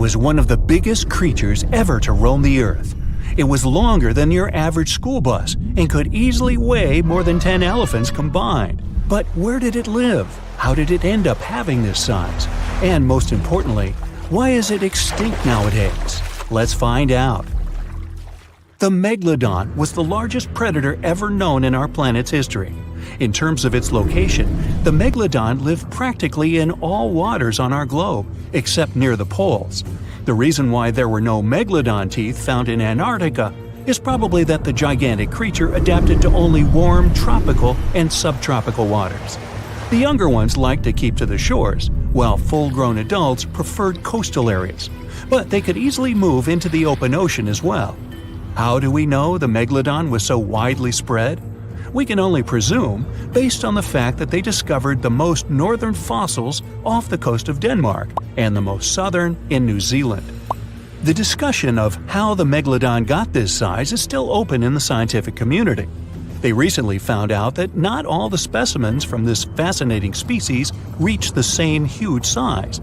was one of the biggest creatures ever to roam the Earth. It was longer than your average school bus and could easily weigh more than 10 elephants combined. But where did it live? How did it end up having this size? And most importantly, why is it extinct nowadays? Let's find out. The megalodon was the largest predator ever known in our planet's history. In terms of its location, the megalodon lived practically in all waters on our globe, except near the poles. The reason why there were no megalodon teeth found in Antarctica is probably that the gigantic creature adapted to only warm tropical and subtropical waters. The younger ones liked to keep to the shores, while full-grown adults preferred coastal areas, but they could easily move into the open ocean as well. How do we know the megalodon was so widely spread? We can only presume, based on the fact that they discovered the most northern fossils off the coast of Denmark and the most southern in New Zealand. The discussion of how the megalodon got this size is still open in the scientific community. They recently found out that not all the specimens from this fascinating species reach the same huge size.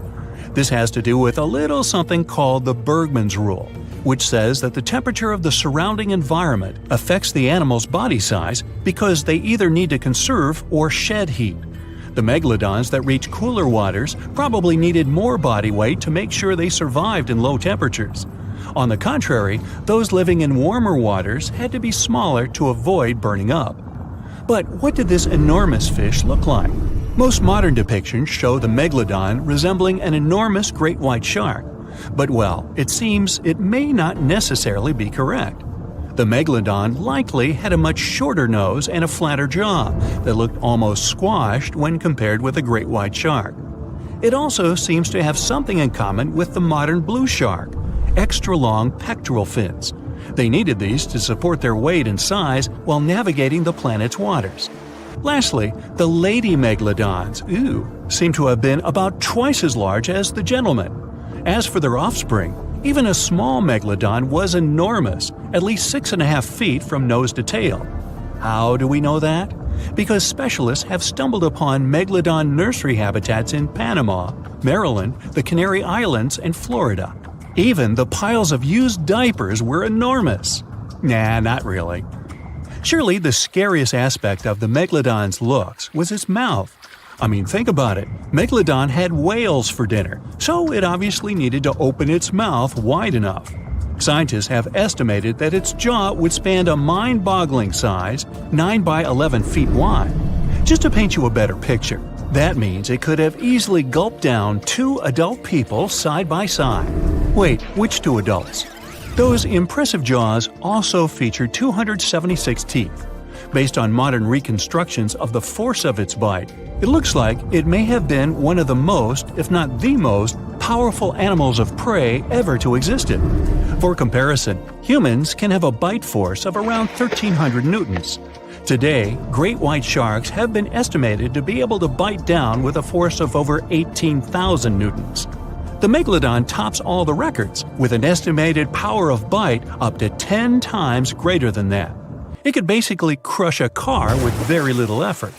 This has to do with a little something called the Bergmann's rule, which says that the temperature of the surrounding environment affects the animal's body size because they either need to conserve or shed heat. The megalodons that reach cooler waters probably needed more body weight to make sure they survived in low temperatures. On the contrary, those living in warmer waters had to be smaller to avoid burning up. But what did this enormous fish look like? Most modern depictions show the megalodon resembling an enormous great white shark. But well, it seems it may not necessarily be correct. The megalodon likely had a much shorter nose and a flatter jaw that looked almost squashed when compared with a great white shark. It also seems to have something in common with the modern blue shark: extra-long pectoral fins. They needed these to support their weight and size while navigating the planet's waters. Lastly, the lady megalodons, seem to have been about twice as large as the gentlemen. As for their offspring, even a small megalodon was enormous, at least 6.5 feet from nose to tail. How do we know that? Because specialists have stumbled upon megalodon nursery habitats in Panama, Maryland, the Canary Islands, and Florida. Even the piles of used diapers were enormous. Nah, not really. Surely the scariest aspect of the megalodon's looks was its mouth. I mean, think about it. Megalodon had whales for dinner, so it obviously needed to open its mouth wide enough. Scientists have estimated that its jaw would span a mind-boggling size, 9 by 11 feet wide. Just to paint you a better picture, that means it could have easily gulped down 2 adult people side by side. Wait, which 2 adults? Those impressive jaws also feature 276 teeth. Based on modern reconstructions of the force of its bite, it looks like it may have been one of the most, if not the most, powerful animals of prey ever to exist. For comparison, humans can have a bite force of around 1,300 newtons. Today, great white sharks have been estimated to be able to bite down with a force of over 18,000 newtons. The megalodon tops all the records, with an estimated power of bite up to 10 times greater than that. It could basically crush a car with very little effort.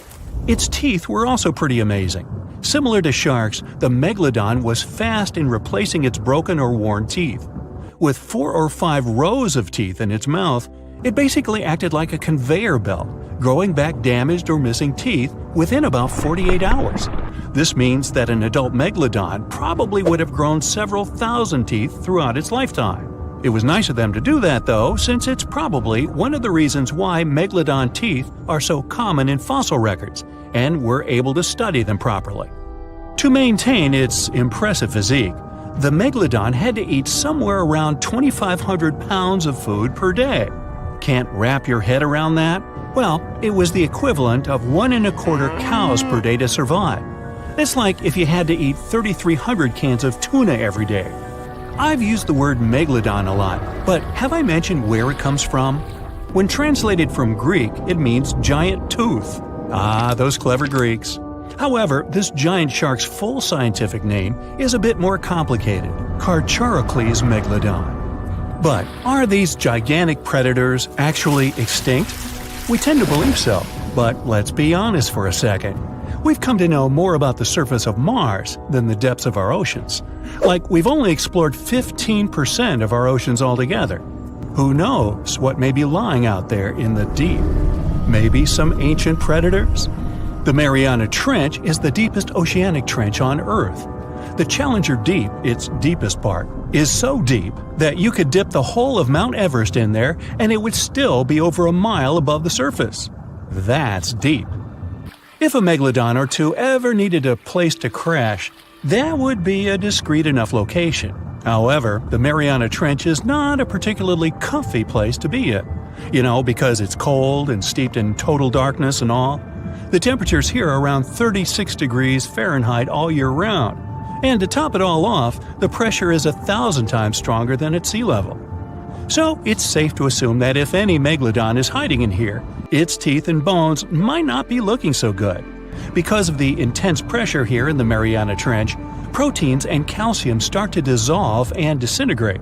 Its teeth were also pretty amazing. Similar to sharks, the megalodon was fast in replacing its broken or worn teeth. With 4 or 5 rows of teeth in its mouth, it basically acted like a conveyor belt, growing back damaged or missing teeth within about 48 hours. This means that an adult megalodon probably would have grown several thousand teeth throughout its lifetime. It was nice of them to do that, though, since it's probably one of the reasons why megalodon teeth are so common in fossil records, and we're able to study them properly. To maintain its impressive physique, the megalodon had to eat somewhere around 2,500 pounds of food per day. Can't wrap your head around that? Well, it was the equivalent of 1 1/4 cows per day to survive. It's like if you had to eat 3,300 cans of tuna every day. I've used the word megalodon a lot, but have I mentioned where it comes from? When translated from Greek, it means giant tooth. Ah, those clever Greeks. However, this giant shark's full scientific name is a bit more complicated: Carcharocles megalodon. But are these gigantic predators actually extinct? We tend to believe so, but let's be honest for a second. we've come to know more about the surface of Mars than the depths of our oceans. Like, we've only explored 15% of our oceans altogether. Who knows what may be lying out there in the deep? Maybe some ancient predators? The Mariana Trench is the deepest oceanic trench on Earth. The Challenger Deep, its deepest part, is so deep that you could dip the whole of Mount Everest in there and it would still be over a mile above the surface. That's deep. If a megalodon or two ever needed a place to crash, that would be a discreet enough location. However, the Mariana Trench is not a particularly comfy place to be in. Because it's cold and steeped in total darkness and all. The temperatures here are around 36 degrees Fahrenheit all year round. And to top it all off, the pressure is 1,000 times stronger than at sea level. So it's safe to assume that if any megalodon is hiding in here, its teeth and bones might not be looking so good. Because of the intense pressure here in the Mariana Trench, proteins and calcium start to dissolve and disintegrate.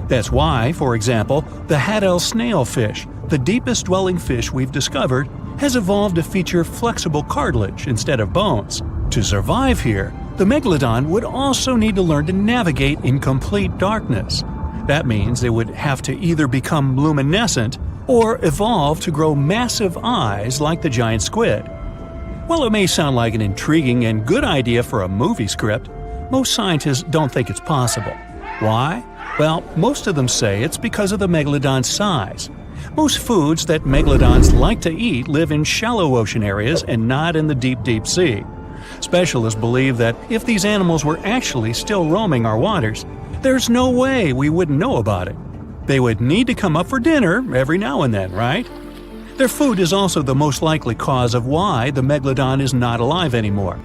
That's why, for example, the Haddell snailfish, the deepest dwelling fish we've discovered, has evolved to feature flexible cartilage instead of bones. To survive here, the megalodon would also need to learn to navigate in complete darkness. That means it would have to either become luminescent or evolve to grow massive eyes like the giant squid. While it may sound like an intriguing and good idea for a movie script, most scientists don't think it's possible. Why? Well, most of them say it's because of the megalodon's size. Most foods that megalodons like to eat live in shallow ocean areas and not in the deep, deep sea. Specialists believe that if these animals were actually still roaming our waters, there's no way we wouldn't know about it. They would need to come up for dinner every now and then, right? Their food is also the most likely cause of why the megalodon is not alive anymore.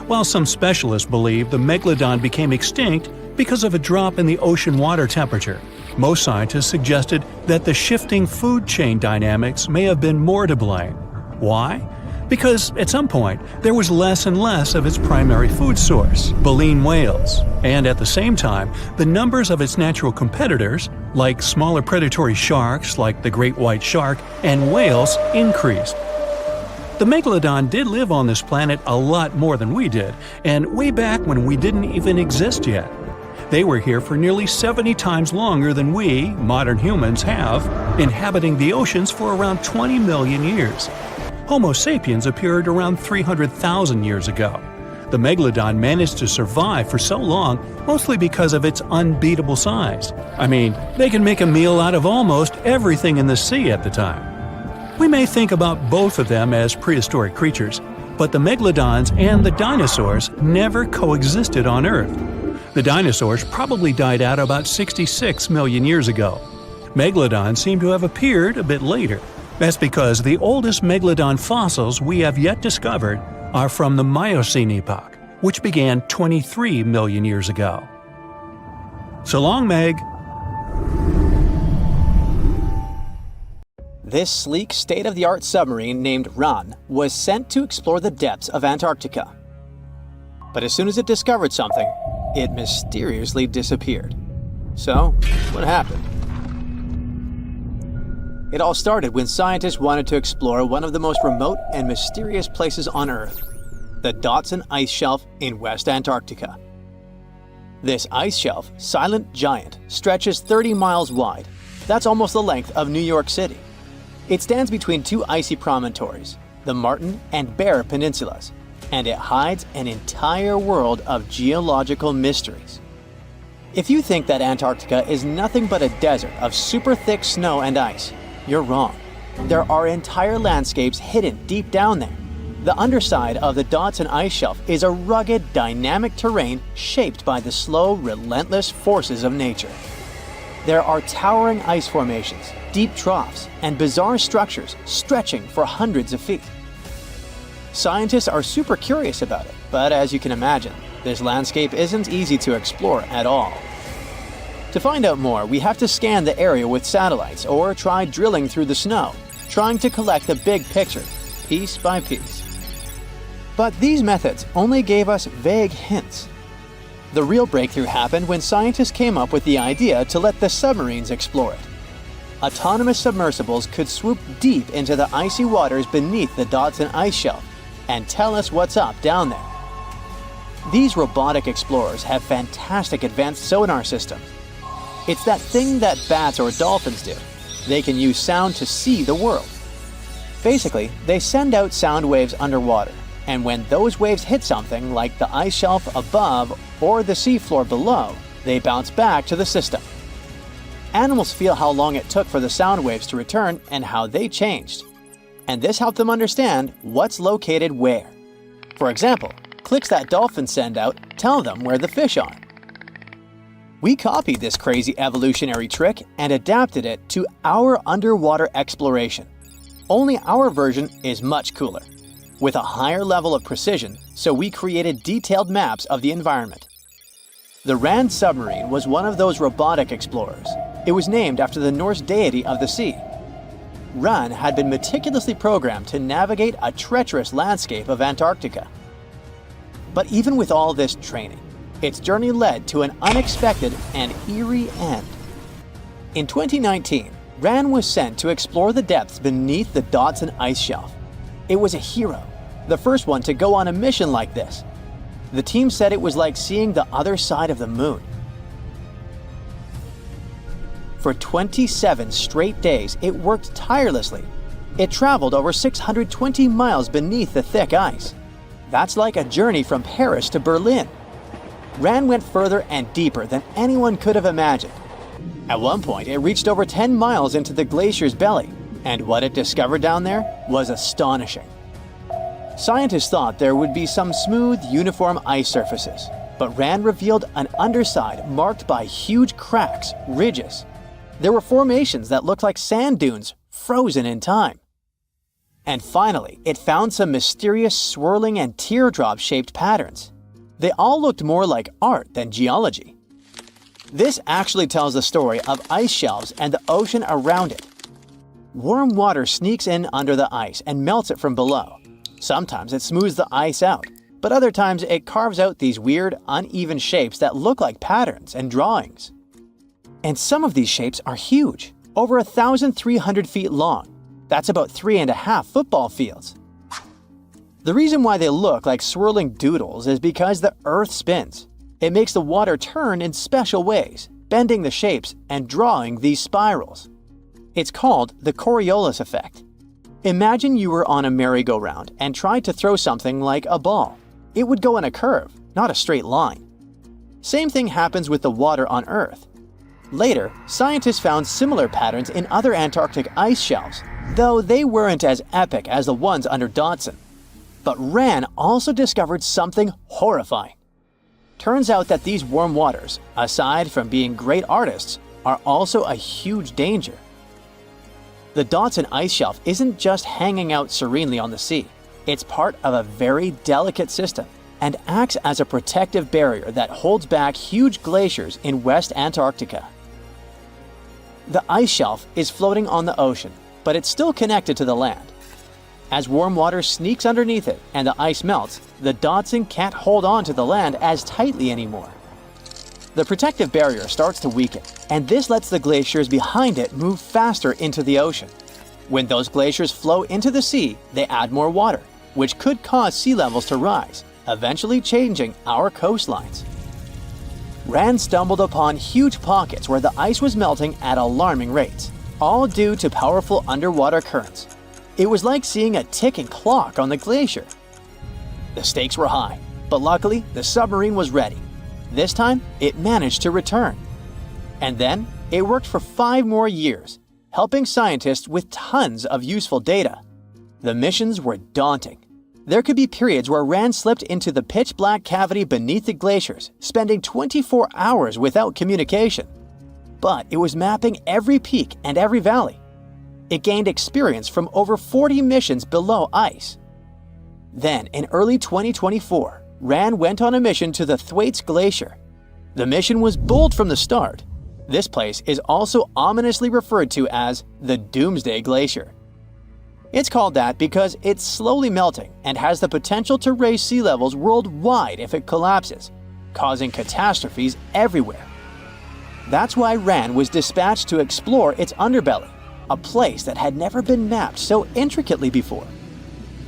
While some specialists believe the megalodon became extinct because of a drop in the ocean water temperature, most scientists suggested that the shifting food chain dynamics may have been more to blame. Why? Because at some point, there was less and less of its primary food source, baleen whales, and at the same time, the numbers of its natural competitors, like smaller predatory sharks like the great white shark and whales, increased. The megalodon did live on this planet a lot more than we did, and way back when we didn't even exist yet. They were here for nearly 70 times longer than we, modern humans, have, inhabiting the oceans for around 20 million years. Homo sapiens appeared around 300,000 years ago. The megalodon managed to survive for so long mostly because of its unbeatable size. I mean, they can make a meal out of almost everything in the sea at the time. We may think about both of them as prehistoric creatures, but the megalodons and the dinosaurs never coexisted on Earth. The dinosaurs probably died out about 66 million years ago. Megalodons seem to have appeared a bit later. That's because the oldest megalodon fossils we have yet discovered are from the Miocene epoch, which began 23 million years ago. So long, Meg. This sleek, state-of-the-art submarine named Ran was sent to explore the depths of Antarctica. But as soon as it discovered something, it mysteriously disappeared. So, what happened? It all started when scientists wanted to explore one of the most remote and mysterious places on Earth, the Dotson Ice Shelf in West Antarctica. This ice shelf, silent giant, stretches 30 miles wide. That's almost the length of New York City. It stands between two icy promontories, the Martin and Bear Peninsulas, and it hides an entire world of geological mysteries. If you think that Antarctica is nothing but a desert of super thick snow and ice, you're wrong. There are entire landscapes hidden deep down there. The underside of the Dotson Ice Shelf is a rugged, dynamic terrain shaped by the slow, relentless forces of nature. There are towering ice formations, deep troughs, and bizarre structures stretching for hundreds of feet. Scientists are super curious about it, but as you can imagine, this landscape isn't easy to explore at all. To find out more, we have to scan the area with satellites or try drilling through the snow, trying to collect the big picture, piece by piece. But these methods only gave us vague hints. The real breakthrough happened when scientists came up with the idea to let the submarines explore it. Autonomous submersibles could swoop deep into the icy waters beneath the Dotson Ice Shelf and tell us what's up down there. These robotic explorers have fantastic advanced sonar systems. It's that thing that bats or dolphins do. They can use sound to see the world. Basically, they send out sound waves underwater, and when those waves hit something like the ice shelf above or the seafloor below, they bounce back to the system. Animals feel how long it took for the sound waves to return and how they changed. And this helped them understand what's located where. For example, clicks that dolphins send out tell them where the fish are. We copied this crazy evolutionary trick and adapted it to our underwater exploration. Only our version is much cooler, with a higher level of precision, so we created detailed maps of the environment. The Rand submarine was one of those robotic explorers. It was named after the Norse deity of the sea. Ran had been meticulously programmed to navigate a treacherous landscape of Antarctica. But even with all this training, its journey led to an unexpected and eerie end. In 2019, Ran was sent to explore the depths beneath the Dotson ice shelf. It was a hero, the first one to go on a mission like this. The team said it was like seeing the other side of the moon. For 27 straight days, it worked tirelessly. It traveled over 620 miles beneath the thick ice. That's like a journey from Paris to Berlin. Ran went further and deeper than anyone could have imagined. At one point, it reached over 10 miles into the glacier's belly, and what it discovered down there was astonishing. Scientists thought there would be some smooth, uniform ice surfaces, but Ran revealed an underside marked by huge cracks, ridges. There were formations that looked like sand dunes, frozen in time. And finally, it found some mysterious swirling and teardrop-shaped patterns. They all looked more like art than geology. This actually tells the story of ice shelves and the ocean around it. Warm water sneaks in under the ice and melts it from below. Sometimes it smooths the ice out, but other times it carves out these weird, uneven shapes that look like patterns and drawings. And some of these shapes are huge, over 1,300 feet long. That's about 3.5 football fields. The reason why they look like swirling doodles is because the Earth spins. It makes the water turn in special ways, bending the shapes and drawing these spirals. It's called the Coriolis effect. Imagine you were on a merry-go-round and tried to throw something like a ball. It would go in a curve, not a straight line. Same thing happens with the water on Earth. Later, scientists found similar patterns in other Antarctic ice shelves, though they weren't as epic as the ones under Dotson. But Ran also discovered something horrifying. Turns out that these warm waters, aside from being great artists, are also a huge danger. The Dotson ice shelf isn't just hanging out serenely on the sea. It's part of a very delicate system and acts as a protective barrier that holds back huge glaciers in West Antarctica. The ice shelf is floating on the ocean, but it's still connected to the land. As warm water sneaks underneath it and the ice melts, the Dotson can't hold on to the land as tightly anymore. The protective barrier starts to weaken, and this lets the glaciers behind it move faster into the ocean. When those glaciers flow into the sea, they add more water, which could cause sea levels to rise, eventually changing our coastlines. Rand stumbled upon huge pockets where the ice was melting at alarming rates, all due to powerful underwater currents. It was like seeing a ticking clock on the glacier. The stakes were high, but luckily the submarine was ready. This time, it managed to return. And then, it worked for 5 more years, helping scientists with tons of useful data. The missions were daunting. There could be periods where Rand slipped into the pitch-black cavity beneath the glaciers, spending 24 hours without communication. But it was mapping every peak and every valley. It gained experience from over 40 missions below ice. Then, in early 2024, Rand went on a mission to the Thwaites Glacier. The mission was bold from the start. This place is also ominously referred to as the Doomsday Glacier. It's called that because it's slowly melting and has the potential to raise sea levels worldwide if it collapses, causing catastrophes everywhere. That's why Rand was dispatched to explore its underbelly, a place that had never been mapped so intricately before.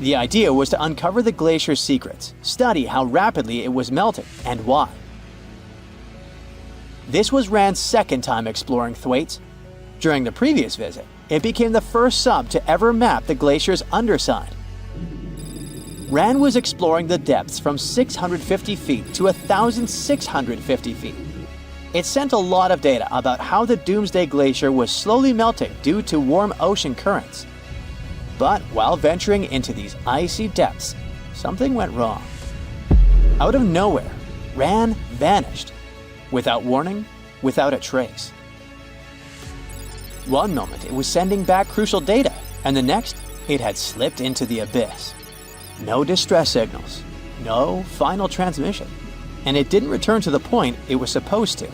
The idea was to uncover the glacier's secrets, study how rapidly it was melting and why. This was Rand's second time exploring Thwaites. During the previous visit, it became the first sub to ever map the glacier's underside. Rand was exploring the depths from 650 feet to 1,650 feet. It sent a lot of data about how the Doomsday Glacier was slowly melting due to warm ocean currents. But while venturing into these icy depths, something went wrong. Out of nowhere, Rand vanished. Without warning, without a trace. One moment it was sending back crucial data, and the next it had slipped into the abyss. No distress signals, no final transmission, and it didn't return to the point it was supposed to.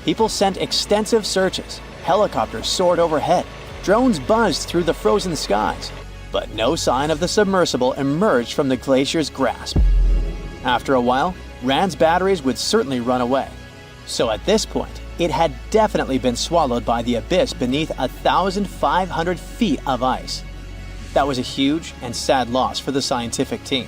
People sent extensive searches, helicopters soared overhead, drones buzzed through the frozen skies, but no sign of the submersible emerged from the glacier's grasp. After a while, Rand's batteries would certainly run away, so at this point, it had definitely been swallowed by the abyss beneath 1,500 feet of ice. That was a huge and sad loss for the scientific team.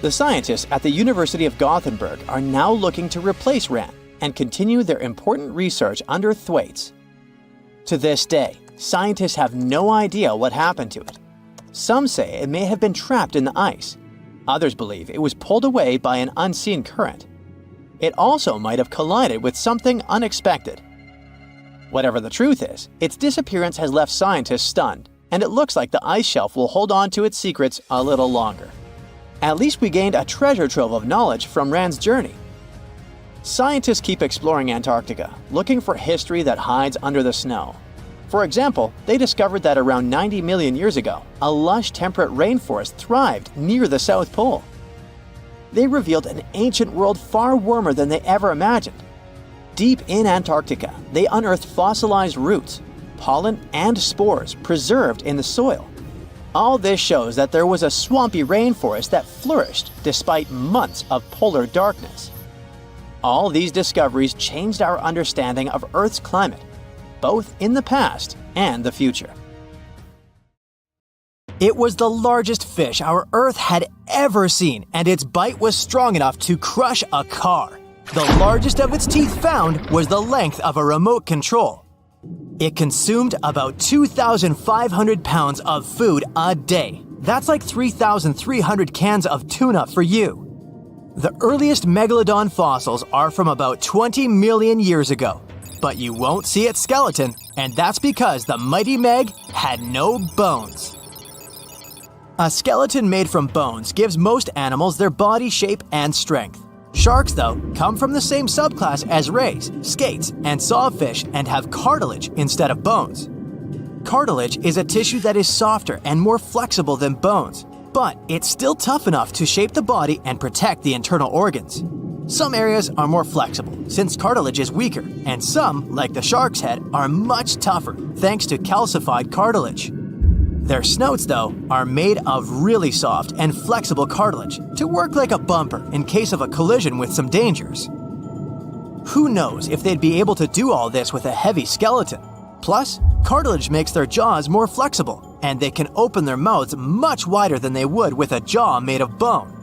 The scientists at the University of Gothenburg are now looking to replace Rand and continue their important research under Thwaites. To this day, scientists have no idea what happened to it. Some say it may have been trapped in the ice. Others believe it was pulled away by an unseen current. It also might have collided with something unexpected. Whatever the truth is, its disappearance has left scientists stunned, and it looks like the ice shelf will hold on to its secrets a little longer. At least we gained a treasure trove of knowledge from Rand's journey. Scientists keep exploring Antarctica, looking for history that hides under the snow. For example, they discovered that around 90 million years ago, a lush temperate rainforest thrived near the South Pole. They revealed an ancient world far warmer than they ever imagined. Deep in Antarctica, they unearthed fossilized roots, pollen, and spores preserved in the soil. All this shows that there was a swampy rainforest that flourished despite months of polar darkness. All these discoveries changed our understanding of Earth's climate, both in the past and the future. It was the largest fish our Earth had ever seen, and its bite was strong enough to crush a car. The largest of its teeth found was the length of a remote control. It consumed about 2,500 pounds of food a day. That's like 3,300 cans of tuna for you. The earliest megalodon fossils are from about 20 million years ago. But you won't see its skeleton, and that's because the mighty Meg had no bones. A skeleton made from bones gives most animals their body shape and strength. Sharks, though, come from the same subclass as rays, skates, and sawfish and have cartilage instead of bones. Cartilage is a tissue that is softer and more flexible than bones, but it's still tough enough to shape the body and protect the internal organs. Some areas are more flexible, since cartilage is weaker, and some, like the shark's head, are much tougher, thanks to calcified cartilage. Their snouts, though, are made of really soft and flexible cartilage to work like a bumper in case of a collision with some dangers. Who knows if they'd be able to do all this with a heavy skeleton? Plus, cartilage makes their jaws more flexible, and they can open their mouths much wider than they would with a jaw made of bone.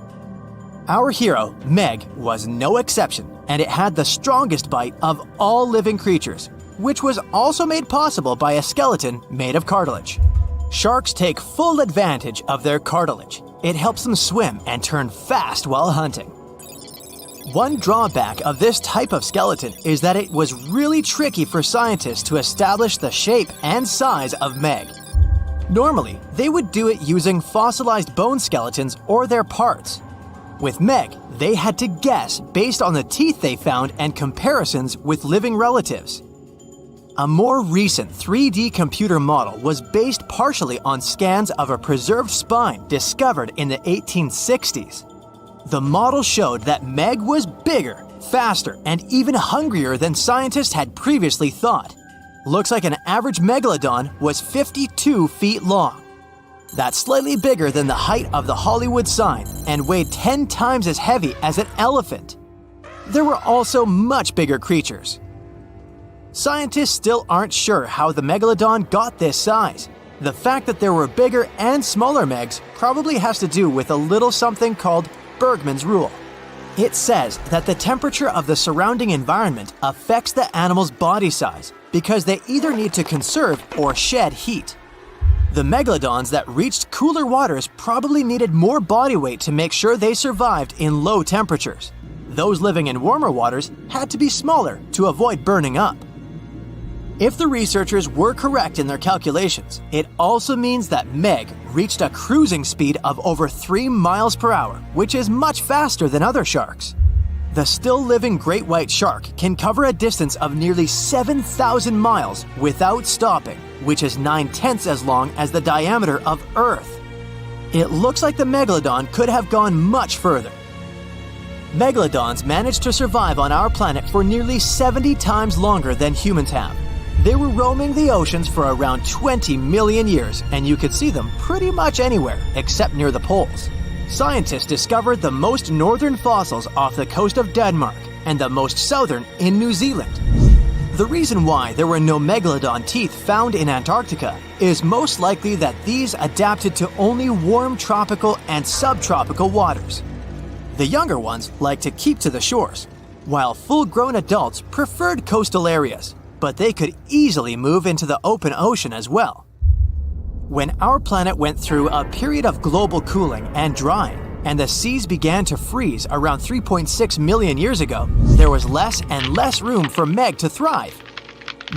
Our hero, Meg, was no exception, and it had the strongest bite of all living creatures, which was also made possible by a skeleton made of cartilage. Sharks take full advantage of their cartilage. It helps them swim and turn fast while hunting. One drawback of this type of skeleton is that it was really tricky for scientists to establish the shape and size of Meg. Normally, they would do it using fossilized bone skeletons or their parts. With Meg, they had to guess based on the teeth they found and comparisons with living relatives. A more recent 3D computer model was based partially on scans of a preserved spine discovered in the 1860s. The model showed that Meg was bigger, faster, and even hungrier than scientists had previously thought. Looks like an average megalodon was 52 feet long. That's slightly bigger than the height of the Hollywood sign and weighed 10 times as heavy as an elephant. There were also much bigger creatures. Scientists still aren't sure how the megalodon got this size. The fact that there were bigger and smaller megs probably has to do with a little something called Bergmann's rule. It says that the temperature of the surrounding environment affects the animal's body size because they either need to conserve or shed heat. The megalodons that reached cooler waters probably needed more body weight to make sure they survived in low temperatures. Those living in warmer waters had to be smaller to avoid burning up. If the researchers were correct in their calculations, it also means that Meg reached a cruising speed of over 3 miles per hour, which is much faster than other sharks. The still-living great white shark can cover a distance of nearly 7,000 miles without stopping, which is 9/10 as long as the diameter of Earth. It looks like the megalodon could have gone much further. Megalodons managed to survive on our planet for nearly 70 times longer than humans have. They were roaming the oceans for around 20 million years, and you could see them pretty much anywhere except near the poles. Scientists discovered the most northern fossils off the coast of Denmark and the most southern in New Zealand. The reason why there were no megalodon teeth found in Antarctica is most likely that these adapted to only warm tropical and subtropical waters. The younger ones like to keep to the shores, while full-grown adults preferred coastal areas, but they could easily move into the open ocean as well. When our planet went through a period of global cooling and drying, and the seas began to freeze around 3.6 million years ago, there was less and less room for Meg to thrive.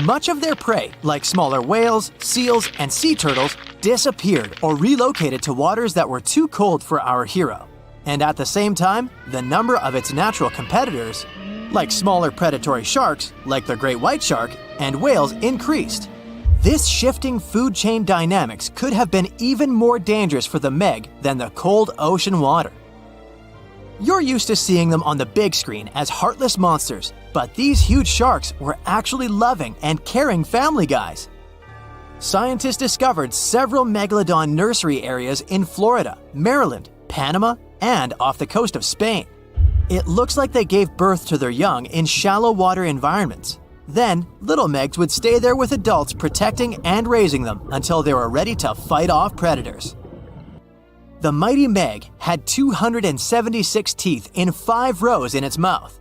Much of their prey, like smaller whales, seals, and sea turtles, disappeared or relocated to waters that were too cold for our hero. And at the same time, the number of its natural competitors, like smaller predatory sharks, like the great white shark, and whales increased. This shifting food chain dynamics could have been even more dangerous for the Meg than the cold ocean water. You're used to seeing them on the big screen as heartless monsters, but these huge sharks were actually loving and caring family guys. Scientists discovered several megalodon nursery areas in Florida, Maryland, Panama, and off the coast of Spain. It looks like they gave birth to their young in shallow water environments. Then, little Megs would stay there with adults protecting and raising them until they were ready to fight off predators. The mighty Meg had 276 teeth in 5 rows in its mouth.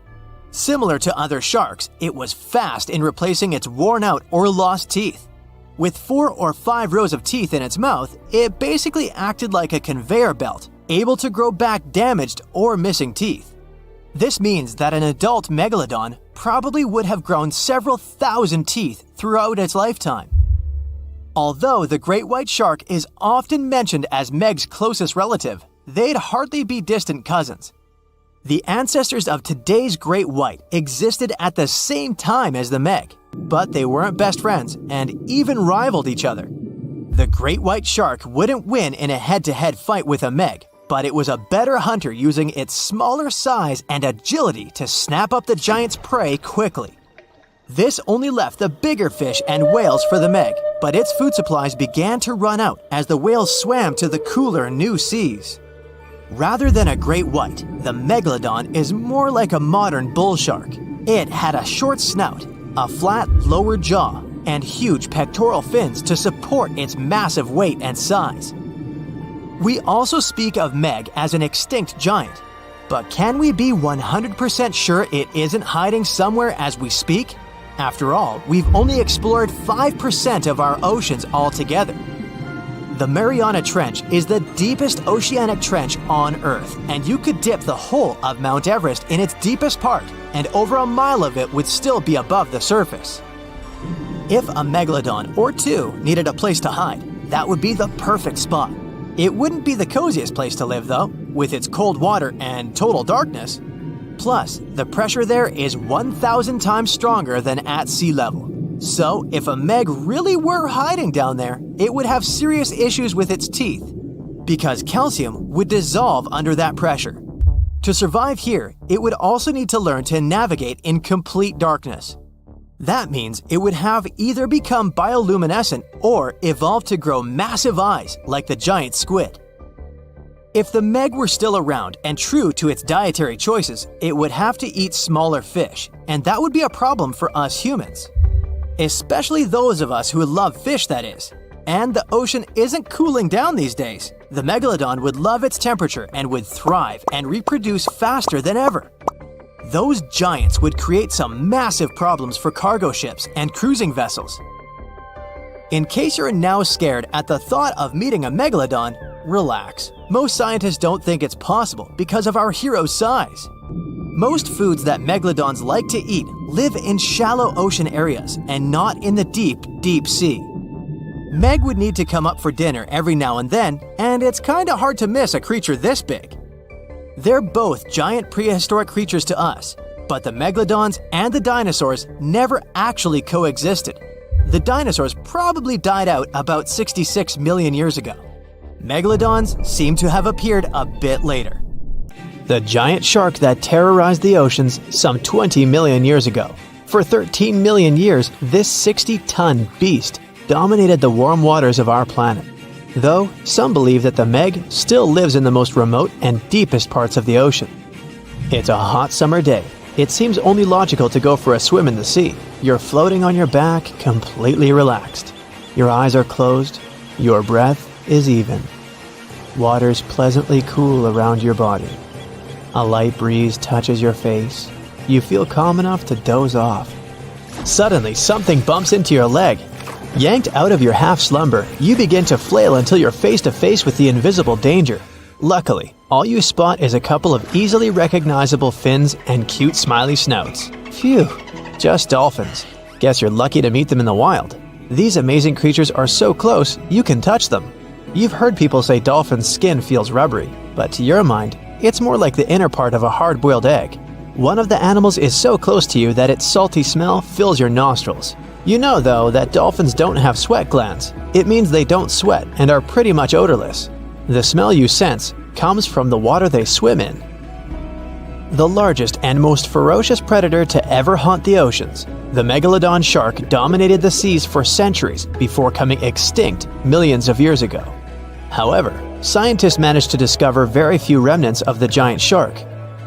Similar to other sharks, it was fast in replacing its worn-out or lost teeth. With 4 or 5 rows of teeth in its mouth, it basically acted like a conveyor belt, able to grow back damaged or missing teeth. This means that an adult megalodon probably would have grown several thousand teeth throughout its lifetime. Although the great white shark is often mentioned as Meg's closest relative, they'd hardly be distant cousins. The ancestors of today's great white existed at the same time as the Meg, but they weren't best friends and even rivaled each other. The great white shark wouldn't win in a head-to-head fight with a Meg, but it was a better hunter using its smaller size and agility to snap up the giant's prey quickly. This only left the bigger fish and whales for the Meg, but its food supplies began to run out as the whales swam to the cooler new seas. Rather than a great white, the megalodon is more like a modern bull shark. It had a short snout, a flat lower jaw, and huge pectoral fins to support its massive weight and size. We also speak of Meg as an extinct giant, but can we be 100% sure it isn't hiding somewhere as we speak? After all, we've only explored 5% of our oceans altogether. The Mariana Trench is the deepest oceanic trench on Earth, and you could dip the whole of Mount Everest in its deepest part, and over a mile of it would still be above the surface. If a megalodon or two needed a place to hide, that would be the perfect spot. It wouldn't be the coziest place to live though, with its cold water and total darkness. Plus, the pressure there is 1,000 times stronger than at sea level. So, if a Meg really were hiding down there, it would have serious issues with its teeth, because calcium would dissolve under that pressure. To survive here, it would also need to learn to navigate in complete darkness. That means it would have either become bioluminescent or evolve to grow massive eyes like the giant squid. If the Meg were still around and true to its dietary choices, it would have to eat smaller fish, and that would be a problem for us humans. Especially those of us who love fish, that is. And the ocean isn't cooling down these days. The megalodon would love its temperature and would thrive and reproduce faster than ever. Those giants would create some massive problems for cargo ships and cruising vessels. In case you're now scared at the thought of meeting a megalodon, relax. Most scientists don't think it's possible because of our hero's size. Most foods that megalodons like to eat live in shallow ocean areas and not in the deep, deep sea. Meg would need to come up for dinner every now and then, and it's kinda hard to miss a creature this big. They're both giant prehistoric creatures to us, but the megalodons and the dinosaurs never actually coexisted. The dinosaurs probably died out about 66 million years ago. Megalodons seem to have appeared a bit later. The giant shark that terrorized the oceans some 20 million years ago. For 13 million years, this 60-ton beast dominated the warm waters of our planet. Though, some believe that the Meg still lives in the most remote and deepest parts of the ocean. It's a hot summer day. It seems only logical to go for a swim in the sea. You're floating on your back, completely relaxed. Your eyes are closed. Your breath is even. Water's pleasantly cool around your body. A light breeze touches your face. You feel calm enough to doze off. Suddenly, something bumps into your leg. Yanked out of your half-slumber, you begin to flail until you're face to face with the invisible danger. Luckily, all you spot is a couple of easily recognizable fins and cute smiley snouts. Phew, just dolphins. Guess you're lucky to meet them in the wild. These amazing creatures are so close, you can touch them. You've heard people say dolphins' skin feels rubbery, but to your mind, it's more like the inner part of a hard-boiled egg. One of the animals is so close to you that its salty smell fills your nostrils. You know, though, that dolphins don't have sweat glands. It means they don't sweat and are pretty much odorless. The smell you sense comes from the water they swim in. The largest and most ferocious predator to ever haunt the oceans, the megalodon shark dominated the seas for centuries before coming extinct millions of years ago. However, scientists managed to discover very few remnants of the giant shark.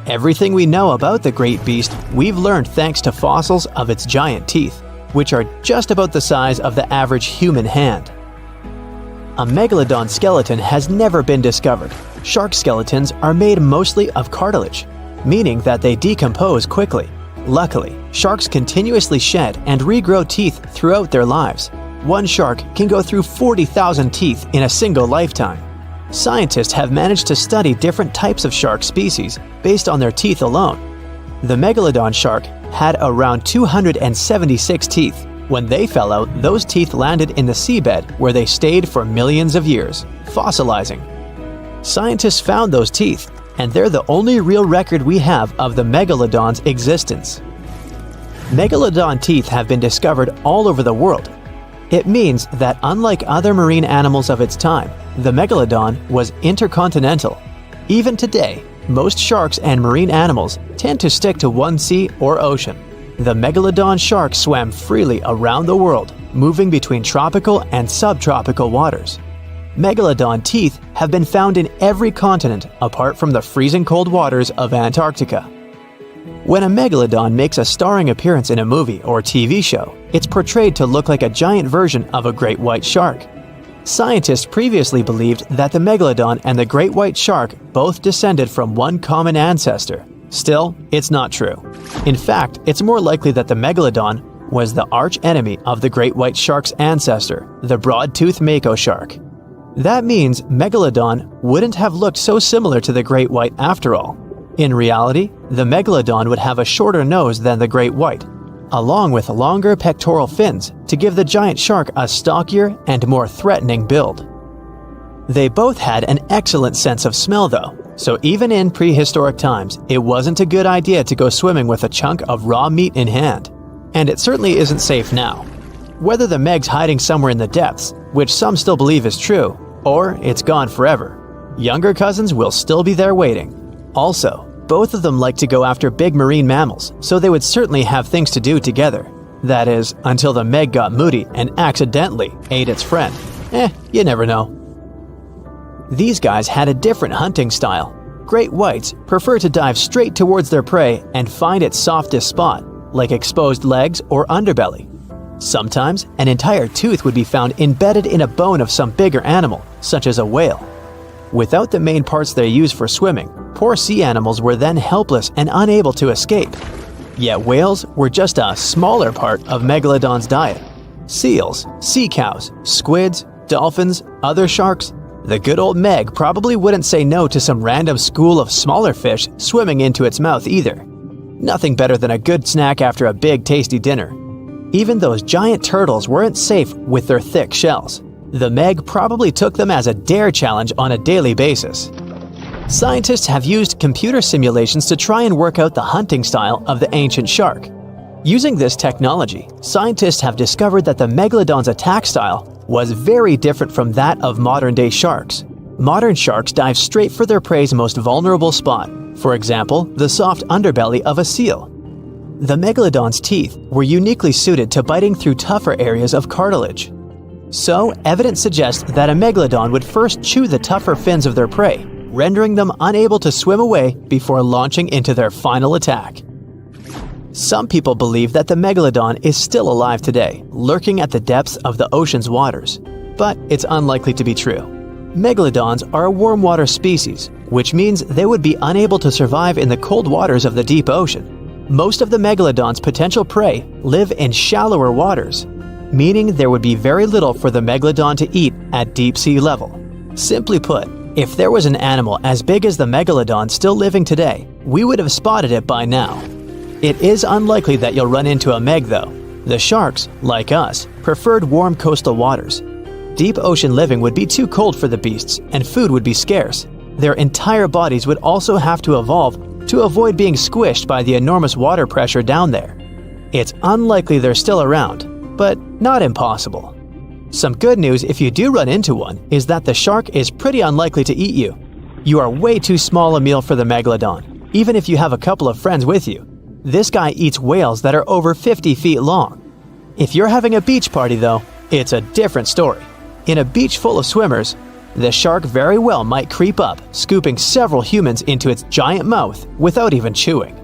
Everything we know about the great beast we've learned thanks to fossils of its giant teeth, which are just about the size of the average human hand. A megalodon skeleton has never been discovered. Shark skeletons are made mostly of cartilage, meaning that they decompose quickly. Luckily, sharks continuously shed and regrow teeth throughout their lives. One shark can go through 40,000 teeth in a single lifetime. Scientists have managed to study different types of shark species based on their teeth alone. The megalodon shark had around 276 teeth. When they fell out, those teeth landed in the seabed where they stayed for millions of years, fossilizing. Scientists found those teeth, and they're the only real record we have of the megalodon's existence. Megalodon teeth have been discovered all over the world. It means that unlike other marine animals of its time, the megalodon was intercontinental. Even today, most sharks and marine animals tend to stick to one sea or ocean. The megalodon shark swam freely around the world, moving between tropical and subtropical waters. Megalodon teeth have been found in every continent apart from the freezing cold waters of Antarctica. When a megalodon makes a starring appearance in a movie or TV show, it's portrayed to look like a giant version of a great white shark. Scientists previously believed that the megalodon and the great white shark both descended from one common ancestor. Still, it's not true. In fact, it's more likely that the megalodon was the arch-enemy of the great white shark's ancestor, the broad-toothed mako shark. That means megalodon wouldn't have looked so similar to the great white after all. In reality, the megalodon would have a shorter nose than the great white, along with longer pectoral fins to give the giant shark a stockier and more threatening build. They both had an excellent sense of smell though, so even in prehistoric times, it wasn't a good idea to go swimming with a chunk of raw meat in hand. And it certainly isn't safe now. Whether the Meg's hiding somewhere in the depths, which some still believe is true, or it's gone forever, younger cousins will still be there waiting. Also, both of them like to go after big marine mammals, so they would certainly have things to do together. That is, until the Meg got moody and accidentally ate its friend. You never know. These guys had a different hunting style. Great whites prefer to dive straight towards their prey and find its softest spot, like exposed legs or underbelly. Sometimes, an entire tooth would be found embedded in a bone of some bigger animal, such as a whale. Without the main parts they use for swimming, poor sea animals were then helpless and unable to escape. Yet whales were just a smaller part of megalodon's diet. Seals, sea cows, squids, dolphins, other sharks. The good old Meg probably wouldn't say no to some random school of smaller fish swimming into its mouth either. Nothing better than a good snack after a big tasty dinner. Even those giant turtles weren't safe with their thick shells. The Meg probably took them as a dare challenge on a daily basis. Scientists have used computer simulations to try and work out the hunting style of the ancient shark. Using this technology, scientists have discovered that the megalodon's attack style was very different from that of modern-day sharks. Modern sharks dive straight for their prey's most vulnerable spot, for example, the soft underbelly of a seal. The megalodon's teeth were uniquely suited to biting through tougher areas of cartilage. So, evidence suggests that a megalodon would first chew the tougher fins of their prey, rendering them unable to swim away before launching into their final attack. Some people believe that the megalodon is still alive today, lurking at the depths of the ocean's waters. But it's unlikely to be true. Megalodons are a warm water species, which means they would be unable to survive in the cold waters of the deep ocean. Most of the megalodon's potential prey live in shallower waters, meaning there would be very little for the megalodon to eat at deep sea level. Simply put, if there was an animal as big as the megalodon still living today, we would have spotted it by now. It is unlikely that you'll run into a Meg though. The sharks, like us, preferred warm coastal waters. Deep ocean living would be too cold for the beasts, and food would be scarce. Their entire bodies would also have to evolve to avoid being squished by the enormous water pressure down there. It's unlikely they're still around, but not impossible. Some good news if you do run into one is that the shark is pretty unlikely to eat you. You are way too small a meal for the megalodon, even if you have a couple of friends with you. This guy eats whales that are over 50 feet long. If you're having a beach party though, it's a different story. In a beach full of swimmers, the shark very well might creep up, scooping several humans into its giant mouth without even chewing.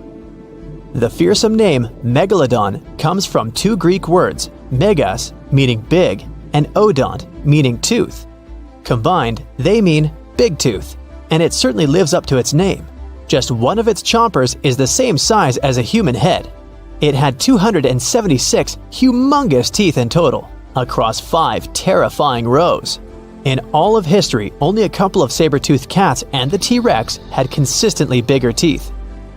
The fearsome name megalodon comes from two Greek words, megas, meaning big, and odont, meaning tooth. Combined, they mean big tooth, and it certainly lives up to its name. Just one of its chompers is the same size as a human head. It had 276 humongous teeth in total, across 5 terrifying rows. In all of history, only a couple of saber-toothed cats and the T-Rex had consistently bigger teeth.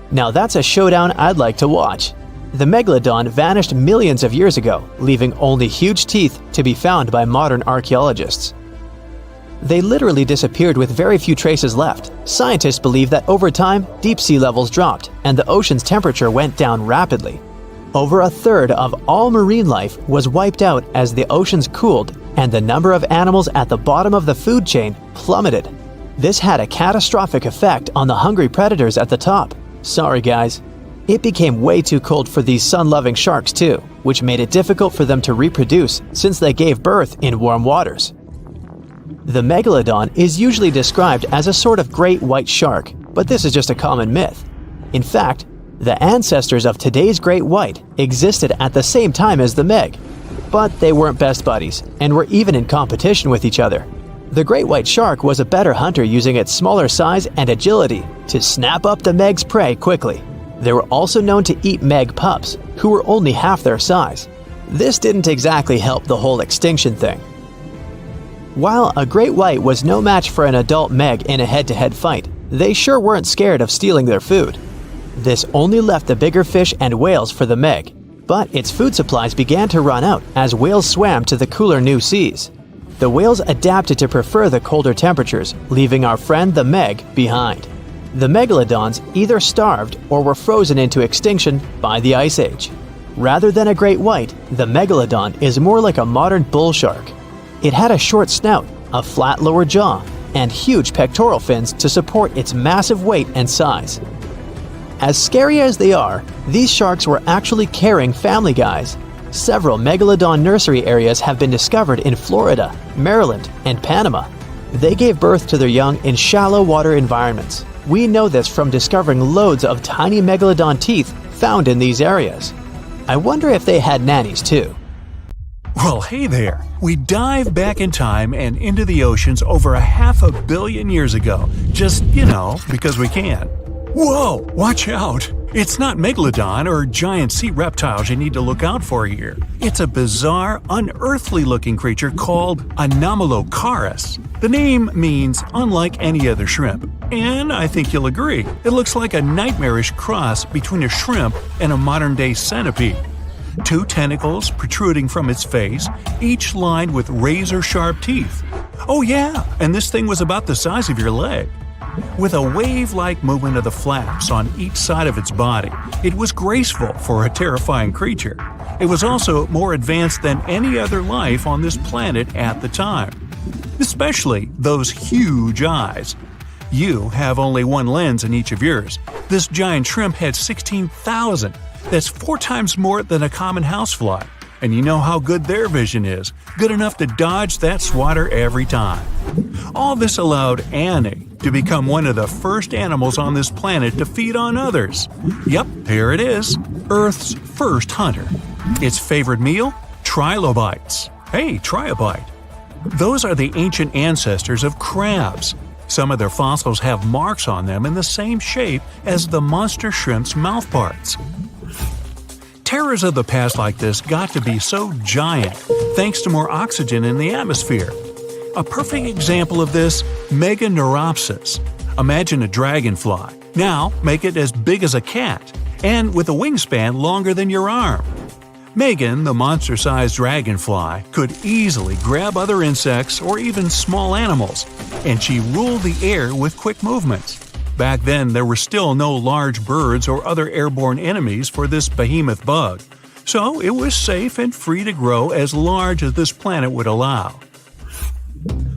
Now that's a showdown I'd like to watch. The megalodon vanished millions of years ago, leaving only huge teeth to be found by modern archaeologists. They literally disappeared with very few traces left. Scientists believe that over time, deep sea levels dropped and the ocean's temperature went down rapidly. Over a third of all marine life was wiped out as the oceans cooled and the number of animals at the bottom of the food chain plummeted. This had a catastrophic effect on the hungry predators at the top. Sorry guys. It became way too cold for these sun-loving sharks too, which made it difficult for them to reproduce since they gave birth in warm waters. The megalodon is usually described as a sort of great white shark, but this is just a common myth. In fact, the ancestors of today's great white existed at the same time as the Meg, but they weren't best buddies and were even in competition with each other. The great white shark was a better hunter using its smaller size and agility to snap up the Meg's prey quickly. They were also known to eat Meg pups, who were only half their size. This didn't exactly help the whole extinction thing. While a great white was no match for an adult Meg in a head-to-head fight, they sure weren't scared of stealing their food. This only left the bigger fish and whales for the Meg, but its food supplies began to run out as whales swam to the cooler new seas. The whales adapted to prefer the colder temperatures, leaving our friend the Meg behind. The megalodons either starved or were frozen into extinction by the Ice Age. Rather than a great white, the megalodon is more like a modern bull shark. It had a short snout, a flat lower jaw, and huge pectoral fins to support its massive weight and size. As scary as they are, these sharks were actually caring family guys. Several megalodon nursery areas have been discovered in Florida, Maryland, and Panama. They gave birth to their young in shallow water environments. We know this from discovering loads of tiny megalodon teeth found in these areas. I wonder if they had nannies too. Well, hey there! We dive back in time and into the oceans over 500 million years ago, just, because we can. Whoa! Watch out! It's not megalodon or giant sea reptiles you need to look out for here. It's a bizarre, unearthly-looking creature called Anomalocaris. The name means unlike any other shrimp, and I think you'll agree, it looks like a nightmarish cross between a shrimp and a modern-day centipede. 2 tentacles protruding from its face, each lined with razor-sharp teeth. Oh yeah, and this thing was about the size of your leg. With a wave-like movement of the flaps on each side of its body, it was graceful for a terrifying creature. It was also more advanced than any other life on this planet at the time. Especially those huge eyes. You have only one lens in each of yours. This giant shrimp had 16,000. That's 4 times more than a common housefly. And you know how good their vision is. Good enough to dodge that swatter every time. All this allowed Annie to become one of the first animals on this planet to feed on others. Yep, here it is. Earth's first hunter. Its favorite meal? Trilobites. Hey, try a bite. Those are the ancient ancestors of crabs. Some of their fossils have marks on them in the same shape as the monster shrimp's mouthparts. Terrors of the past like this got to be so giant thanks to more oxygen in the atmosphere. A perfect example of this, Meganeuropsis. Imagine a dragonfly. Now make it as big as a cat, and with a wingspan longer than your arm. Megan, the monster-sized dragonfly, could easily grab other insects or even small animals, and she ruled the air with quick movements. Back then, there were still no large birds or other airborne enemies for this behemoth bug, so it was safe and free to grow as large as this planet would allow.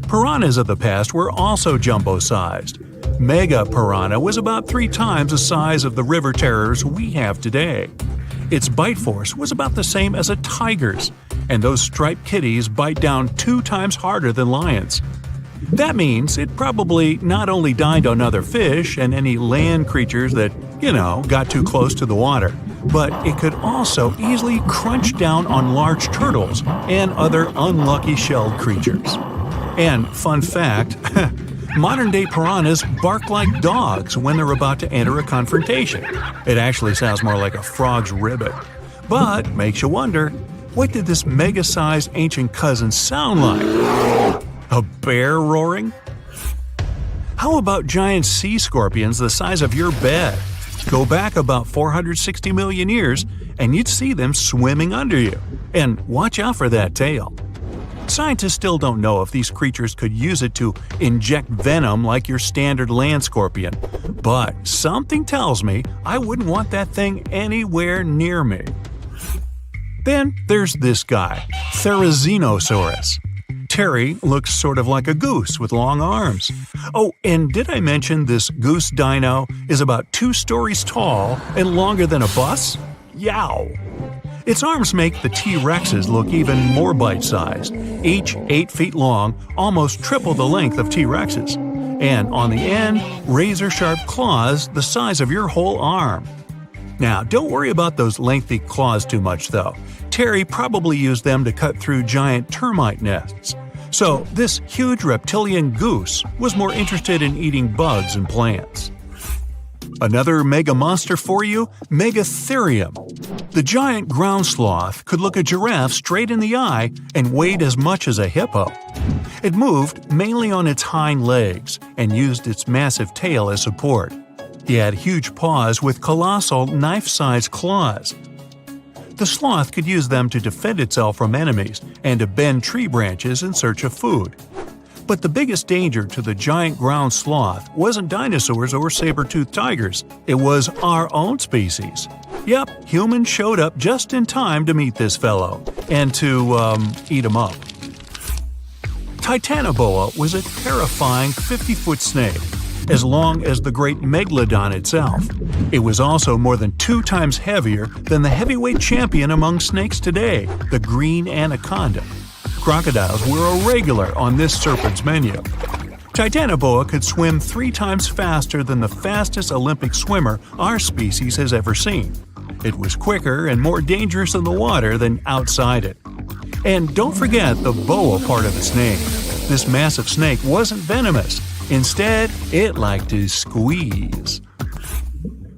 Piranhas of the past were also jumbo-sized. Mega piranha was about 3 times the size of the river terrors we have today. Its bite force was about the same as a tiger's, and those striped kitties bite down 2 times harder than lions. That means it probably not only dined on other fish and any land creatures that, got too close to the water, but it could also easily crunch down on large turtles and other unlucky shelled creatures. And fun fact, modern-day piranhas bark like dogs when they're about to enter a confrontation. It actually sounds more like a frog's ribbit. But makes you wonder, what did this mega-sized ancient cousin sound like? A bear roaring? How about giant sea scorpions the size of your bed? Go back about 460 million years, and you'd see them swimming under you. And watch out for that tail. Scientists still don't know if these creatures could use it to inject venom like your standard land scorpion, but something tells me I wouldn't want that thing anywhere near me. Then there's this guy, Therizinosaurus. Terry looks sort of like a goose with long arms. Oh, and did I mention this goose dino is about 2 stories tall and longer than a bus? Yow! Its arms make the T-Rexes look even more bite-sized, each 8 feet long, almost triple the length of T-Rexes. And on the end, razor-sharp claws the size of your whole arm. Now, don't worry about those lengthy claws too much, though. Terry probably used them to cut through giant termite nests. So, this huge reptilian goose was more interested in eating bugs and plants. Another mega monster for you, Megatherium. The giant ground sloth could look a giraffe straight in the eye and weighed as much as a hippo. It moved mainly on its hind legs and used its massive tail as support. He had huge paws with colossal knife-sized claws. The sloth could use them to defend itself from enemies and to bend tree branches in search of food. But the biggest danger to the giant ground sloth wasn't dinosaurs or saber-toothed tigers. It was our own species. Yep, humans showed up just in time to meet this fellow and to, eat him up. Titanoboa was a terrifying 50-foot snake, as long as the great megalodon itself. It was also more than 2 times heavier than the heavyweight champion among snakes today, the green anaconda. Crocodiles were a regular on this serpent's menu. Titanoboa could swim 3 times faster than the fastest Olympic swimmer our species has ever seen. It was quicker and more dangerous in the water than outside it. And don't forget the boa part of its name. This massive snake wasn't venomous. Instead, it liked to squeeze.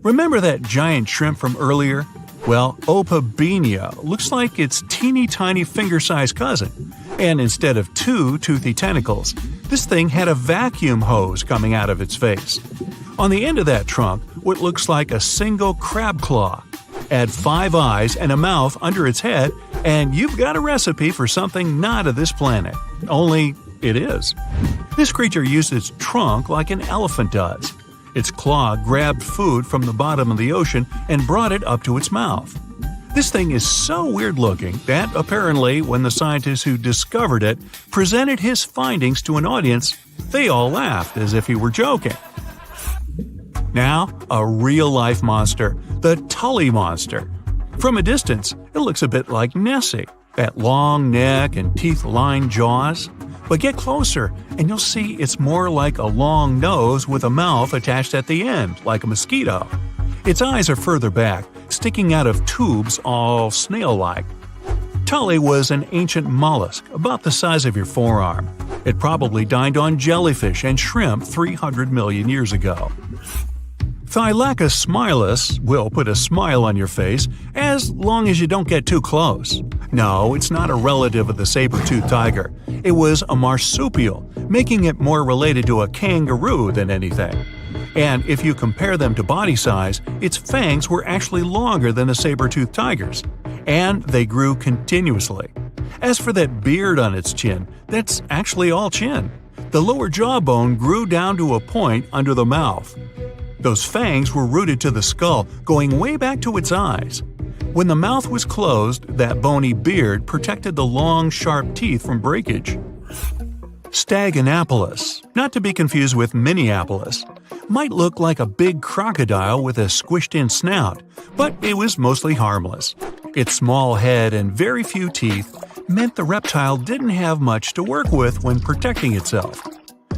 Remember that giant shrimp from earlier? Well, Opabinia looks like its teeny tiny finger-sized cousin. And instead of two toothy tentacles, this thing had a vacuum hose coming out of its face. On the end of that trunk, what looks like a single crab claw. Add 5 eyes and a mouth under its head, and you've got a recipe for something not of this planet. Only it is. This creature used its trunk like an elephant does. Its claw grabbed food from the bottom of the ocean and brought it up to its mouth. This thing is so weird-looking that, apparently, when the scientists who discovered it presented his findings to an audience, they all laughed as if he were joking. Now, a real-life monster, the Tully monster. From a distance, it looks a bit like Nessie, that long neck and teeth-lined jaws. But get closer, and you'll see it's more like a long nose with a mouth attached at the end, like a mosquito. Its eyes are further back, sticking out of tubes all snail-like. Tully was an ancient mollusk, about the size of your forearm. It probably dined on jellyfish and shrimp 300 million years ago. Thylacus smilus will put a smile on your face as long as you don't get too close. No, it's not a relative of the saber-toothed tiger. It was a marsupial, making it more related to a kangaroo than anything. And if you compare them to body size, its fangs were actually longer than a saber-toothed tiger's. And they grew continuously. As for that beard on its chin, that's actually all chin. The lower jawbone grew down to a point under the mouth. Those fangs were rooted to the skull, going way back to its eyes. When the mouth was closed, that bony beard protected the long, sharp teeth from breakage. Staganapolis, not to be confused with Minneapolis, might look like a big crocodile with a squished-in snout, but it was mostly harmless. Its small head and very few teeth meant the reptile didn't have much to work with when protecting itself.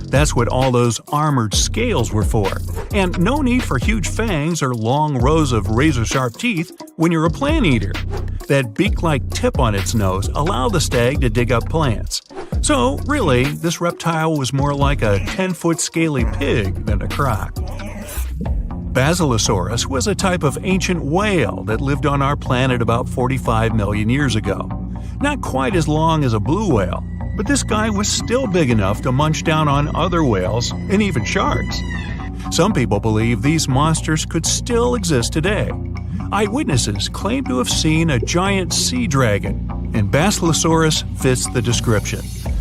That's what all those armored scales were for, and no need for huge fangs or long rows of razor-sharp teeth when you're a plant eater. That beak-like tip on its nose allowed the stag to dig up plants. So, really, this reptile was more like a 10-foot scaly pig than a croc. Basilosaurus was a type of ancient whale that lived on our planet about 45 million years ago. Not quite as long as a blue whale, but this guy was still big enough to munch down on other whales and even sharks. Some people believe these monsters could still exist today. Eyewitnesses claim to have seen a giant sea dragon, and Basilosaurus fits the description.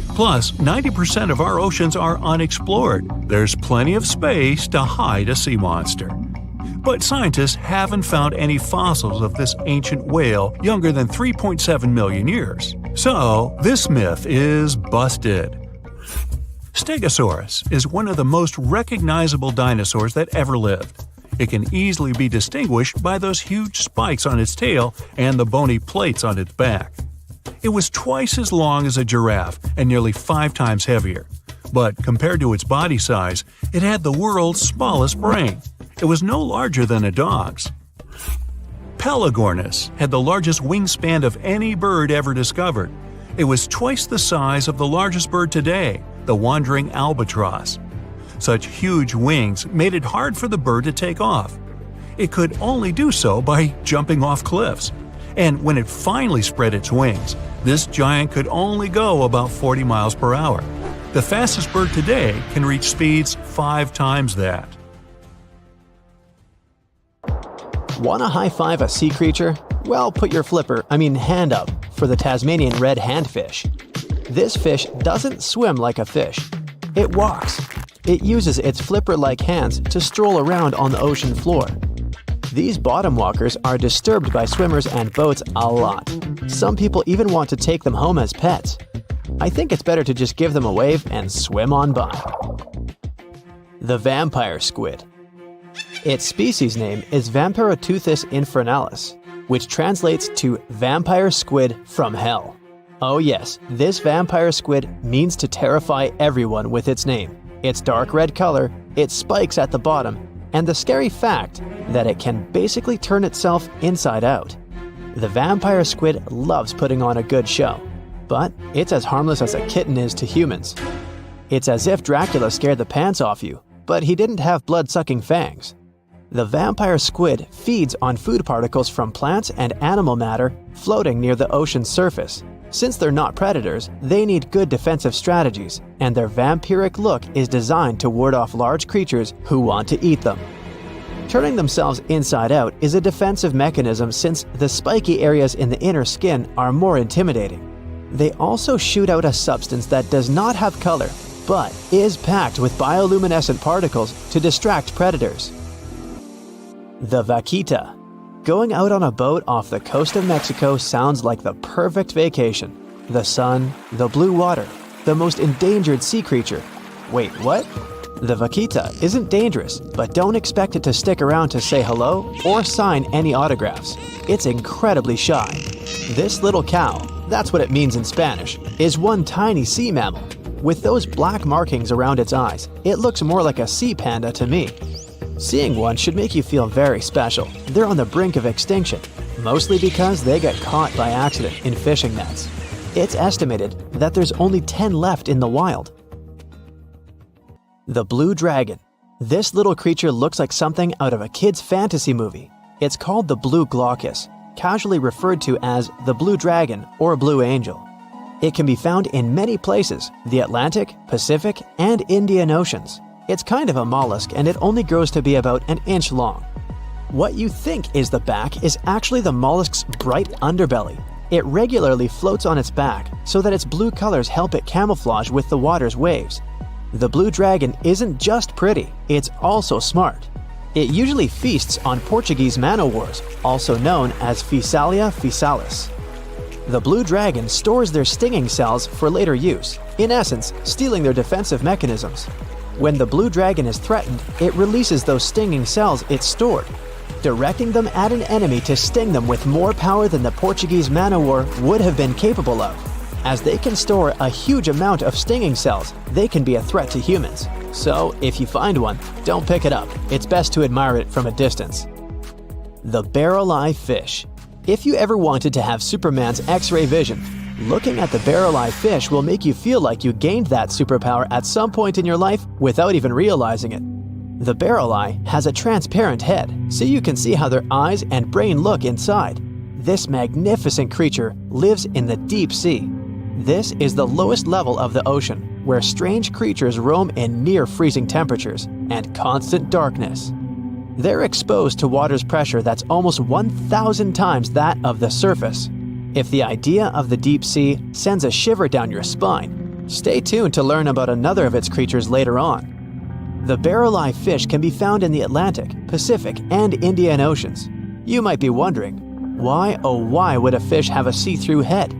Plus, 90% of our oceans are unexplored. There's plenty of space to hide a sea monster. But scientists haven't found any fossils of this ancient whale younger than 3.7 million years. So, this myth is busted. Stegosaurus is one of the most recognizable dinosaurs that ever lived. It can easily be distinguished by those huge spikes on its tail and the bony plates on its back. It was twice as long as a giraffe and nearly 5 times heavier. But compared to its body size, it had the world's smallest brain. It was no larger than a dog's. Pelagornis had the largest wingspan of any bird ever discovered. It was twice the size of the largest bird today, the wandering albatross. Such huge wings made it hard for the bird to take off. It could only do so by jumping off cliffs. And when it finally spread its wings, this giant could only go about 40 miles per hour. The fastest bird today can reach speeds 5 times that. Want to high-five a sea creature? Well, put your hand up for the Tasmanian red handfish. This fish doesn't swim like a fish. It walks. It uses its flipper-like hands to stroll around on the ocean floor. These bottom walkers are disturbed by swimmers and boats a lot. Some people even want to take them home as pets. I think it's better to just give them a wave and swim on by. The vampire squid. Its species name is Vampiroteuthis infernalis, which translates to vampire squid from hell. Oh yes, this vampire squid means to terrify everyone with its name, its dark red color, its spikes at the bottom, and the scary fact that it can basically turn itself inside out. The vampire squid loves putting on a good show. But it's as harmless as a kitten is to humans. It's as if Dracula scared the pants off you, but he didn't have blood-sucking fangs. The vampire squid feeds on food particles from plants and animal matter floating near the ocean's surface. Since they're not predators, they need good defensive strategies, and their vampiric look is designed to ward off large creatures who want to eat them. Turning themselves inside out is a defensive mechanism since the spiky areas in the inner skin are more intimidating. They also shoot out a substance that does not have color, but is packed with bioluminescent particles to distract predators. The vaquita. Going out on a boat off the coast of Mexico sounds like the perfect vacation. The sun, the blue water, the most endangered sea creature. Wait, what? The vaquita isn't dangerous, but don't expect it to stick around to say hello or sign any autographs. It's incredibly shy. This little cow, that's what it means in Spanish, is one tiny sea mammal. With those black markings around its eyes, it looks more like a sea panda to me. Seeing one should make you feel very special. They're on the brink of extinction, mostly because they get caught by accident in fishing nets. It's estimated that there's only 10 left in the wild. The blue dragon. This little creature looks like something out of a kid's fantasy movie. It's called the blue glaucus, casually referred to as the blue dragon or blue angel. It can be found in many places, the Atlantic, Pacific, and Indian Oceans. It's kind of a mollusk and it only grows to be about an inch long. What you think is the back is actually the mollusk's bright underbelly. It regularly floats on its back so that its blue colors help it camouflage with the water's waves. The blue dragon isn't just pretty, it's also smart. It usually feasts on Portuguese man-o'-wars, also known as Physalia physalis. The blue dragon stores their stinging cells for later use, in essence, stealing their defensive mechanisms. When the blue dragon is threatened, it releases those stinging cells it stored, directing them at an enemy to sting them with more power than the Portuguese man-o'-war would have been capable of. As they can store a huge amount of stinging cells, they can be a threat to humans. So, if you find one, don't pick it up. It's best to admire it from a distance. The barrel-eye fish. If you ever wanted to have Superman's X-ray vision, looking at the barrel-eye fish will make you feel like you gained that superpower at some point in your life without even realizing it. The barrel eye has a transparent head, so you can see how their eyes and brain look inside. This magnificent creature lives in the deep sea. This is the lowest level of the ocean, where strange creatures roam in near-freezing temperatures and constant darkness. They're exposed to water's pressure that's almost 1,000 times that of the surface. If the idea of the deep sea sends a shiver down your spine, stay tuned to learn about another of its creatures later on. The barrel-eye fish can be found in the Atlantic, Pacific, and Indian Oceans. You might be wondering, why oh why would a fish have a see-through head?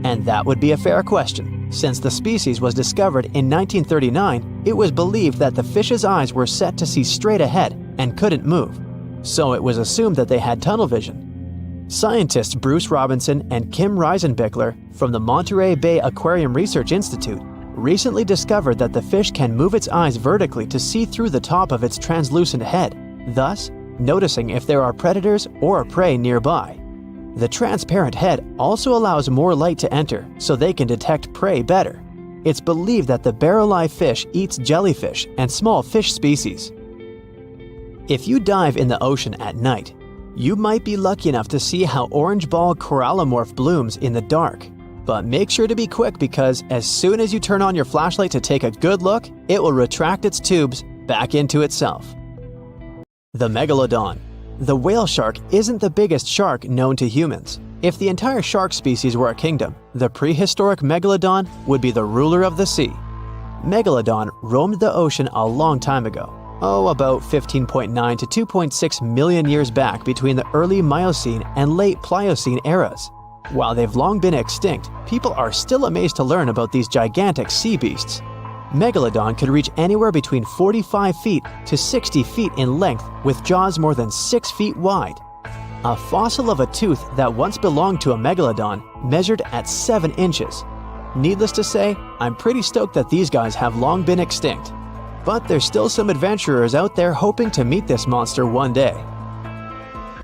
And that would be a fair question. Since the species was discovered in 1939, it was believed that the fish's eyes were set to see straight ahead and couldn't move. So it was assumed that they had tunnel vision. Scientists Bruce Robinson and Kim Reisenbichler from the Monterey Bay Aquarium Research Institute recently discovered that the fish can move its eyes vertically to see through the top of its translucent head, thus noticing if there are predators or prey nearby. The transparent head also allows more light to enter so they can detect prey better. It's believed that the barrel-eye fish eats jellyfish and small fish species. If you dive in the ocean at night, you might be lucky enough to see how orange ball corallimorph blooms in the dark. But make sure to be quick because as soon as you turn on your flashlight to take a good look, it will retract its tubes back into itself. The megalodon. The whale shark isn't the biggest shark known to humans. If the entire shark species were a kingdom, the prehistoric megalodon would be the ruler of the sea. Megalodon roamed the ocean a long time ago. About 15.9 to 2.6 million years back between the early Miocene and late Pliocene eras. While they've long been extinct, people are still amazed to learn about these gigantic sea beasts. Megalodon could reach anywhere between 45 feet to 60 feet in length with jaws more than 6 feet wide. A fossil of a tooth that once belonged to a megalodon measured at 7 inches. Needless to say, I'm pretty stoked that these guys have long been extinct. But there's still some adventurers out there hoping to meet this monster one day.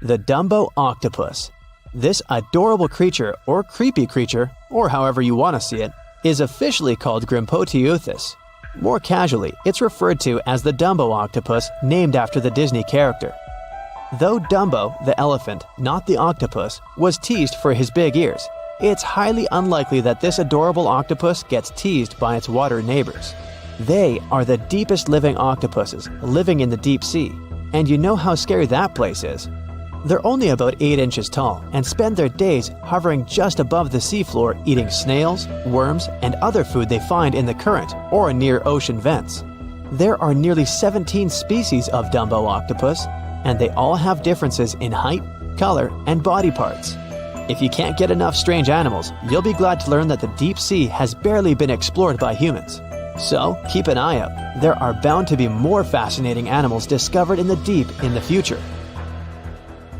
The Dumbo octopus. This adorable creature, or creepy creature, or however you want to see it, is officially called Grimpoteuthis. More casually, it's referred to as the Dumbo octopus, named after the Disney character. Though Dumbo, the elephant, not the octopus, was teased for his big ears, it's highly unlikely that this adorable octopus gets teased by its water neighbors. They are the deepest living octopuses, living in the deep sea, and you know how scary that place is. They're only about 8 inches tall and spend their days hovering just above the seafloor, eating snails, worms, and other food they find in the current or near ocean vents. There are nearly 17 species of Dumbo octopus, and they all have differences in height, color, and body parts. If you can't get enough strange animals, you'll be glad to learn that the deep sea has barely been explored by humans. So keep an eye out. There are bound to be more fascinating animals discovered in the deep in the future.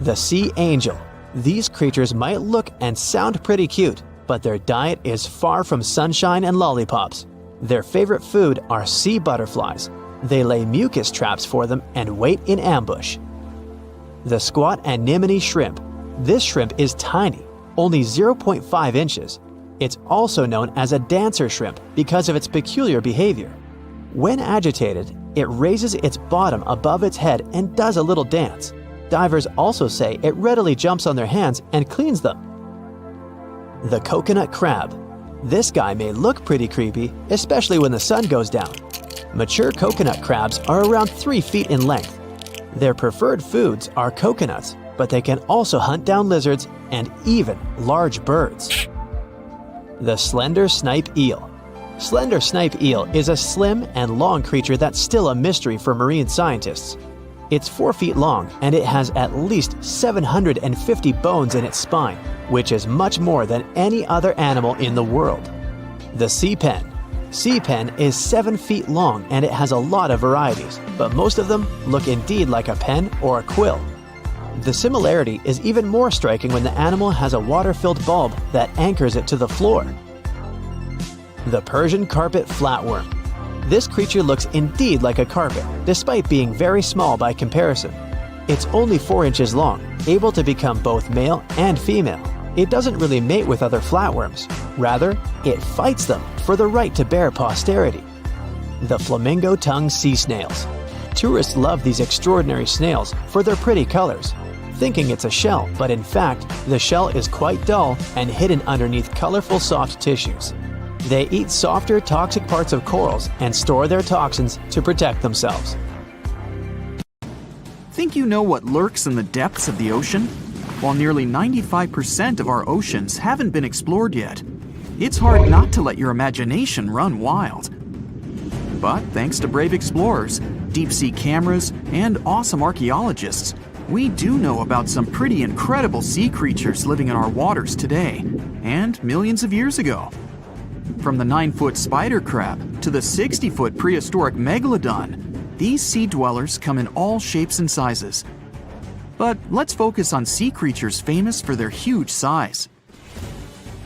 The sea angel. These creatures might look and sound pretty cute, but their diet is far from sunshine and lollipops. Their favorite food are sea butterflies. They lay mucus traps for them and wait in ambush. The squat anemone shrimp. This shrimp is tiny, only 0.5 inches. It's also known as a dancer shrimp because of its peculiar behavior. When agitated, it raises its bottom above its head and does a little dance. Divers also say it readily jumps on their hands and cleans them. The coconut crab. This guy may look pretty creepy, especially when the sun goes down. Mature coconut crabs are around 3 feet in length. Their preferred foods are coconuts, but they can also hunt down lizards and even large birds. The slender snipe eel. Slender snipe eel is a slim and long creature that's still a mystery for marine scientists. It's 4 feet long and it has at least 750 bones in its spine, which is much more than any other animal in the world. The sea pen. Sea pen is 7 feet long and it has a lot of varieties, but most of them look indeed like a pen or a quill. The similarity is even more striking when the animal has a water-filled bulb that anchors it to the floor. The Persian carpet flatworm. This creature looks indeed like a carpet, despite being very small by comparison. It's only 4 inches long, able to become both male and female. It doesn't really mate with other flatworms. Rather, it fights them for the right to bear posterity. The flamingo-tongued sea snails. Tourists love these extraordinary snails for their pretty colors, thinking it's a shell, but in fact, the shell is quite dull and hidden underneath colorful soft tissues. They eat softer, toxic parts of corals and store their toxins to protect themselves. Think you know what lurks in the depths of the ocean? While nearly 95% of our oceans haven't been explored yet, it's hard not to let your imagination run wild. But thanks to brave explorers, deep-sea cameras, and awesome archaeologists, we do know about some pretty incredible sea creatures living in our waters today, and millions of years ago. From the 9-foot spider crab to the 60-foot prehistoric megalodon, these sea dwellers come in all shapes and sizes. But let's focus on sea creatures famous for their huge size.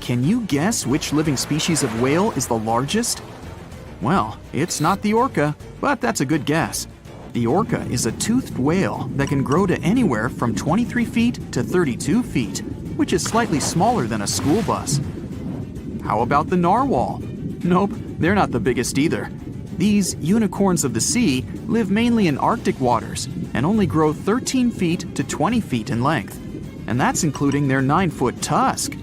Can you guess which living species of whale is the largest? Well, it's not the orca, but that's a good guess. The orca is a toothed whale that can grow to anywhere from 23 feet to 32 feet, which is slightly smaller than a school bus. How about the narwhal? Nope, they're not the biggest either. These unicorns of the sea live mainly in Arctic waters and only grow 13 feet to 20 feet in length, and that's including their 9-foot tusk.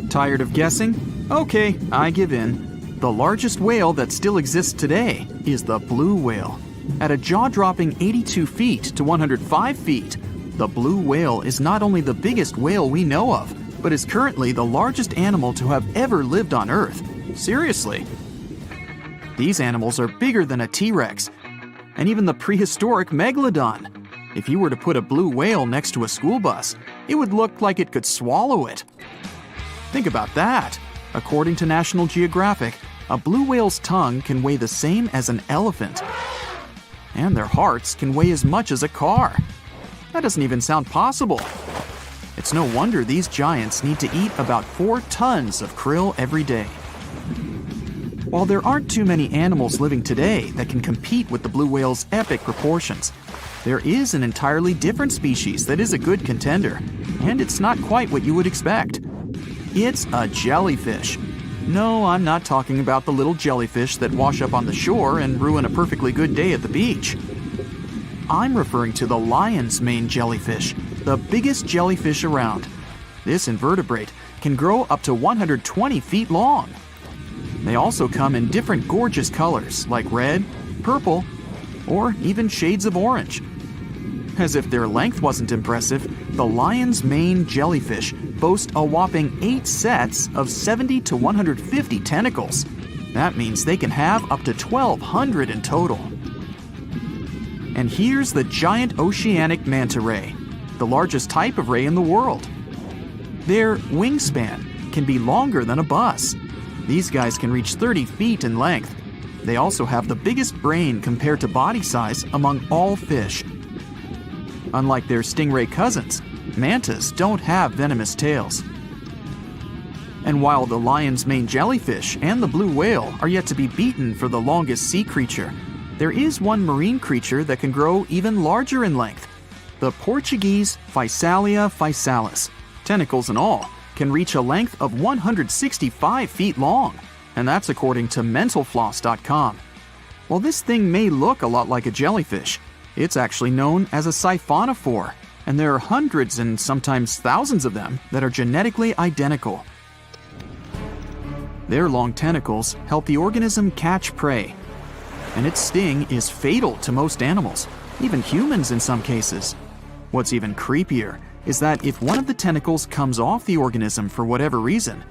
Tired of guessing? Okay, I give in. The largest whale that still exists today is the blue whale. At a jaw-dropping 82 feet to 105 feet, the blue whale is not only the biggest whale we know of, but is currently the largest animal to have ever lived on Earth. Seriously. These animals are bigger than a T-Rex, and even the prehistoric megalodon. If you were to put a blue whale next to a school bus, it would look like it could swallow it. Think about that. According to National Geographic, a blue whale's tongue can weigh the same as an elephant. And their hearts can weigh as much as a car. That doesn't even sound possible. It's no wonder these giants need to eat about 4 tons of krill every day. While there aren't too many animals living today that can compete with the blue whale's epic proportions, There is an entirely different species that is a good contender, and it's not quite what you would expect. It's a jellyfish. No, I'm not talking about the little jellyfish that wash up on the shore and ruin a perfectly good day at the beach. I'm referring to the lion's mane jellyfish, the biggest jellyfish around. This invertebrate can grow up to 120 feet long. They also come in different gorgeous colors like red, purple, or even shades of orange. As if their length wasn't impressive, the lion's mane jellyfish boast a whopping 8 sets of 70 to 150 tentacles. That means they can have up to 1,200 in total. And here's the giant oceanic manta ray, the largest type of ray in the world. Their wingspan can be longer than a bus. These guys can reach 30 feet in length. They also have the biggest brain compared to body size among all fish. Unlike their stingray cousins, mantas don't have venomous tails. And while the lion's mane jellyfish and the blue whale are yet to be beaten for the longest sea creature, there is one marine creature that can grow even larger in length. The Portuguese Physalia physalis, tentacles and all, can reach a length of 165 feet long, and that's according to mentalfloss.com. While this thing may look a lot like a jellyfish, it's actually known as a siphonophore, and there are hundreds and sometimes thousands of them that are genetically identical. Their long tentacles help the organism catch prey, and its sting is fatal to most animals, even humans in some cases. What's even creepier is that if one of the tentacles comes off the organism for whatever reason,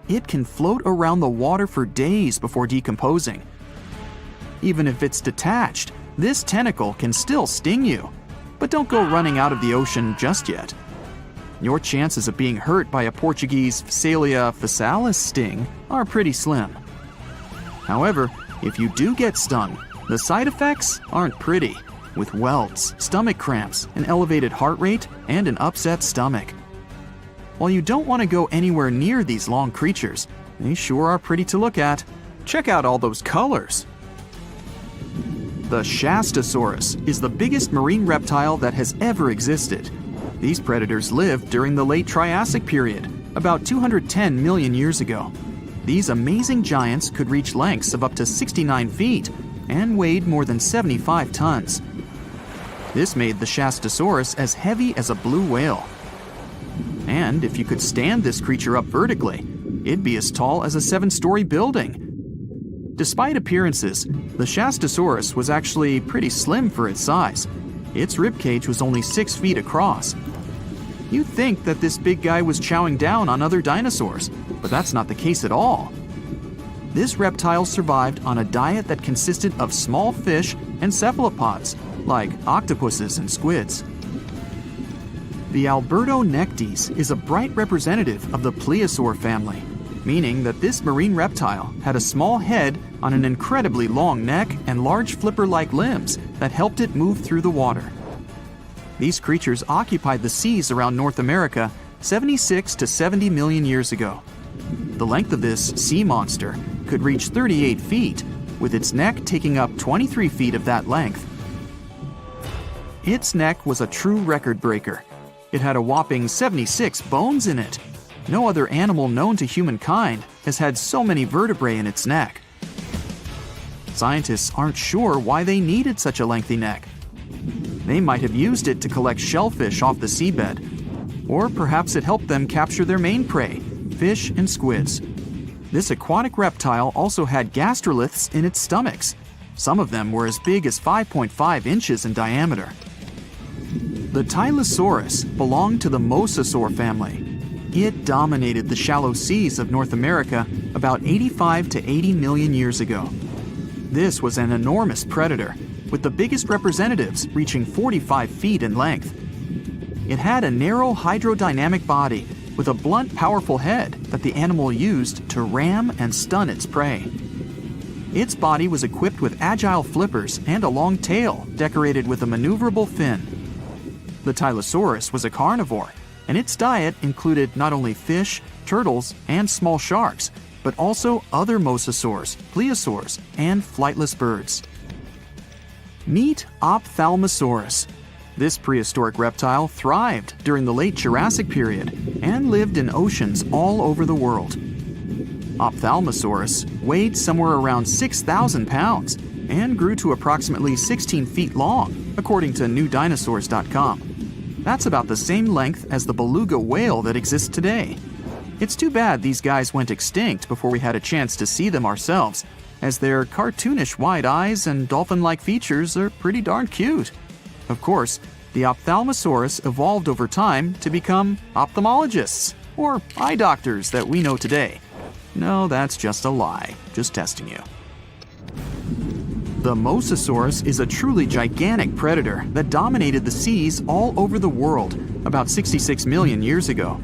it can float around the water for days before decomposing. Even if it's detached, this tentacle can still sting you. But don't go running out of the ocean just yet. Your chances of being hurt by a Portuguese Physalia physalis sting are pretty slim. However, if you do get stung, the side effects aren't pretty, with welts, stomach cramps, an elevated heart rate, and an upset stomach. While you don't want to go anywhere near these long creatures, they sure are pretty to look at. Check out all those colors. The Shastasaurus is the biggest marine reptile that has ever existed. These predators lived during the late Triassic period, about 210 million years ago. These amazing giants could reach lengths of up to 69 feet and weighed more than 75 tons. This made the Shastasaurus as heavy as a blue whale. And if you could stand this creature up vertically, it'd be as tall as a 7-story building. Despite appearances, the Shastasaurus was actually pretty slim for its size. Its ribcage was only 6 feet across. You'd think that this big guy was chowing down on other dinosaurs, but that's not the case at all. This reptile survived on a diet that consisted of small fish and cephalopods, like octopuses and squids. The Albertonectes is a bright representative of the plesiosaur family, meaning that this marine reptile had a small head on an incredibly long neck and large flipper-like limbs that helped it move through the water. These creatures occupied the seas around North America 76 to 70 million years ago. The length of this sea monster could reach 38 feet, with its neck taking up 23 feet of that length. Its neck was a true record breaker. It had a whopping 76 bones in it. No other animal known to humankind has had so many vertebrae in its neck. Scientists aren't sure why they needed such a lengthy neck. They might have used it to collect shellfish off the seabed, or perhaps it helped them capture their main prey, fish and squids. This aquatic reptile also had gastroliths in its stomachs. Some of them were as big as 5.5 inches in diameter. The Tylosaurus belonged to the mosasaur family. It dominated the shallow seas of North America about 85 to 80 million years ago. This was an enormous predator, with the biggest representatives reaching 45 feet in length. It had a narrow hydrodynamic body with a blunt, powerful head that the animal used to ram and stun its prey. Its body was equipped with agile flippers and a long tail decorated with a maneuverable fin. The Tylosaurus was a carnivore, and its diet included not only fish, turtles, and small sharks, but also other mosasaurs, plesiosaurs, and flightless birds. Meet Ophthalmosaurus, This prehistoric reptile thrived during the late Jurassic period and lived in oceans all over the world. Ophthalmosaurus weighed somewhere around 6,000 pounds and grew to approximately 16 feet long, according to newdinosaurs.com. That's about the same length as the beluga whale that exists today. It's too bad these guys went extinct before we had a chance to see them ourselves, as their cartoonish wide eyes and dolphin-like features are pretty darn cute. Of course, the Ophthalmosaurus evolved over time to become ophthalmologists, or eye doctors that we know today. No, that's just a lie. Just testing you. The Mosasaurus is a truly gigantic predator that dominated the seas all over the world about 66 million years ago.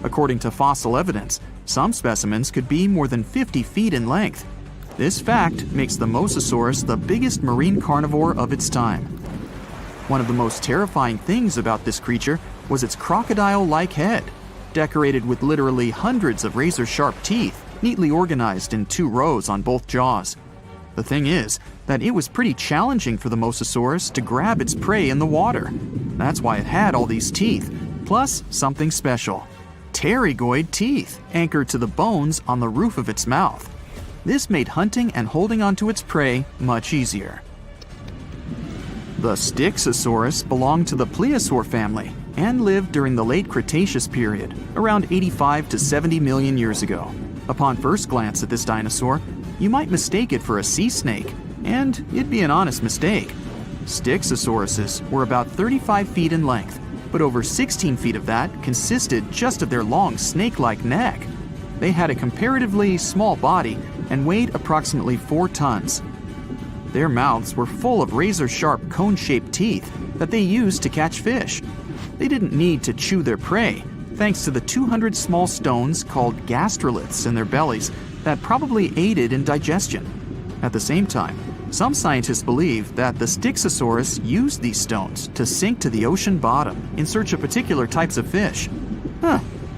According to fossil evidence, some specimens could be more than 50 feet in length. This fact makes the Mosasaurus the biggest marine carnivore of its time. One of the most terrifying things about this creature was its crocodile-like head, decorated with literally hundreds of razor-sharp teeth, neatly organized in 2 rows on both jaws. The thing is that it was pretty challenging for the Mosasaurus to grab its prey in the water. That's why it had all these teeth, plus something special: pterygoid teeth anchored to the bones on the roof of its mouth. This made hunting and holding onto its prey much easier. The Styxosaurus belonged to the plesiosaur family and lived during the late Cretaceous period, around 85 to 70 million years ago. Upon first glance at this dinosaur, you might mistake it for a sea snake, and it'd be an honest mistake. Styxosauruses were about 35 feet in length, but over 16 feet of that consisted just of their long snake-like neck. They had a comparatively small body and weighed approximately 4 tons. Their mouths were full of razor-sharp cone-shaped teeth that they used to catch fish. They didn't need to chew their prey, thanks to the 200 small stones called gastroliths in their bellies that probably aided in digestion. At the same time, some scientists believe that the Styxosaurus used these stones to sink to the ocean bottom in search of particular types of fish.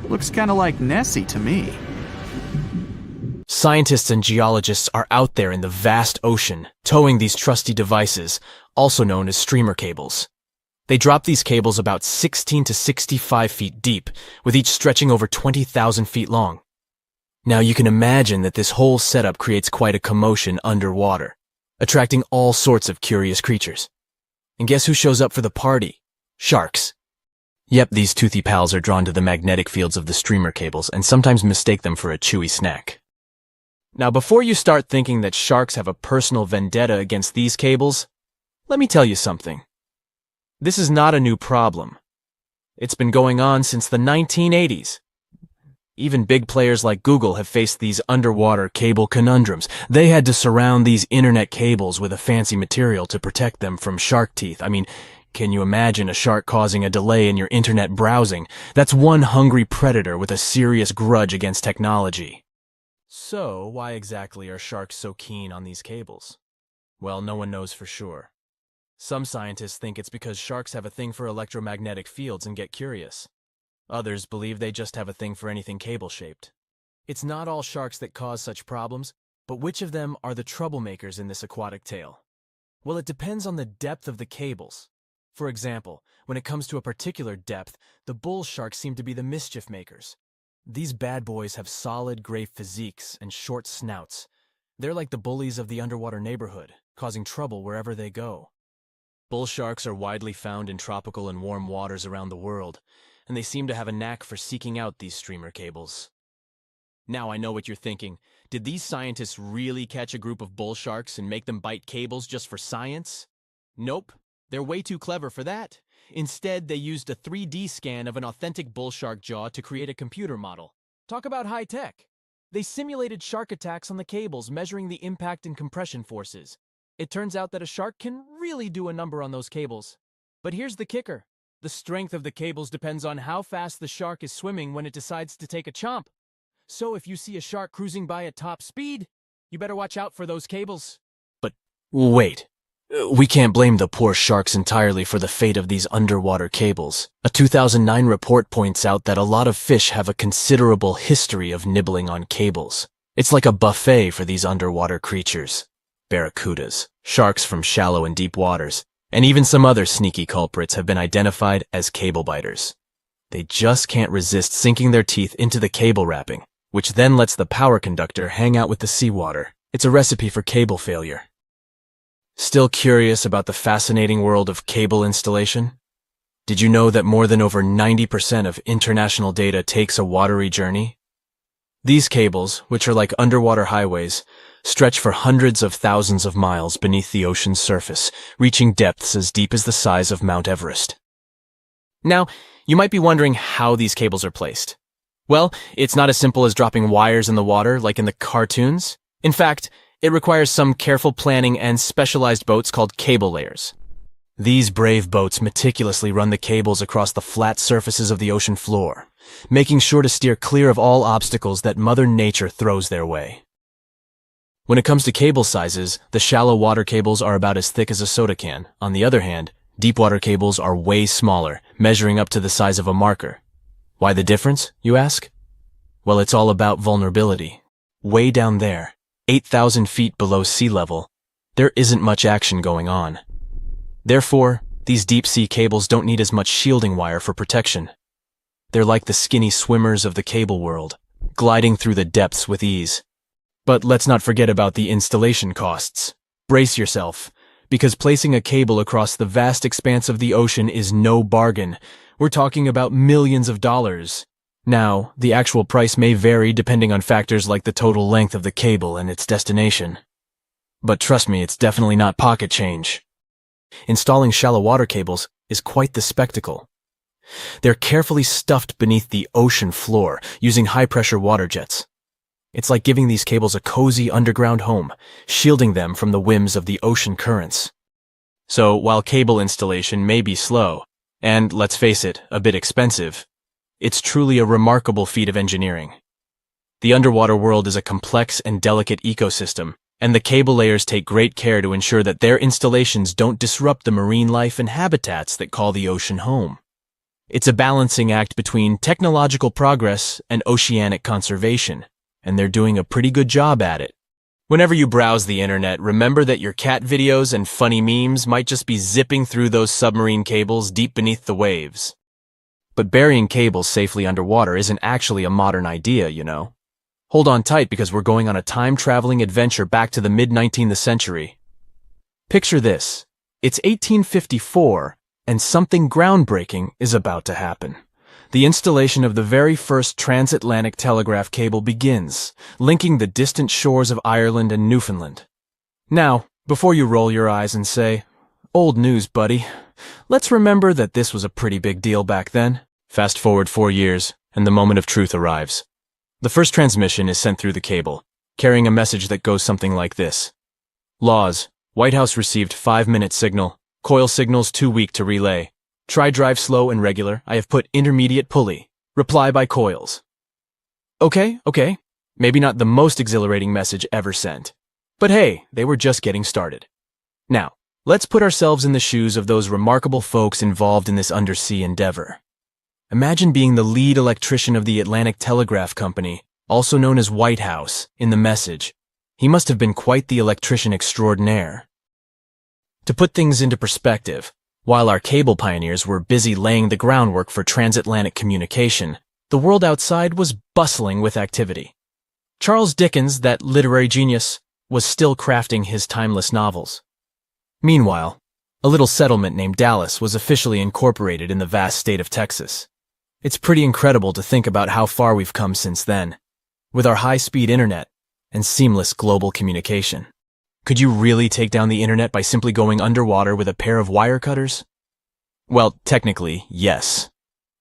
Looks kind of like Nessie to me. Scientists and geologists are out there in the vast ocean, towing these trusty devices, also known as streamer cables. They drop these cables about 16 to 65 feet deep, with each stretching over 20,000 feet long. Now you can imagine that this whole setup creates quite a commotion underwater, attracting all sorts of curious creatures. And guess who shows up for the party? Sharks. Yep, these toothy pals are drawn to the magnetic fields of the streamer cables and sometimes mistake them for a chewy snack. Now before you start thinking that sharks have a personal vendetta against these cables, let me tell you something. This is not a new problem. It's been going on since the 1980s. Even big players like Google have faced these underwater cable conundrums. They had to surround these internet cables with a fancy material to protect them from shark teeth. I mean, can you imagine a shark causing a delay in your internet browsing? That's one hungry predator with a serious grudge against technology. So, why exactly are sharks so keen on these cables? Well, no one knows for sure. Some scientists think it's because sharks have a thing for electromagnetic fields and get curious. Others believe they just have a thing for anything cable-shaped. It's not all sharks that cause such problems, but which of them are the troublemakers in this aquatic tale? Well, it depends on the depth of the cables. For example, when it comes to a particular depth, the bull sharks seem to be the mischief makers. These bad boys have solid gray physiques and short snouts. They're like the bullies of the underwater neighborhood, causing trouble wherever they go. Bull sharks are widely found in tropical and warm waters around the world, and they seem to have a knack for seeking out these streamer cables. Now I know what you're thinking. Did these scientists really catch a group of bull sharks and make them bite cables just for science? Nope, they're way too clever for that. Instead, they used a 3D scan of an authentic bull shark jaw to create a computer model. Talk about high tech. They simulated shark attacks on the cables, measuring the impact and compression forces. It turns out that a shark can really do a number on those cables. But here's the kicker. The strength of the cables depends on how fast the shark is swimming when it decides to take a chomp. So if you see a shark cruising by at top speed, you better watch out for those cables. But wait, we can't blame the poor sharks entirely for the fate of these underwater cables. A 2009 report points out that a lot of fish have a considerable history of nibbling on cables. It's like a buffet for these underwater creatures. Barracudas, sharks from shallow and deep waters, And even some other sneaky culprits have been identified as cable biters. They just can't resist sinking their teeth into the cable wrapping, which then lets the power conductor hang out with the seawater. It's a recipe for cable failure. Still curious about the fascinating world of cable installation? Did you know that more than over 90% of international data takes a watery journey? These cables, which are like underwater highways, stretch for hundreds of thousands of miles beneath the ocean's surface, reaching depths as deep as the size of Mount Everest. Now, you might be wondering how these cables are placed. Well, it's not as simple as dropping wires in the water like in the cartoons. In fact, it requires some careful planning and specialized boats called cable layers. These brave boats meticulously run the cables across the flat surfaces of the ocean floor, making sure to steer clear of all obstacles that Mother Nature throws their way. When it comes to cable sizes, the shallow water cables are about as thick as a soda can. On the other hand, deep water cables are way smaller, measuring up to the size of a marker. Why the difference, you ask? Well, it's all about vulnerability. Way down there, 8,000 feet below sea level, there isn't much action going on. Therefore, these deep-sea cables don't need as much shielding wire for protection. They're like the skinny swimmers of the cable world, gliding through the depths with ease. But let's not forget about the installation costs. Brace yourself, because placing a cable across the vast expanse of the ocean is no bargain. We're talking about millions of dollars. Now, the actual price may vary depending on factors like the total length of the cable and its destination. But trust me, it's definitely not pocket change. Installing shallow water cables is quite the spectacle. They're carefully stuffed beneath the ocean floor using high-pressure water jets. It's like giving these cables a cozy underground home, shielding them from the whims of the ocean currents. So, while cable installation may be slow, and, let's face it, a bit expensive, it's truly a remarkable feat of engineering. The underwater world is a complex and delicate ecosystem, and the cable layers take great care to ensure that their installations don't disrupt the marine life and habitats that call the ocean home. It's a balancing act between technological progress and oceanic conservation, and they're doing a pretty good job at it. Whenever you browse the internet, remember that your cat videos and funny memes might just be zipping through those submarine cables deep beneath the waves. But burying cables safely underwater isn't actually a modern idea, you know. Hold on tight because we're going on a time-traveling adventure back to the mid-19th century. Picture this. It's 1854, and something groundbreaking is about to happen. The installation of the very first transatlantic telegraph cable begins, linking the distant shores of Ireland and Newfoundland. Now, before you roll your eyes and say, "Old news, buddy," let's remember that this was a pretty big deal back then. Fast forward 4 years, and the moment of truth arrives. The first transmission is sent through the cable, carrying a message that goes something like this. Laws. White House received 5-minute signal. Coil signals too weak to relay. Try drive slow and regular. I have put intermediate pulley. Reply by coils. Okay. Maybe not the most exhilarating message ever sent. But hey, they were just getting started. Now, let's put ourselves in the shoes of those remarkable folks involved in this undersea endeavor. Imagine being the lead electrician of the Atlantic Telegraph Company, also known as White House, in the message. He must have been quite the electrician extraordinaire. To put things into perspective, while our cable pioneers were busy laying the groundwork for transatlantic communication, the world outside was bustling with activity. Charles Dickens, that literary genius, was still crafting his timeless novels. Meanwhile, a little settlement named Dallas was officially incorporated in the vast state of Texas. It's pretty incredible to think about how far we've come since then, with our high-speed internet and seamless global communication. Could you really take down the internet by simply going underwater with a pair of wire cutters? Well, technically, yes.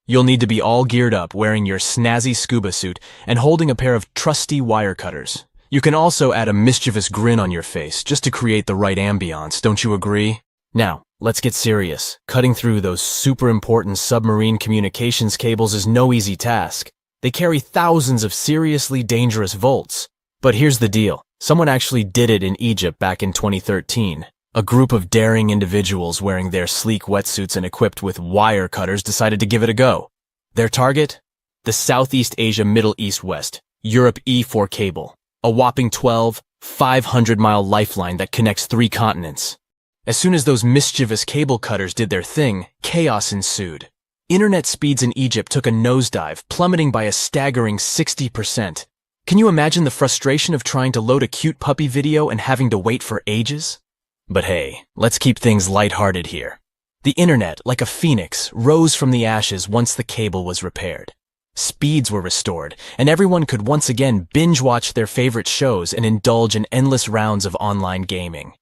You'll need to be all geared up, wearing your snazzy scuba suit and holding a pair of trusty wire cutters. You can also add a mischievous grin on your face just to create the right ambiance, don't you agree? Now, let's get serious. Cutting through those super important submarine communications cables is no easy task. They carry thousands of seriously dangerous volts. But here's the deal. Someone actually did it in Egypt back in 2013. A group of daring individuals wearing their sleek wetsuits and equipped with wire cutters decided to give it a go. Their target? The Southeast Asia Middle East West, Europe E4 cable. A whopping 500-mile lifeline that connects 3 continents. As soon as those mischievous cable cutters did their thing, chaos ensued. Internet speeds in Egypt took a nosedive, plummeting by a staggering 60%. Can you imagine the frustration of trying to load a cute puppy video and having to wait for ages? But hey, let's keep things lighthearted here. The internet, like a phoenix, rose from the ashes once the cable was repaired. Speeds were restored, and everyone could once again binge-watch their favorite shows and indulge in endless rounds of online gaming.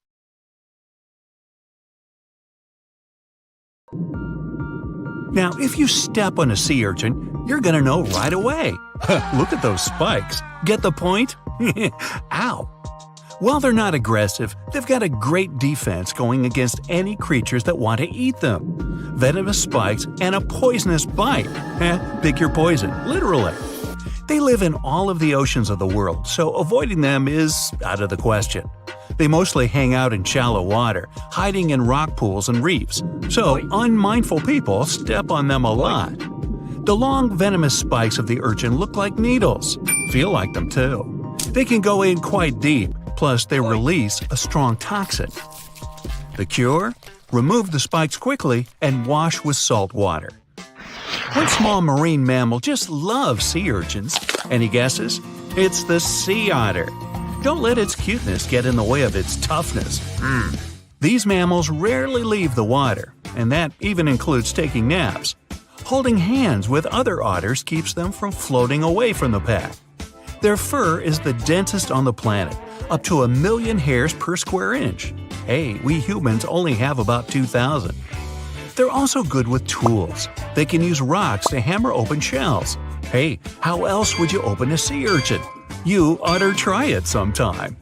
Now, if you step on a sea urchin, you're gonna know right away. Look at those spikes. Get the point? Ow! While they're not aggressive, they've got a great defense going against any creatures that want to eat them. Venomous spikes and a poisonous bite. Pick your poison, literally. They live in all of the oceans of the world, so avoiding them is out of the question. They mostly hang out in shallow water, hiding in rock pools and reefs, so unmindful people step on them a lot. The long, venomous spikes of the urchin look like needles. Feel like them too. They can go in quite deep, plus they release a strong toxin. The cure? Remove the spikes quickly and wash with salt water. One small marine mammal just loves sea urchins. Any guesses? It's the sea otter. Don't let its cuteness get in the way of its toughness. These mammals rarely leave the water, and that even includes taking naps. Holding hands with other otters keeps them from floating away from the pack. Their fur is the densest on the planet, up to 1 million hairs per square inch. Hey, we humans only have about 2,000. They're also good with tools. They can use rocks to hammer open shells. Hey, how else would you open a sea urchin? You ought to try it sometime.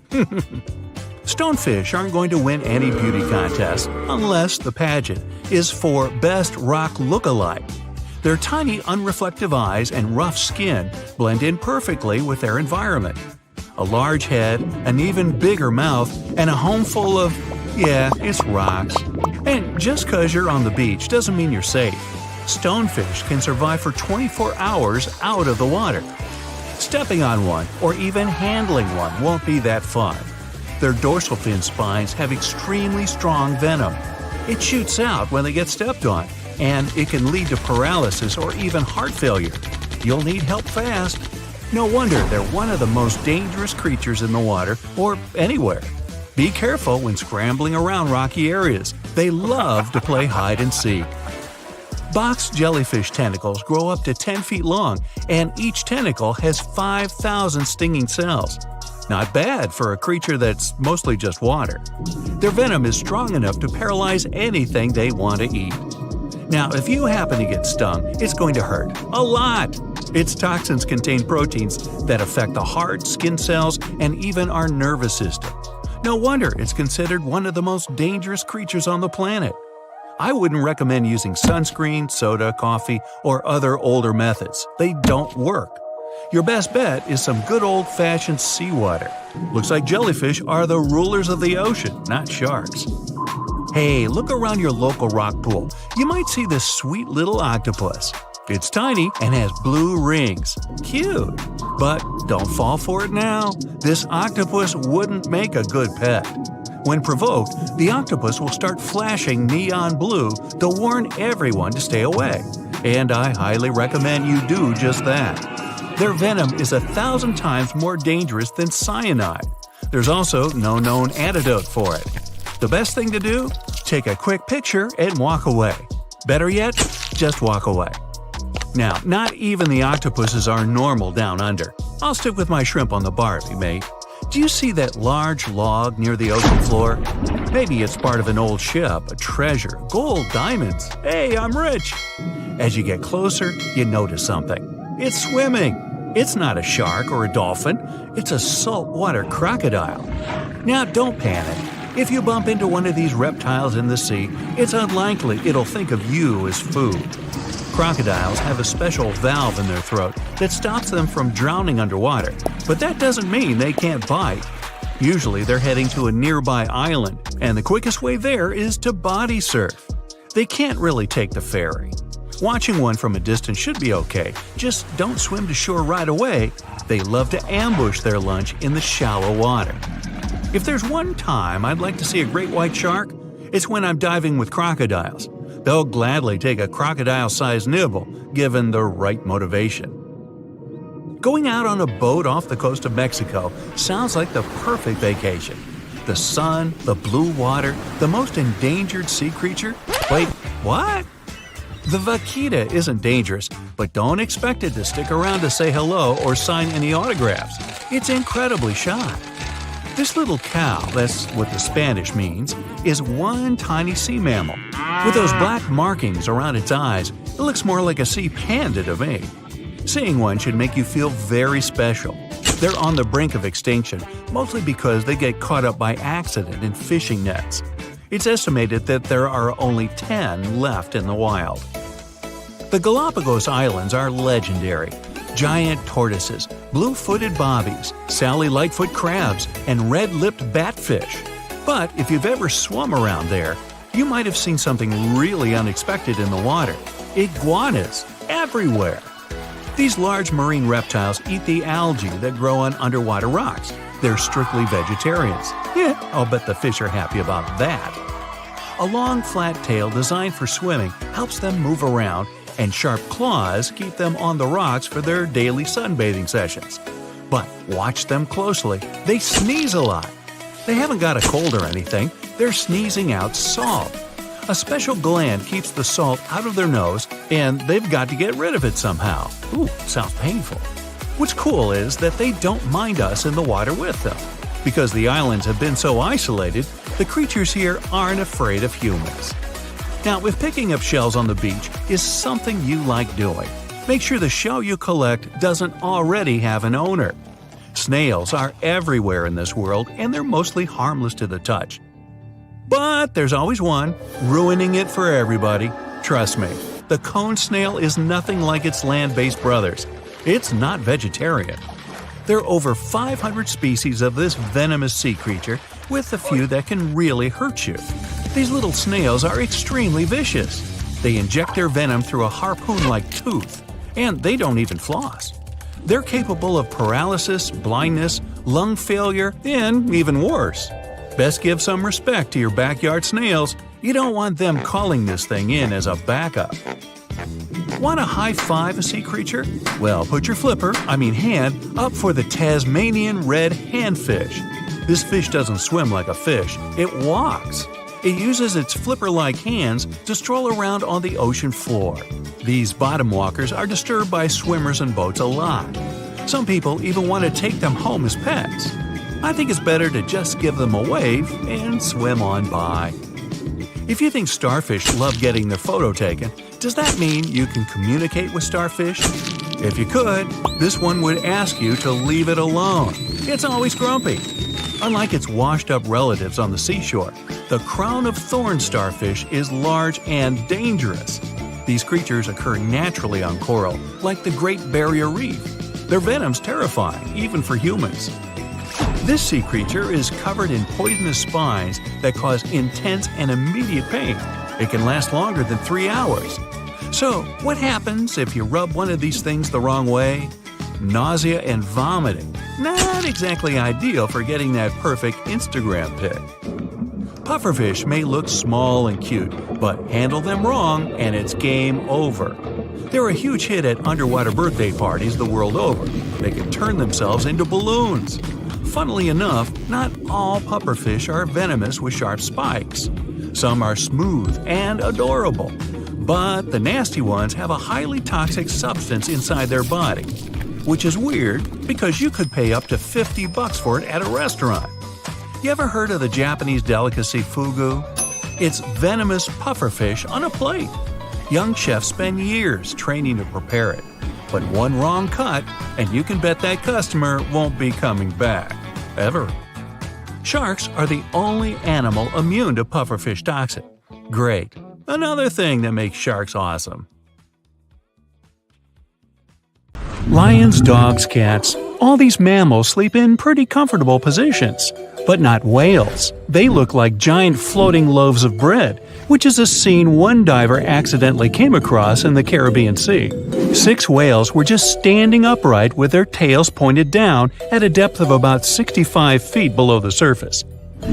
Stonefish aren't going to win any beauty contest unless the pageant is for Best Rock Look-alike. Their tiny, unreflective eyes and rough skin blend in perfectly with their environment. A large head, an even bigger mouth, and a home full of, it's rocks. And just because you're on the beach doesn't mean you're safe. Stonefish can survive for 24 hours out of the water. Stepping on one or even handling one won't be that fun. Their dorsal fin spines have extremely strong venom. It shoots out when they get stepped on, and it can lead to paralysis or even heart failure. You'll need help fast. No wonder they're one of the most dangerous creatures in the water or anywhere. Be careful when scrambling around rocky areas. They love to play hide and seek. Box jellyfish tentacles grow up to 10 feet long, and each tentacle has 5,000 stinging cells. Not bad for a creature that's mostly just water. Their venom is strong enough to paralyze anything they want to eat. Now, if you happen to get stung, it's going to hurt. A lot! Its toxins contain proteins that affect the heart, skin cells, and even our nervous system. No wonder it's considered one of the most dangerous creatures on the planet. I wouldn't recommend using sunscreen, soda, coffee, or other older methods. They don't work. Your best bet is some good old-fashioned seawater. Looks like jellyfish are the rulers of the ocean, not sharks. Hey, look around your local rock pool. You might see this sweet little octopus. It's tiny and has blue rings. Cute. But don't fall for it now. This octopus wouldn't make a good pet. When provoked, the octopus will start flashing neon blue to warn everyone to stay away. And I highly recommend you do just that. Their venom is 1,000 times more dangerous than cyanide. There's also no known antidote for it. The best thing to do? Take a quick picture and walk away. Better yet, just walk away. Now, not even the octopuses are normal down under. I'll stick with my shrimp on the barbie, mate. Do you see that large log near the ocean floor? Maybe it's part of an old ship, a treasure, gold, diamonds. Hey, I'm rich! As you get closer, you notice something. It's swimming. It's not a shark or a dolphin. It's a saltwater crocodile. Now, don't panic. If you bump into one of these reptiles in the sea, it's unlikely it'll think of you as food. Crocodiles have a special valve in their throat that stops them from drowning underwater, but that doesn't mean they can't bite. Usually they're heading to a nearby island, and the quickest way there is to body surf. They can't really take the ferry. Watching one from a distance should be okay, just don't swim to shore right away. They love to ambush their lunch in the shallow water. If there's one time I'd like to see a great white shark, It's when I'm diving with crocodiles. They'll gladly take a crocodile-sized nibble, given the right motivation. Going out on a boat off the coast of Mexico sounds like the perfect vacation. The sun, the blue water, the most endangered sea creature? Wait, what? The vaquita isn't dangerous, but don't expect it to stick around to say hello or sign any autographs. It's incredibly shy. This little cow, that's what the Spanish means, is one tiny sea mammal. With those black markings around its eyes, it looks more like a sea panda to me. Seeing one should make you feel very special. They're on the brink of extinction, mostly because they get caught up by accident in fishing nets. It's estimated that there are only 10 left in the wild. The Galapagos Islands are legendary. Giant tortoises, blue-footed bobbies, Sally Lightfoot crabs, and red-lipped batfish. But if you've ever swum around there, you might have seen something really unexpected in the water. Iguanas everywhere! These large marine reptiles eat the algae that grow on underwater rocks. They're strictly vegetarians. Yeah, I'll bet the fish are happy about that. A long, flat tail designed for swimming helps them move around, and sharp claws keep them on the rocks for their daily sunbathing sessions. But watch them closely. They sneeze a lot. They haven't got a cold or anything. They're sneezing out salt. A special gland keeps the salt out of their nose, and they've got to get rid of it somehow. Ooh, sounds painful. What's cool is that they don't mind us in the water with them. Because the islands have been so isolated, the creatures here aren't afraid of humans. Now, if picking up shells on the beach is something you like doing, make sure the shell you collect doesn't already have an owner. Snails are everywhere in this world, and they're mostly harmless to the touch. But there's always one, ruining it for everybody. Trust me, the cone snail is nothing like its land-based brothers. It's not vegetarian. There are over 500 species of this venomous sea creature, with a few that can really hurt you. These little snails are extremely vicious. They inject their venom through a harpoon-like tooth, and they don't even floss. They're capable of paralysis, blindness, lung failure, and even worse. Best give some respect to your backyard snails. You don't want them calling this thing in as a backup. Want to high-five a sea creature? Well, put your hand, up for the Tasmanian red handfish. This fish doesn't swim like a fish, it walks. It uses its flipper-like hands to stroll around on the ocean floor. These bottom walkers are disturbed by swimmers and boats a lot. Some people even want to take them home as pets. I think it's better to just give them a wave and swim on by. If you think starfish love getting their photo taken, does that mean you can communicate with starfish? If you could, this one would ask you to leave it alone. It's always grumpy. Unlike its washed-up relatives on the seashore, the crown-of-thorns starfish is large and dangerous. These creatures occur naturally on coral, like the Great Barrier Reef. Their venom's terrifying, even for humans. This sea creature is covered in poisonous spines that cause intense and immediate pain. It can last longer than 3 hours. So, what happens if you rub one of these things the wrong way? Nausea and vomiting. Not exactly ideal for getting that perfect Instagram pic. Pufferfish may look small and cute, but handle them wrong and it's game over. They're a huge hit at underwater birthday parties the world over. They can turn themselves into balloons. Funnily enough, not all pufferfish are venomous with sharp spikes. Some are smooth and adorable. But the nasty ones have a highly toxic substance inside their body. Which is weird, because you could pay up to $50 for it at a restaurant. You ever heard of the Japanese delicacy fugu? It's venomous pufferfish on a plate. Young chefs spend years training to prepare it. But one wrong cut, and you can bet that customer won't be coming back. Ever. Sharks are the only animal immune to pufferfish toxin. Great. Another thing that makes sharks awesome. Lions, dogs, cats, all these mammals sleep in pretty comfortable positions. But not whales. They look like giant floating loaves of bread, which is a scene one diver accidentally came across in the Caribbean Sea. 6 whales were just standing upright with their tails pointed down at a depth of about 65 feet below the surface.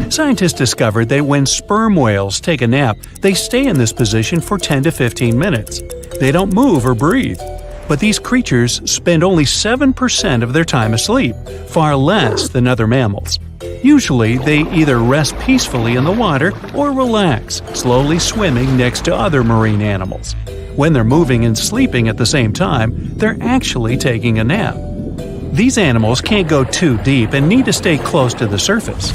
Scientists discovered that when sperm whales take a nap, they stay in this position for 10 to 15 minutes. They don't move or breathe. But these creatures spend only 7% of their time asleep, far less than other mammals. Usually, they either rest peacefully in the water or relax, slowly swimming next to other marine animals. When they're moving and sleeping at the same time, they're actually taking a nap. These animals can't go too deep and need to stay close to the surface.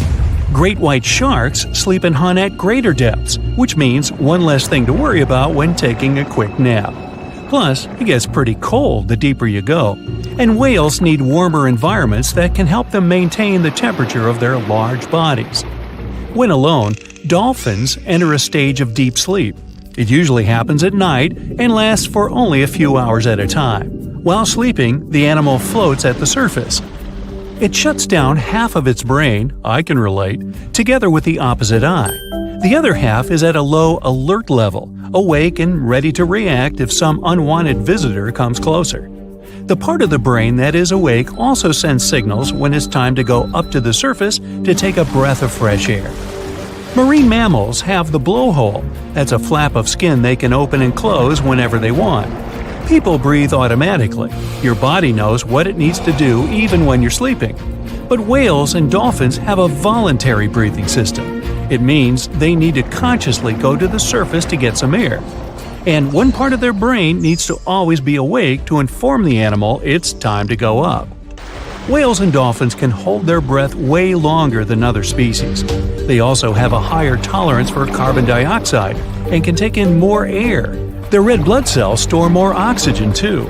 Great white sharks sleep and hunt at greater depths, which means one less thing to worry about when taking a quick nap. Plus, it gets pretty cold the deeper you go, and whales need warmer environments that can help them maintain the temperature of their large bodies. When alone, dolphins enter a stage of deep sleep. It usually happens at night and lasts for only a few hours at a time. While sleeping, the animal floats at the surface. It shuts down half of its brain, I can relate, together with the opposite eye. The other half is at a low alert level, awake and ready to react if some unwanted visitor comes closer. The part of the brain that is awake also sends signals when it's time to go up to the surface to take a breath of fresh air. Marine mammals have the blowhole. That's a flap of skin they can open and close whenever they want. People breathe automatically. Your body knows what it needs to do even when you're sleeping. But whales and dolphins have a voluntary breathing system. It means they need to consciously go to the surface to get some air. And one part of their brain needs to always be awake to inform the animal it's time to go up. Whales and dolphins can hold their breath way longer than other species. They also have a higher tolerance for carbon dioxide and can take in more air. Their red blood cells store more oxygen too.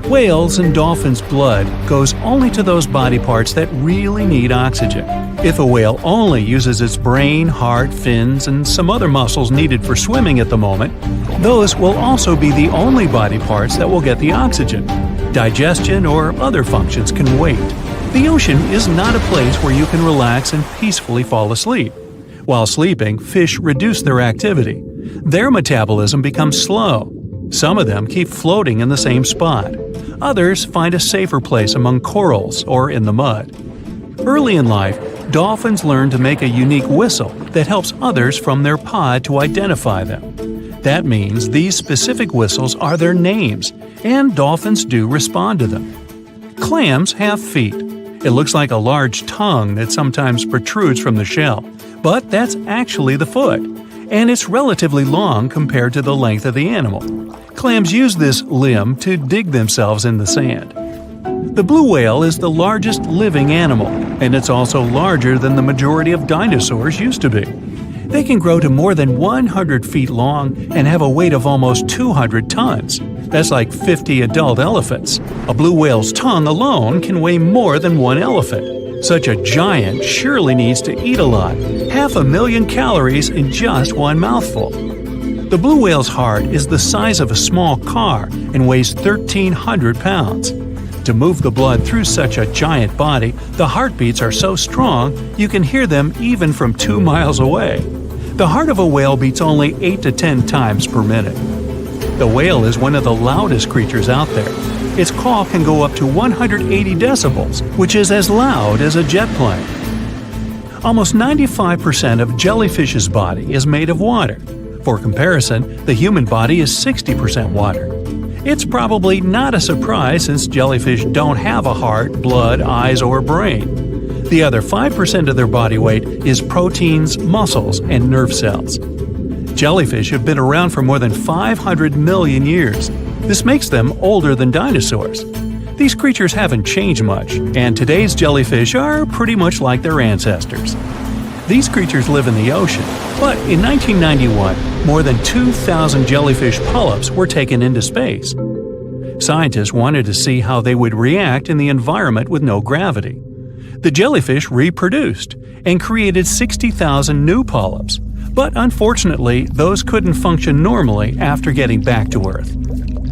Whales and dolphins' blood goes only to those body parts that really need oxygen. If a whale only uses its brain, heart, fins, and some other muscles needed for swimming at the moment, those will also be the only body parts that will get the oxygen. Digestion or other functions can wait. The ocean is not a place where you can relax and peacefully fall asleep. While sleeping, fish reduce their activity. Their metabolism becomes slow. Some of them keep floating in the same spot. Others find a safer place among corals or in the mud. Early in life, dolphins learn to make a unique whistle that helps others from their pod to identify them. That means these specific whistles are their names, and dolphins do respond to them. Clams have feet. It looks like a large tongue that sometimes protrudes from the shell, but that's actually the foot, and it's relatively long compared to the length of the animal. Clams use this limb to dig themselves in the sand. The blue whale is the largest living animal, and it's also larger than the majority of dinosaurs used to be. They can grow to more than 100 feet long and have a weight of almost 200 tons. That's like 50 adult elephants. A blue whale's tongue alone can weigh more than one elephant. Such a giant surely needs to eat a lot, 500,000 calories in just one mouthful. The blue whale's heart is the size of a small car and weighs 1,300 pounds. To move the blood through such a giant body, the heartbeats are so strong you can hear them even from 2 miles away. The heart of a whale beats only 8 to 10 times per minute. The whale is one of the loudest creatures out there. Its call can go up to 180 decibels, which is as loud as a jet plane. Almost 95% of jellyfish's body is made of water. For comparison, the human body is 60% water. It's probably not a surprise since jellyfish don't have a heart, blood, eyes, or brain. The other 5% of their body weight is proteins, muscles, and nerve cells. Jellyfish have been around for more than 500 million years. This makes them older than dinosaurs. These creatures haven't changed much, and today's jellyfish are pretty much like their ancestors. These creatures live in the ocean, but in 1991, more than 2,000 jellyfish polyps were taken into space. Scientists wanted to see how they would react in the environment with no gravity. The jellyfish reproduced and created 60,000 new polyps, but unfortunately, those couldn't function normally after getting back to Earth.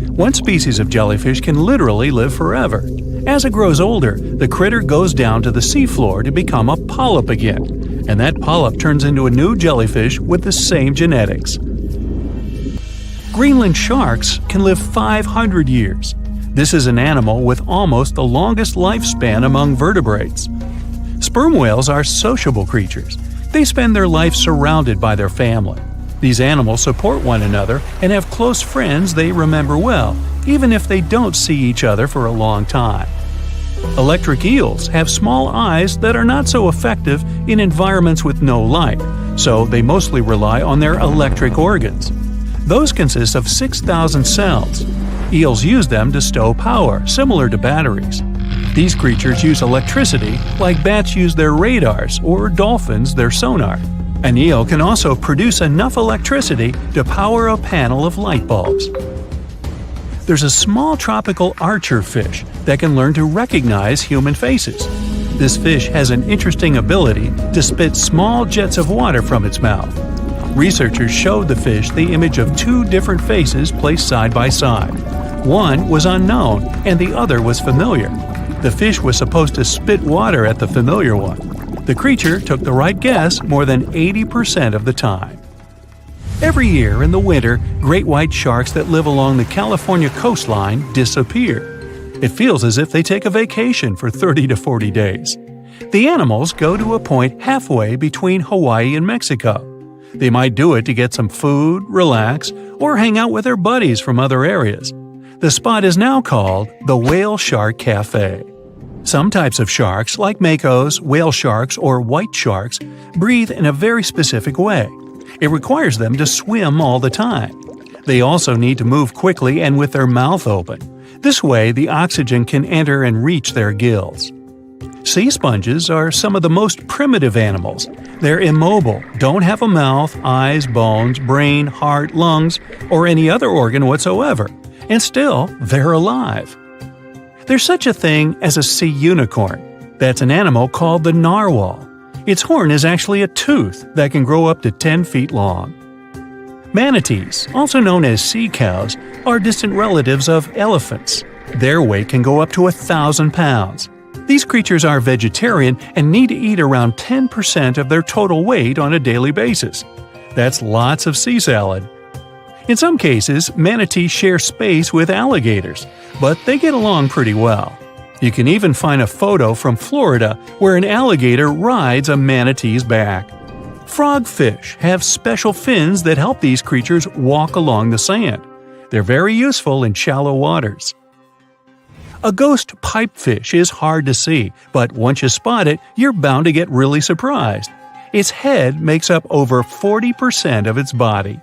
One species of jellyfish can literally live forever. As it grows older, the critter goes down to the seafloor to become a polyp again, and that polyp turns into a new jellyfish with the same genetics. Greenland sharks can live 500 years. This is an animal with almost the longest lifespan among vertebrates. Sperm whales are sociable creatures. They spend their life surrounded by their family. These animals support one another and have close friends they remember well, even if they don't see each other for a long time. Electric eels have small eyes that are not so effective in environments with no light, so they mostly rely on their electric organs. Those consist of 6,000 cells. Eels use them to stow power, similar to batteries. These creatures use electricity like bats use their radars or dolphins their sonar. An eel can also produce enough electricity to power a panel of light bulbs. There's a small tropical archer fish that can learn to recognize human faces. This fish has an interesting ability to spit small jets of water from its mouth. Researchers showed the fish the image of two different faces placed side by side. One was unknown and the other was familiar. The fish was supposed to spit water at the familiar one. The creature took the right guess more than 80% of the time. Every year in the winter, great white sharks that live along the California coastline disappear. It feels as if they take a vacation for 30 to 40 days. The animals go to a point halfway between Hawaii and Mexico. They might do it to get some food, relax, or hang out with their buddies from other areas. The spot is now called the Whale Shark Cafe. Some types of sharks, like makos, whale sharks, or white sharks, breathe in a very specific way. It requires them to swim all the time. They also need to move quickly and with their mouth open. This way, the oxygen can enter and reach their gills. Sea sponges are some of the most primitive animals. They're immobile, don't have a mouth, eyes, bones, brain, heart, lungs, or any other organ whatsoever, and still, they're alive. There's such a thing as a sea unicorn. That's an animal called the narwhal. Its horn is actually a tooth that can grow up to 10 feet long. Manatees, also known as sea cows, are distant relatives of elephants. Their weight can go up to 1,000 pounds. These creatures are vegetarian and need to eat around 10% of their total weight on a daily basis. That's lots of sea salad. In some cases, manatees share space with alligators, but they get along pretty well. You can even find a photo from Florida where an alligator rides a manatee's back. Frogfish have special fins that help these creatures walk along the sand. They're very useful in shallow waters. A ghost pipefish is hard to see, but once you spot it, you're bound to get really surprised. Its head makes up over 40% of its body.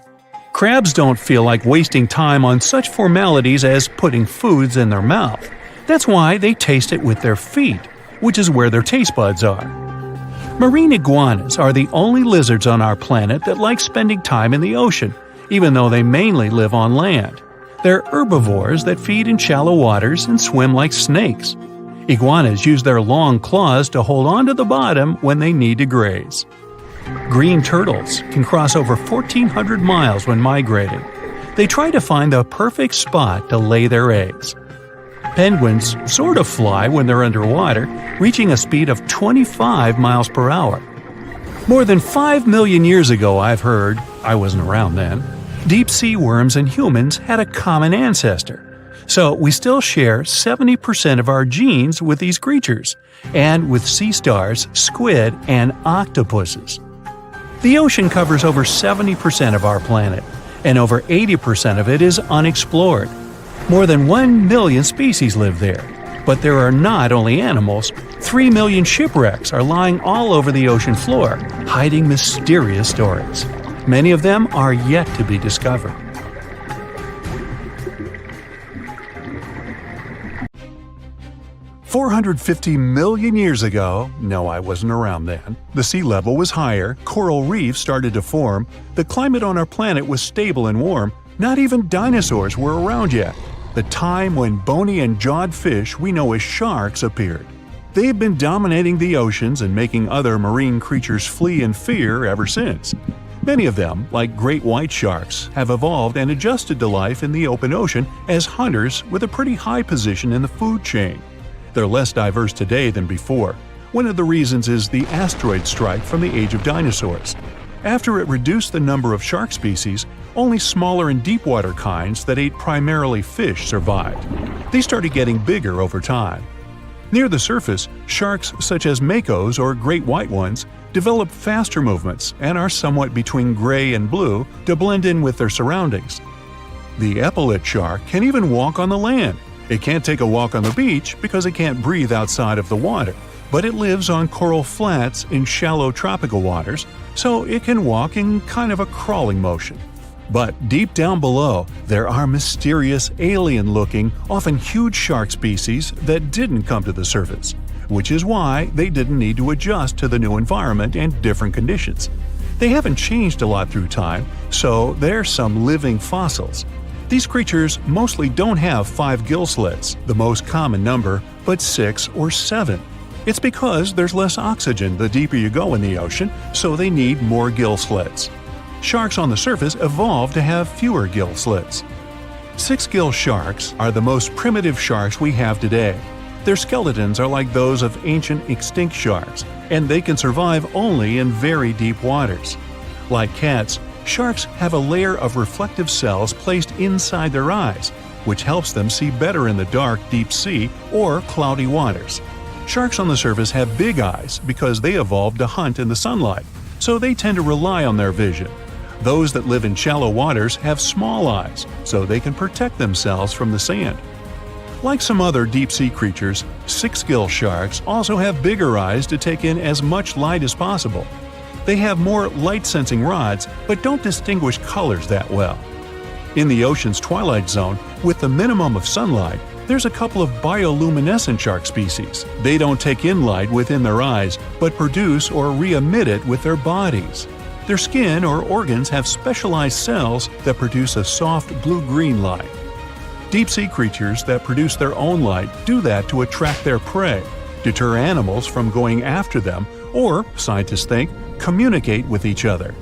Crabs don't feel like wasting time on such formalities as putting foods in their mouth. That's why they taste it with their feet, which is where their taste buds are. Marine iguanas are the only lizards on our planet that like spending time in the ocean, even though they mainly live on land. They're herbivores that feed in shallow waters and swim like snakes. Iguanas use their long claws to hold onto the bottom when they need to graze. Green turtles can cross over 1,400 miles when migrating. They try to find the perfect spot to lay their eggs. Penguins sort of fly when they're underwater, reaching a speed of 25 miles per hour. More than 5 million years ago, I've heard, I wasn't around then, deep sea worms and humans had a common ancestor. So we still share 70% of our genes with these creatures, and with sea stars, squid, and octopuses. The ocean covers over 70% of our planet, and over 80% of it is unexplored. More than 1 million species live there. But there are not only animals, 3 million shipwrecks are lying all over the ocean floor, hiding mysterious stories. Many of them are yet to be discovered. "450 million years ago, no, I wasn't around then, the sea level was higher, coral reefs started to form, the climate on our planet was stable and warm, not even dinosaurs were around yet. The time when bony and jawed fish we know as sharks appeared. They have been dominating the oceans and making other marine creatures flee in fear ever since. Many of them, like great white sharks, have evolved and adjusted to life in the open ocean as hunters with a pretty high position in the food chain. They're less diverse today than before. One of the reasons is the asteroid strike from the age of dinosaurs. After it reduced the number of shark species, only smaller and deep-water kinds that ate primarily fish survived. They started getting bigger over time. Near the surface, sharks such as makos or great white ones develop faster movements and are somewhat between gray and blue to blend in with their surroundings. The epaulet shark can even walk on the land. It can't take a walk on the beach because it can't breathe outside of the water, but it lives on coral flats in shallow tropical waters, so it can walk in kind of a crawling motion. But deep down below, there are mysterious alien-looking, often huge shark species that didn't come to the surface, which is why they didn't need to adjust to the new environment and different conditions. They haven't changed a lot through time, so they're some living fossils. These creatures mostly don't have 5 gill slits, the most common number, but 6 or 7. It's because there's less oxygen the deeper you go in the ocean, so they need more gill slits. Sharks on the surface evolved to have fewer gill slits. 6-gill sharks are the most primitive sharks we have today. Their skeletons are like those of ancient extinct sharks, and they can survive only in very deep waters. Like cats, sharks have a layer of reflective cells placed inside their eyes, which helps them see better in the dark, deep sea or cloudy waters. Sharks on the surface have big eyes because they evolved to hunt in the sunlight, so they tend to rely on their vision. Those that live in shallow waters have small eyes, so they can protect themselves from the sand. Like some other deep-sea creatures, 6-gill sharks also have bigger eyes to take in as much light as possible. They have more light-sensing rods, but don't distinguish colors that well. In the ocean's twilight zone, with the minimum of sunlight, there's a couple of bioluminescent shark species. They don't take in light within their eyes, but produce or re-emit it with their bodies. Their skin or organs have specialized cells that produce a soft blue-green light. Deep-sea creatures that produce their own light do that to attract their prey, deter animals from going after them, or, scientists think, communicate with each other.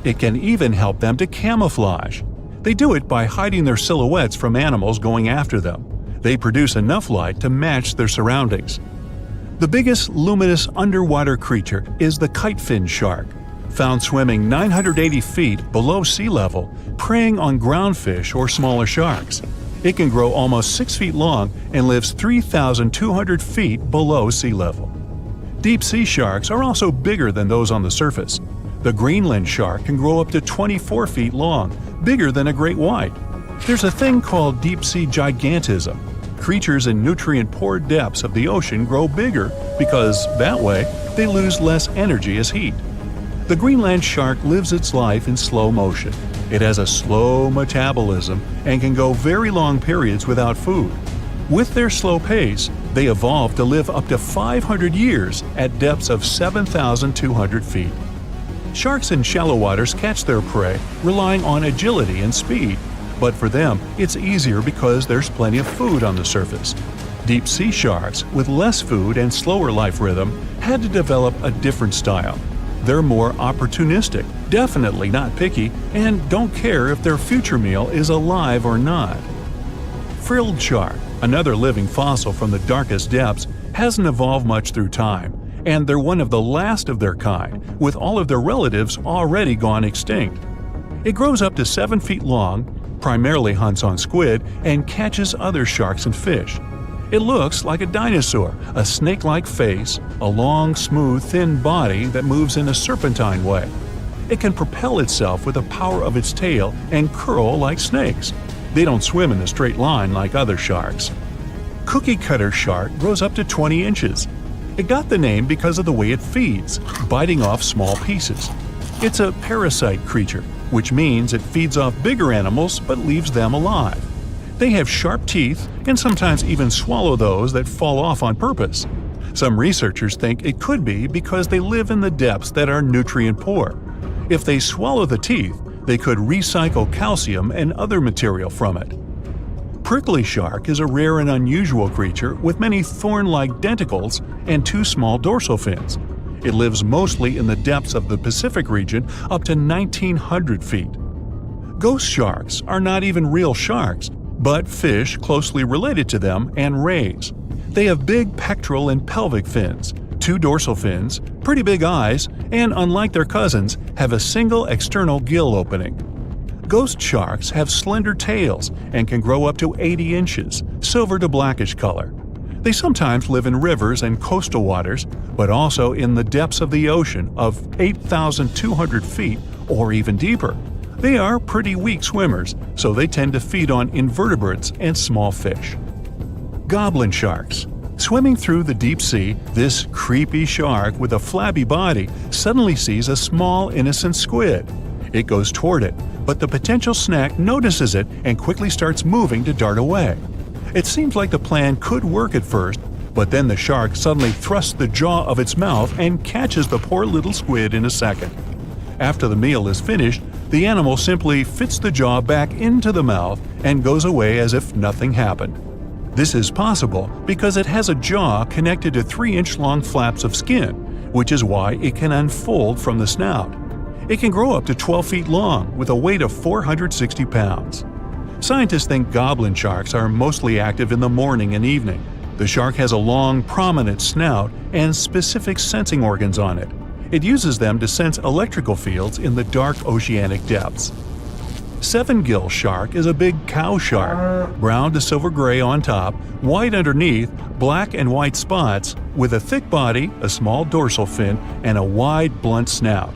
It can even help them to camouflage. They do it by hiding their silhouettes from animals going after them. They produce enough light to match their surroundings. The biggest luminous underwater creature is the kitefin shark, found swimming 980 feet below sea level, preying on groundfish or smaller sharks. It can grow almost 6 feet long and lives 3,200 feet below sea level. Deep-sea sharks are also bigger than those on the surface. The Greenland shark can grow up to 24 feet long, bigger than a great white. There's a thing called deep-sea gigantism. Creatures in nutrient-poor depths of the ocean grow bigger because, that way, they lose less energy as heat. The Greenland shark lives its life in slow motion. It has a slow metabolism and can go very long periods without food. With their slow pace, they evolved to live up to 500 years at depths of 7,200 feet. Sharks in shallow waters catch their prey relying on agility and speed, but for them it's easier because there's plenty of food on the surface. Deep-sea sharks, with less food and slower life rhythm, had to develop a different style. They're more opportunistic, definitely not picky, and don't care if their future meal is alive or not. Frilled shark, another living fossil from the darkest depths, hasn't evolved much through time, and they're one of the last of their kind, with all of their relatives already gone extinct. It grows up to 7 feet long, primarily hunts on squid, and catches other sharks and fish. It looks like a dinosaur, a snake-like face, a long, smooth, thin body that moves in a serpentine way. It can propel itself with the power of its tail and curl like snakes. They don't swim in a straight line like other sharks. Cookie cutter shark grows up to 20 inches. It got the name because of the way it feeds, biting off small pieces. It's a parasite creature, which means it feeds off bigger animals but leaves them alive. They have sharp teeth and sometimes even swallow those that fall off on purpose. Some researchers think it could be because they live in the depths that are nutrient poor. If they swallow the teeth, they could recycle calcium and other material from it. Prickly shark is a rare and unusual creature with many thorn-like denticles and 2 small dorsal fins. It lives mostly in the depths of the Pacific region up to 1,900 feet. Ghost sharks are not even real sharks, but fish closely related to them and rays. They have big pectoral and pelvic fins, 2 dorsal fins, pretty big eyes, and unlike their cousins, have a single external gill opening. Ghost sharks have slender tails and can grow up to 80 inches, silver to blackish color. They sometimes live in rivers and coastal waters, but also in the depths of the ocean of 8,200 feet or even deeper. They are pretty weak swimmers, so they tend to feed on invertebrates and small fish. Goblin sharks. Swimming through the deep sea, this creepy shark with a flabby body suddenly sees a small, innocent squid. It goes toward it, but the potential snack notices it and quickly starts moving to dart away. It seems like the plan could work at first, but then the shark suddenly thrusts the jaw of its mouth and catches the poor little squid in a second. After the meal is finished, the animal simply fits the jaw back into the mouth and goes away as if nothing happened. This is possible because it has a jaw connected to 3-inch-long flaps of skin, which is why it can unfold from the snout. It can grow up to 12 feet long with a weight of 460 pounds. Scientists think goblin sharks are mostly active in the morning and evening. The shark has a long, prominent snout and specific sensing organs on it. It uses them to sense electrical fields in the dark oceanic depths. Seven-gill shark is a big cow shark, brown to silver-gray on top, white underneath, black and white spots, with a thick body, a small dorsal fin, and a wide, blunt snout.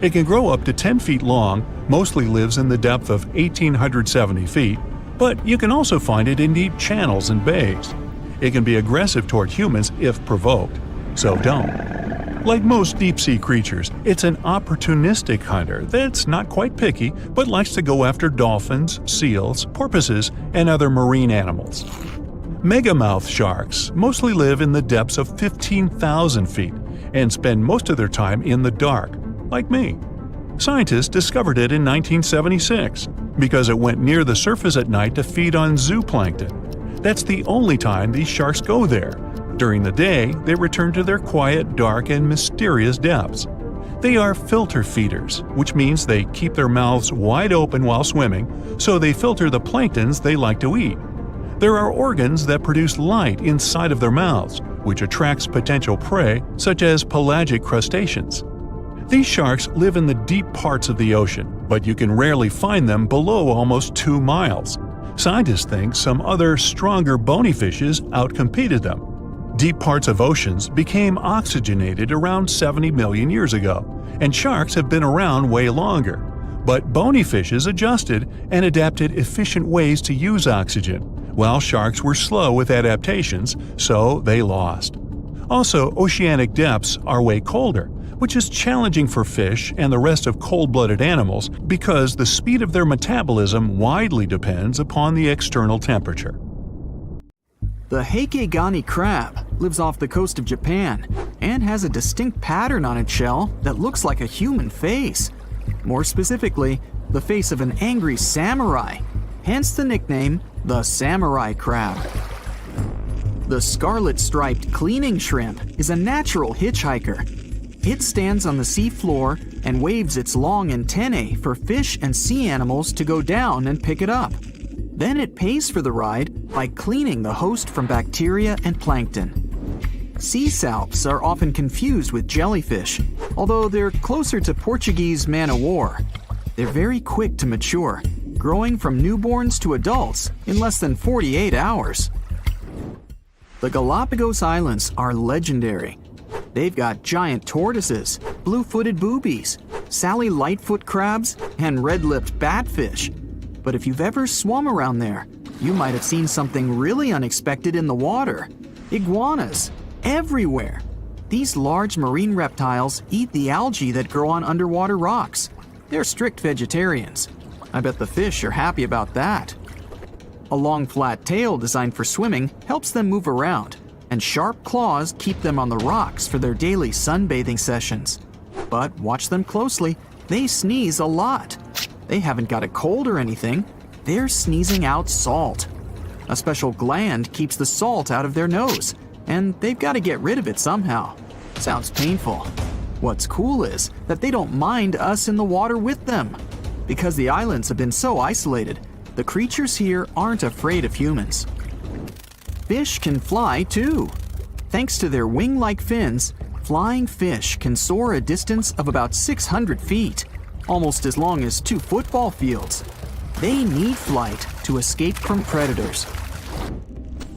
It can grow up to 10 feet long, mostly lives in the depth of 1,870 feet, but you can also find it in deep channels and bays. It can be aggressive toward humans if provoked, so don't. Like most deep-sea creatures, it's an opportunistic hunter that's not quite picky but likes to go after dolphins, seals, porpoises, and other marine animals. Megamouth sharks mostly live in the depths of 15,000 feet and spend most of their time in the dark, like me. Scientists discovered it in 1976 because it went near the surface at night to feed on zooplankton. That's the only time these sharks go there. During the day, they return to their quiet, dark, and mysterious depths. They are filter feeders, which means they keep their mouths wide open while swimming, so they filter the planktons they like to eat. There are organs that produce light inside of their mouths, which attracts potential prey, such as pelagic crustaceans. These sharks live in the deep parts of the ocean, but you can rarely find them below almost 2 miles. Scientists think some other, stronger bony fishes outcompeted them. Deep parts of oceans became oxygenated around 70 million years ago, and sharks have been around way longer. But bony fishes adjusted and adapted efficient ways to use oxygen, while sharks were slow with adaptations, so they lost. Also, oceanic depths are way colder, which is challenging for fish and the rest of cold-blooded animals because the speed of their metabolism widely depends upon the external temperature. The Heikegani crab lives off the coast of Japan and has a distinct pattern on its shell that looks like a human face. More specifically, the face of an angry samurai, hence the nickname the samurai crab. The scarlet-striped cleaning shrimp is a natural hitchhiker. It stands on the sea floor and waves its long antennae for fish and sea animals to go down and pick it up. Then it pays for the ride by cleaning the host from bacteria and plankton. Sea salps are often confused with jellyfish, although they're closer to Portuguese man-o'-war. They're very quick to mature, growing from newborns to adults in less than 48 hours. The Galapagos Islands are legendary. They've got giant tortoises, blue-footed boobies, Sally Lightfoot crabs, and red-lipped batfish. But if you've ever swum around there, you might have seen something really unexpected in the water. Iguanas, everywhere. These large marine reptiles eat the algae that grow on underwater rocks. They're strict vegetarians. I bet the fish are happy about that. A long flat tail designed for swimming helps them move around, and sharp claws keep them on the rocks for their daily sunbathing sessions. But watch them closely, they sneeze a lot. They haven't got a cold or anything, they're sneezing out salt. A special gland keeps the salt out of their nose, and they've got to get rid of it somehow. Sounds painful. What's cool is that they don't mind us in the water with them. Because the islands have been so isolated, the creatures here aren't afraid of humans. Fish can fly too. Thanks to their wing-like fins, flying fish can soar a distance of about 600 feet, almost as long as 2 football fields. They need flight to escape from predators.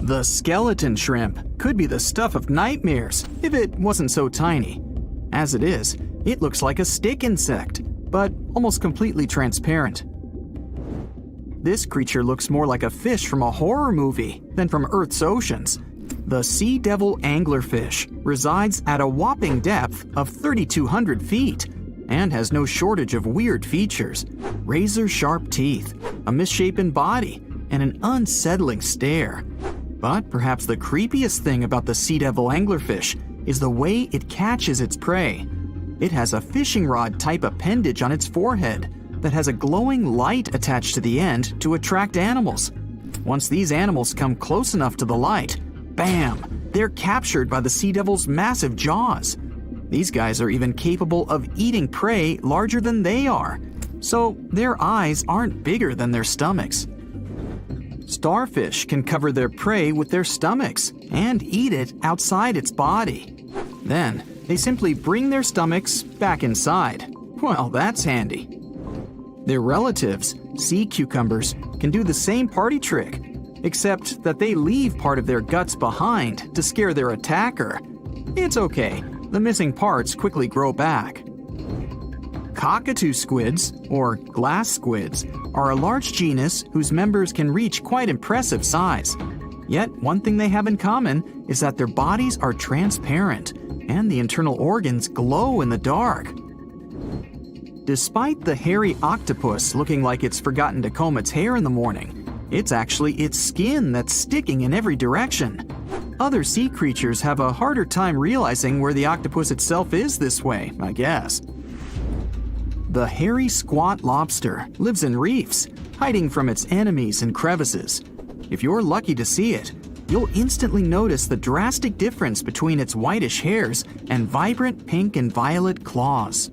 The skeleton shrimp could be the stuff of nightmares if it wasn't so tiny. As it is, it looks like a stick insect, but almost completely transparent. This creature looks more like a fish from a horror movie than from Earth's oceans. The sea devil anglerfish resides at a whopping depth of 3,200 feet and has no shortage of weird features: razor-sharp teeth, a misshapen body, and an unsettling stare. But perhaps the creepiest thing about the sea devil anglerfish is the way it catches its prey. It has a fishing rod-type appendage on its forehead that has a glowing light attached to the end to attract animals. Once these animals come close enough to the light, bam! They're captured by the sea devil's massive jaws. These guys are even capable of eating prey larger than they are, so their eyes aren't bigger than their stomachs. Starfish can cover their prey with their stomachs and eat it outside its body. Then, they simply bring their stomachs back inside. Well, that's handy. Their relatives, sea cucumbers, can do the same party trick, except that they leave part of their guts behind to scare their attacker. It's okay, the missing parts quickly grow back. Cockatoo squids, or glass squids, are a large genus whose members can reach quite impressive size. Yet, one thing they have in common is that their bodies are transparent, and the internal organs glow in the dark. Despite the hairy octopus looking like it's forgotten to comb its hair in the morning, it's actually its skin that's sticking in every direction. Other sea creatures have a harder time realizing where the octopus itself is this way, I guess. The hairy squat lobster lives in reefs, hiding from its enemies in crevices. If you're lucky to see it, you'll instantly notice the drastic difference between its whitish hairs and vibrant pink and violet claws.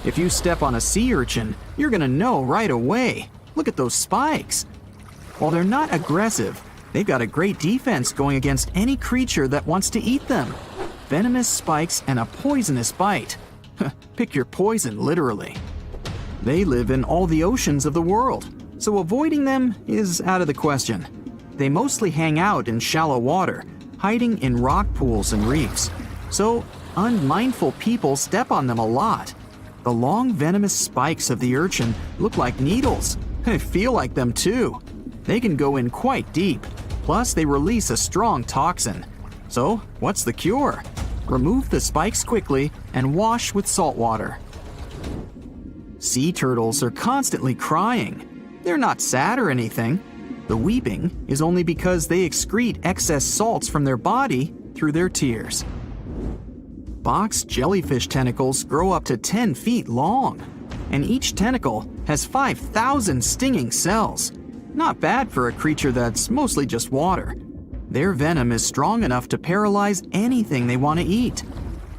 If you step on a sea urchin, you're gonna know right away. Look at those spikes. While they're not aggressive, they've got a great defense going against any creature that wants to eat them. Venomous spikes and a poisonous bite. Pick your poison, literally. They live in all the oceans of the world, so avoiding them is out of the question. They mostly hang out in shallow water, hiding in rock pools and reefs. So, unmindful people step on them a lot. The long venomous spikes of the urchin look like needles. They feel like them too. They can go in quite deep. Plus, they release a strong toxin. So, what's the cure? Remove the spikes quickly and wash with salt water. Sea turtles are constantly crying. They're not sad or anything. The weeping is only because they excrete excess salts from their body through their tears. Box jellyfish tentacles grow up to 10 feet long, and each tentacle has 5,000 stinging cells. Not bad for a creature that's mostly just water. Their venom is strong enough to paralyze anything they want to eat.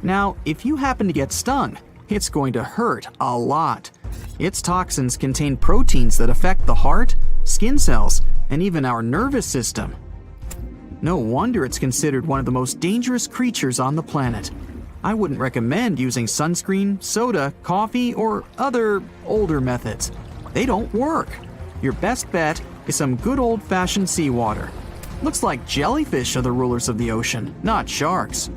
Now, if you happen to get stung, it's going to hurt a lot. Its toxins contain proteins that affect the heart, skin cells, and even our nervous system. No wonder it's considered one of the most dangerous creatures on the planet. I wouldn't recommend using sunscreen, soda, coffee, or other older methods. They don't work. Your best bet is some good old-fashioned seawater. Looks like jellyfish are the rulers of the ocean, not sharks.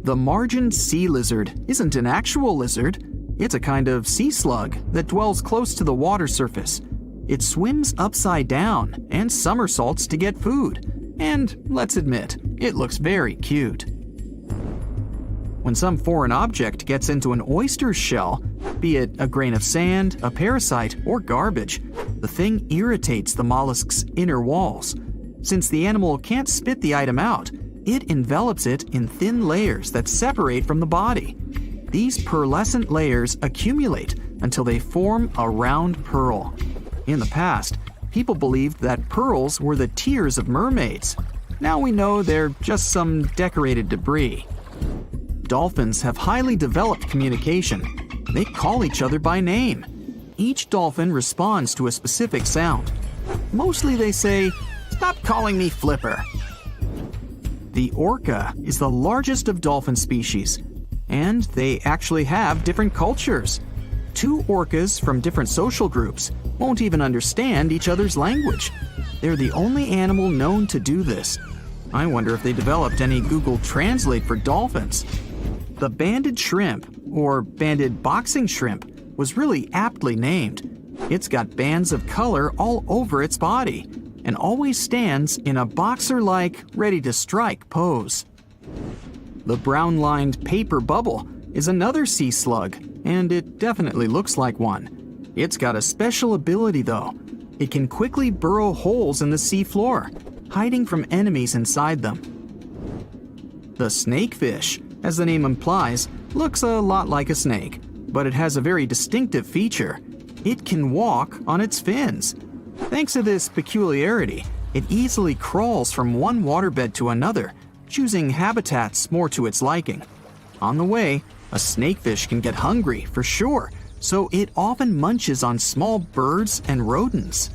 The margined sea lizard isn't an actual lizard. It's a kind of sea slug that dwells close to the water surface. It swims upside down and somersaults to get food. And let's admit, it looks very cute. When some foreign object gets into an oyster's shell, be it a grain of sand, a parasite, or garbage, the thing irritates the mollusk's inner walls. Since the animal can't spit the item out, it envelops it in thin layers that separate from the body. These pearlescent layers accumulate until they form a round pearl. In the past, people believed that pearls were the tears of mermaids. Now we know they're just some decorated debris. Dolphins have highly developed communication. They call each other by name. Each dolphin responds to a specific sound. Mostly they say, "Stop calling me Flipper." The orca is the largest of dolphin species, and they actually have different cultures. Two orcas from different social groups won't even understand each other's language. They're the only animal known to do this. I wonder if they developed any Google Translate for dolphins. The banded shrimp, or banded boxing shrimp, was really aptly named. It's got bands of color all over its body and always stands in a boxer-like, ready-to-strike pose. The brown-lined paper bubble is another sea slug, and it definitely looks like one. It's got a special ability, though. It can quickly burrow holes in the sea floor, hiding from enemies inside them. The snakefish, as the name implies, looks a lot like a snake, but it has a very distinctive feature. It can walk on its fins. Thanks to this peculiarity, it easily crawls from one waterbed to another, choosing habitats more to its liking. On the way, a snakefish can get hungry, for sure, so it often munches on small birds and rodents.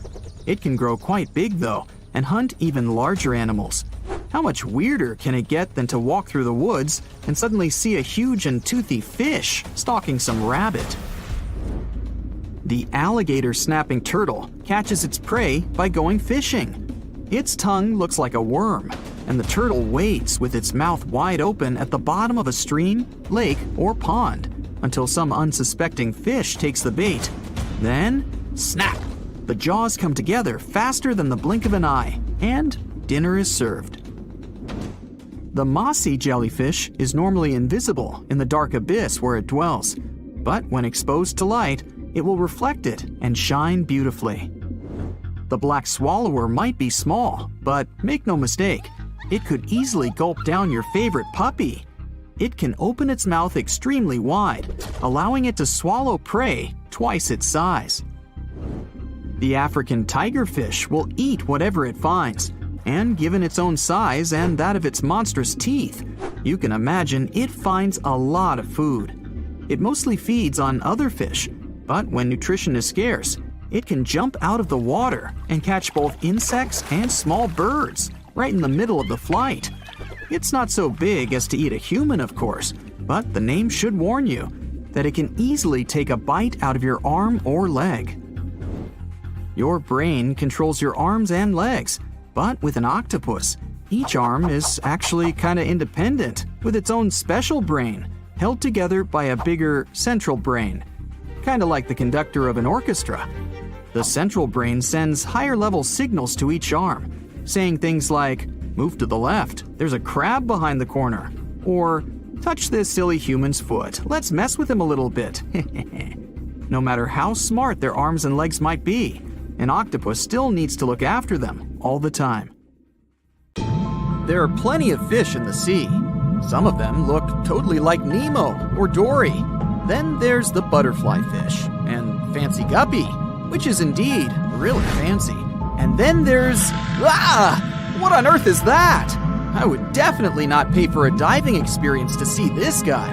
It can grow quite big, though, and hunt even larger animals. How much weirder can it get than to walk through the woods and suddenly see a huge and toothy fish stalking some rabbit? The alligator snapping turtle catches its prey by going fishing. Its tongue looks like a worm, and the turtle waits with its mouth wide open at the bottom of a stream, lake, or pond until some unsuspecting fish takes the bait. Then, snap! The jaws come together faster than the blink of an eye, and dinner is served. The mossy jellyfish is normally invisible in the dark abyss where it dwells, but when exposed to light, it will reflect it and shine beautifully. The black swallower might be small, but make no mistake, it could easily gulp down your favorite puppy. It can open its mouth extremely wide, allowing it to swallow prey twice its size. The African tigerfish will eat whatever it finds, and given its own size and that of its monstrous teeth, you can imagine it finds a lot of food. It mostly feeds on other fish, but when nutrition is scarce, it can jump out of the water and catch both insects and small birds right in the middle of the flight. It's not so big as to eat a human, of course, but the name should warn you that it can easily take a bite out of your arm or leg. Your brain controls your arms and legs, but with an octopus, each arm is actually kind of independent, with its own special brain, held together by a bigger central brain, kind of like the conductor of an orchestra. The central brain sends higher-level signals to each arm, saying things like, "Move to the left, there's a crab behind the corner," or "Touch this silly human's foot, let's mess with him a little bit." No matter how smart their arms and legs might be, an octopus still needs to look after them all the time. There are plenty of fish in the sea. Some of them look totally like Nemo or Dory. Then there's the butterfly fish and fancy guppy, which is indeed really fancy. And then there's... What on earth is that? I would definitely not pay for a diving experience to see this guy.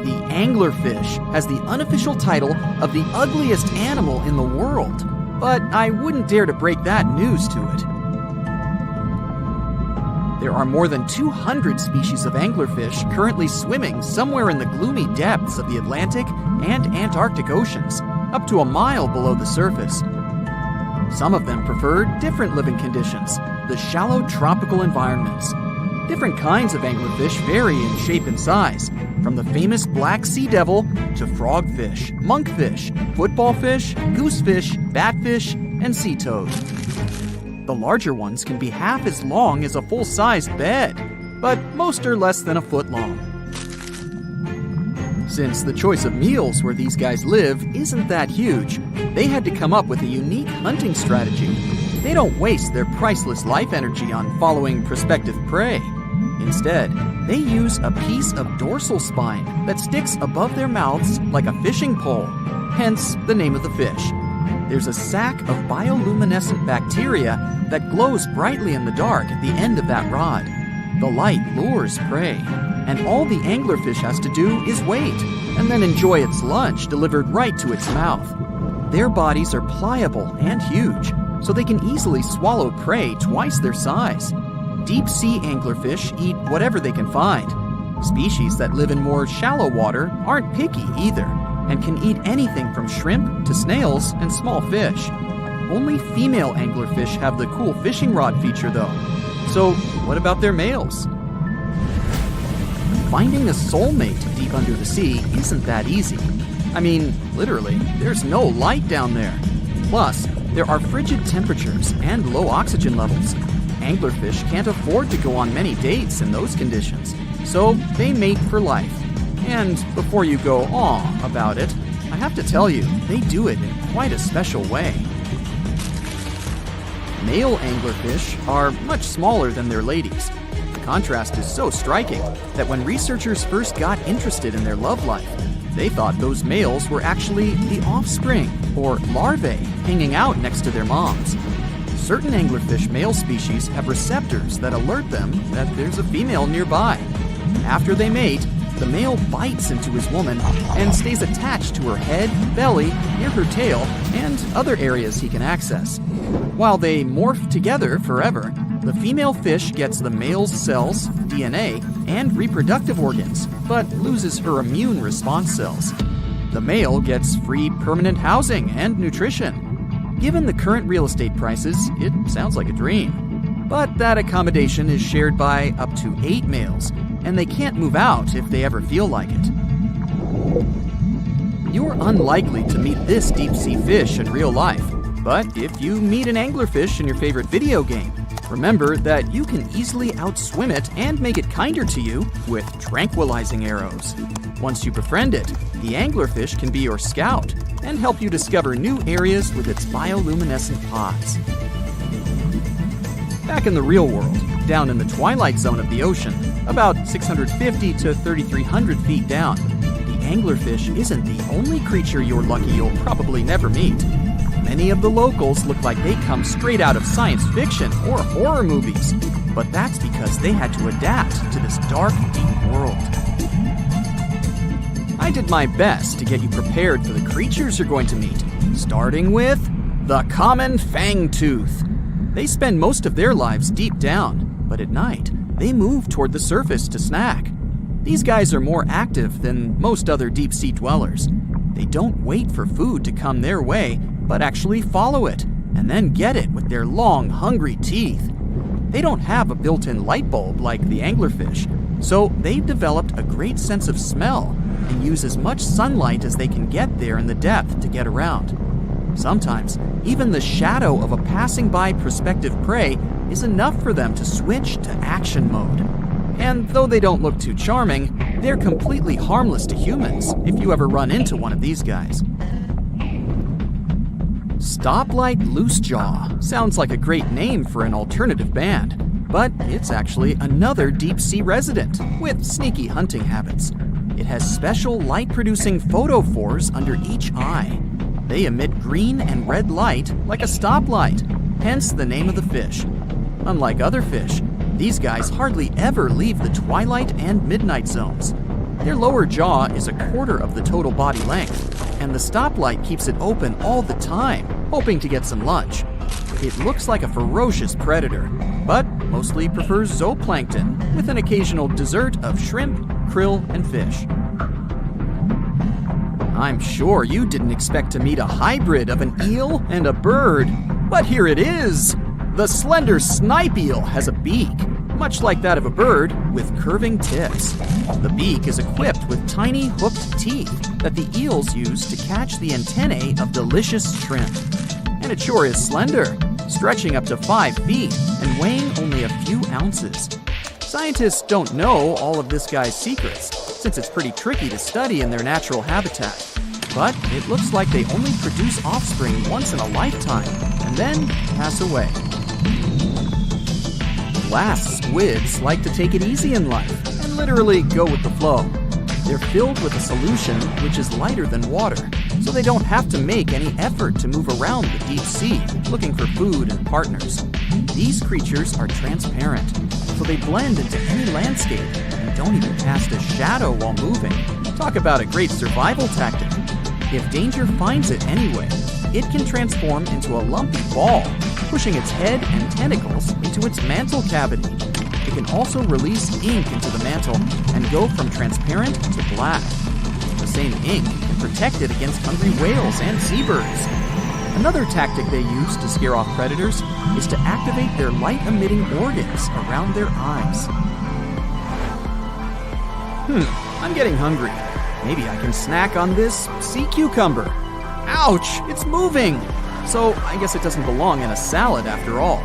The anglerfish has the unofficial title of the ugliest animal in the world, but I wouldn't dare to break that news to it. There are more than 200 species of anglerfish currently swimming somewhere in the gloomy depths of the Atlantic and Antarctic oceans, up to a mile below the surface. Some of them prefer different living conditions, the shallow tropical environments. Different kinds of anglerfish vary in shape and size, from the famous black sea devil to frogfish, monkfish, footballfish, goosefish, batfish, and sea toad. The larger ones can be half as long as a full-sized bed, but most are less than a foot long. Since the choice of meals where these guys live isn't that huge, they had to come up with a unique hunting strategy. They don't waste their priceless life energy on following prospective prey. Instead, they use a piece of dorsal spine that sticks above their mouths like a fishing pole, hence the name of the fish. There's a sac of bioluminescent bacteria that glows brightly in the dark at the end of that rod. The light lures prey, and all the anglerfish has to do is wait, and then enjoy its lunch delivered right to its mouth. Their bodies are pliable and huge, so they can easily swallow prey twice their size. Deep-sea anglerfish eat whatever they can find. Species that live in more shallow water aren't picky either, and can eat anything from shrimp to snails and small fish. Only female anglerfish have the cool fishing rod feature though. So what about their males? Finding a soulmate deep under the sea isn't that easy. I mean, literally, there's no light down there. Plus, there are frigid temperatures and low oxygen levels. Anglerfish can't afford to go on many dates in those conditions, so they mate for life. And before you go aw about it, I have to tell you, they do it in quite a special way. Male anglerfish are much smaller than their ladies. The contrast is so striking that when researchers first got interested in their love life, they thought those males were actually the offspring, or larvae, hanging out next to their moms. Certain anglerfish male species have receptors that alert them that there's a female nearby. After they mate, the male bites into his woman and stays attached to her head, belly, near her tail, and other areas he can access. While they morph together forever, the female fish gets the male's cells, DNA, and reproductive organs, but loses her immune response cells. The male gets free permanent housing and nutrition. Given the current real estate prices, it sounds like a dream. But that accommodation is shared by up to 8 males, and they can't move out if they ever feel like it. You're unlikely to meet this deep-sea fish in real life, but if you meet an anglerfish in your favorite video game, remember that you can easily outswim it and make it kinder to you with tranquilizing arrows. Once you befriend it, the anglerfish can be your scout and help you discover new areas with its bioluminescent pods. Back in the real world, down in the twilight zone of the ocean, about 650 to 3,300 feet down, the anglerfish isn't the only creature you're lucky you'll probably never meet. Many of the locals look like they come straight out of science fiction or horror movies, but that's because they had to adapt to this dark, deep world. I did my best to get you prepared for the creatures you're going to meet, starting with the common fangtooth. They spend most of their lives deep down, but at night, they move toward the surface to snack. These guys are more active than most other deep-sea dwellers. They don't wait for food to come their way, but actually follow it, and then get it with their long, hungry teeth. They don't have a built-in light bulb like the anglerfish, so they've developed a great sense of smell and use as much sunlight as they can get there in the depth to get around. Sometimes, even the shadow of a passing by prospective prey is enough for them to switch to action mode. And though they don't look too charming, they're completely harmless to humans if you ever run into one of these guys. Stoplight Loosejaw sounds like a great name for an alternative band, but it's actually another deep-sea resident with sneaky hunting habits. It has special light-producing photophores under each eye. They emit green and red light like a stoplight, hence the name of the fish. Unlike other fish, these guys hardly ever leave the twilight and midnight zones. Their lower jaw is a quarter of the total body length, and the stoplight keeps it open all the time, hoping to get some lunch. It looks like a ferocious predator, but mostly prefers zooplankton, with an occasional dessert of shrimp, krill, and fish. I'm sure you didn't expect to meet a hybrid of an eel and a bird, but here it is! The slender snipe eel has a beak, much like that of a bird, with curving tips. The beak is equipped with tiny hooked teeth that the eels use to catch the antennae of delicious shrimp. And it sure is slender, stretching up to 5 feet and weighing only a few ounces. Scientists don't know all of this guy's secrets, since it's pretty tricky to study in their natural habitat. But it looks like they only produce offspring once in a lifetime, and then pass away. Glass squids like to take it easy in life and literally go with the flow. They're filled with a solution which is lighter than water, so they don't have to make any effort to move around the deep sea looking for food and partners. These creatures are transparent, so they blend into any landscape and don't even cast a shadow while moving. Talk about a great survival tactic. If danger finds it anyway, it can transform into a lumpy ball, pushing its head and tentacles into its mantle cavity. It can also release ink into the mantle and go from transparent to black. The same ink can protect it against hungry whales and seabirds. Another tactic they use to scare off predators is to activate their light-emitting organs around their eyes. I'm getting hungry. Maybe I can snack on this sea cucumber. Ouch, it's moving! So I guess it doesn't belong in a salad after all.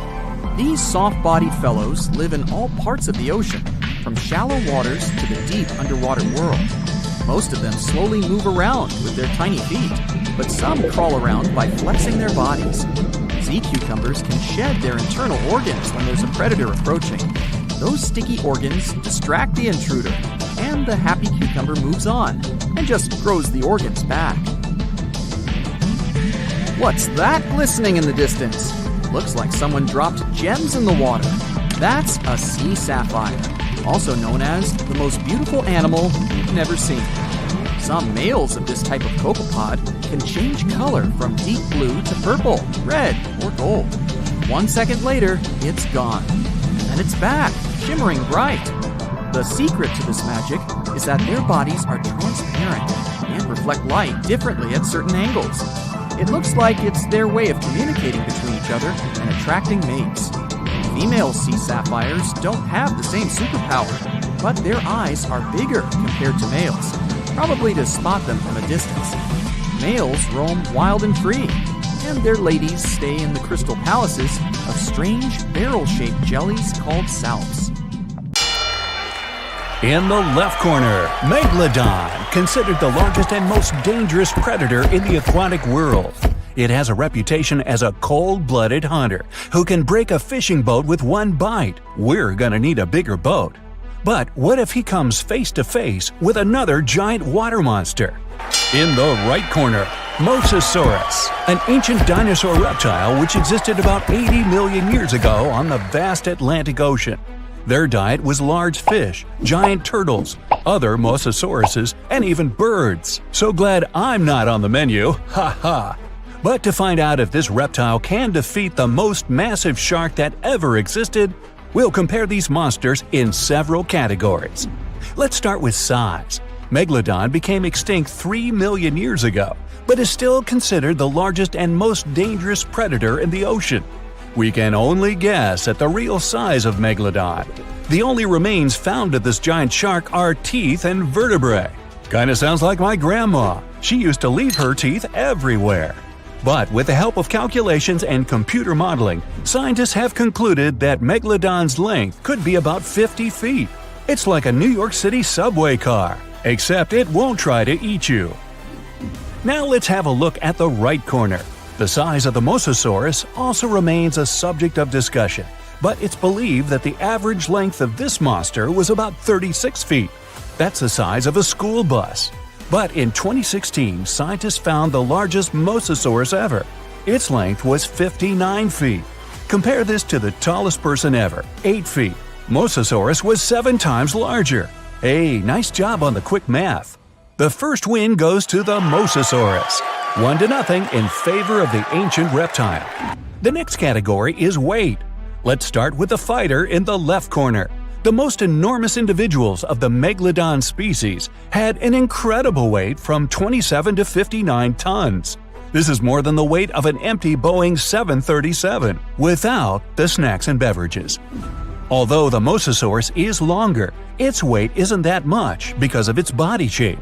These soft-bodied fellows live in all parts of the ocean, from shallow waters to the deep underwater world. Most of them slowly move around with their tiny feet, but some crawl around by flexing their bodies. Sea cucumbers can shed their internal organs when there's a predator approaching. Those sticky organs distract the intruder, and the happy cucumber moves on and just grows the organs back. What's that glistening in the distance? Looks like someone dropped gems in the water. That's a sea sapphire, also known as the most beautiful animal you've never seen. Some males of this type of copepod can change color from deep blue to purple, red, or gold. 1 second later, it's gone. And it's back, shimmering bright. The secret to this magic is that their bodies are transparent and reflect light differently at certain angles. It looks like it's their way of communicating between each other and attracting mates. Female sea sapphires don't have the same superpower, but their eyes are bigger compared to males, probably to spot them from a distance. Males roam wild and free, and their ladies stay in the crystal palaces of strange barrel-shaped jellies called salps. In the left corner, megalodon, considered the largest and most dangerous predator in the aquatic world. It has a reputation as a cold-blooded hunter who can break a fishing boat with one bite. We're gonna need a bigger boat. But what if he comes face to face with another giant water monster? In the right corner, Mosasaurus, an ancient dinosaur reptile which existed about 80 million years ago on the vast Atlantic Ocean. Their diet was large fish, giant turtles, other mosasauruses, and even birds. So glad I'm not on the menu, ha ha! But to find out if this reptile can defeat the most massive shark that ever existed, we'll compare these monsters in several categories. Let's start with size. Megalodon became extinct 3 million years ago, but is still considered the largest and most dangerous predator in the ocean. We can only guess at the real size of Megalodon. The only remains found of this giant shark are teeth and vertebrae. Kinda sounds like my grandma. She used to leave her teeth everywhere. But with the help of calculations and computer modeling, scientists have concluded that Megalodon's length could be about 50 feet. It's like a New York City subway car, except it won't try to eat you. Now let's have a look at the right corner. The size of the Mosasaurus also remains a subject of discussion, but it's believed that the average length of this monster was about 36 feet. That's the size of a school bus. But in 2016, scientists found the largest Mosasaurus ever. Its length was 59 feet. Compare this to the tallest person ever, 8 feet. Mosasaurus was 7 times larger. Hey, nice job on the quick math. The first win goes to the Mosasaurus, 1-0 in favor of the ancient reptile. The next category is weight. Let's start with the fighter in the left corner. The most enormous individuals of the Megalodon species had an incredible weight from 27 to 59 tons. This is more than the weight of an empty Boeing 737, without the snacks and beverages. Although the Mosasaurus is longer, its weight isn't that much because of its body shape.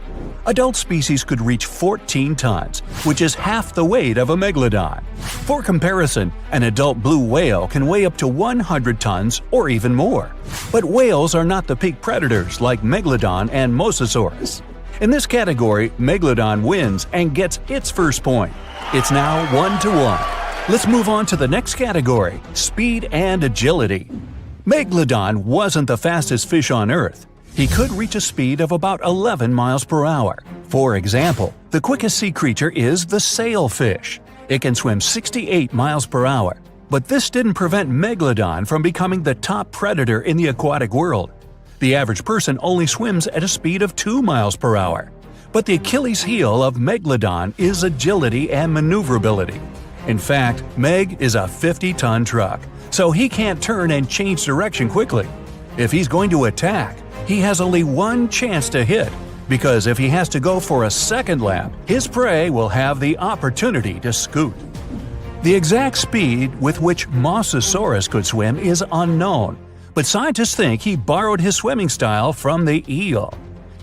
Adult species could reach 14 tons, which is half the weight of a megalodon. For comparison, an adult blue whale can weigh up to 100 tons or even more. But whales are not the peak predators like Megalodon and Mosasaurus. In this category, Megalodon wins and gets its first point. It's now 1-1. Let's move on to the next category, speed and agility. Megalodon wasn't the fastest fish on Earth. He could reach a speed of about 11 miles per hour. For example, the quickest sea creature is the sailfish. It can swim 68 miles per hour. But this didn't prevent Megalodon from becoming the top predator in the aquatic world. The average person only swims at a speed of 2 miles per hour. But the Achilles heel of Megalodon is agility and maneuverability. In fact, Meg is a 50-ton truck, so he can't turn and change direction quickly. If he's going to attack, he has only one chance to hit, because if he has to go for a second lap, his prey will have the opportunity to scoot. The exact speed with which Mosasaurus could swim is unknown, but scientists think he borrowed his swimming style from the eel.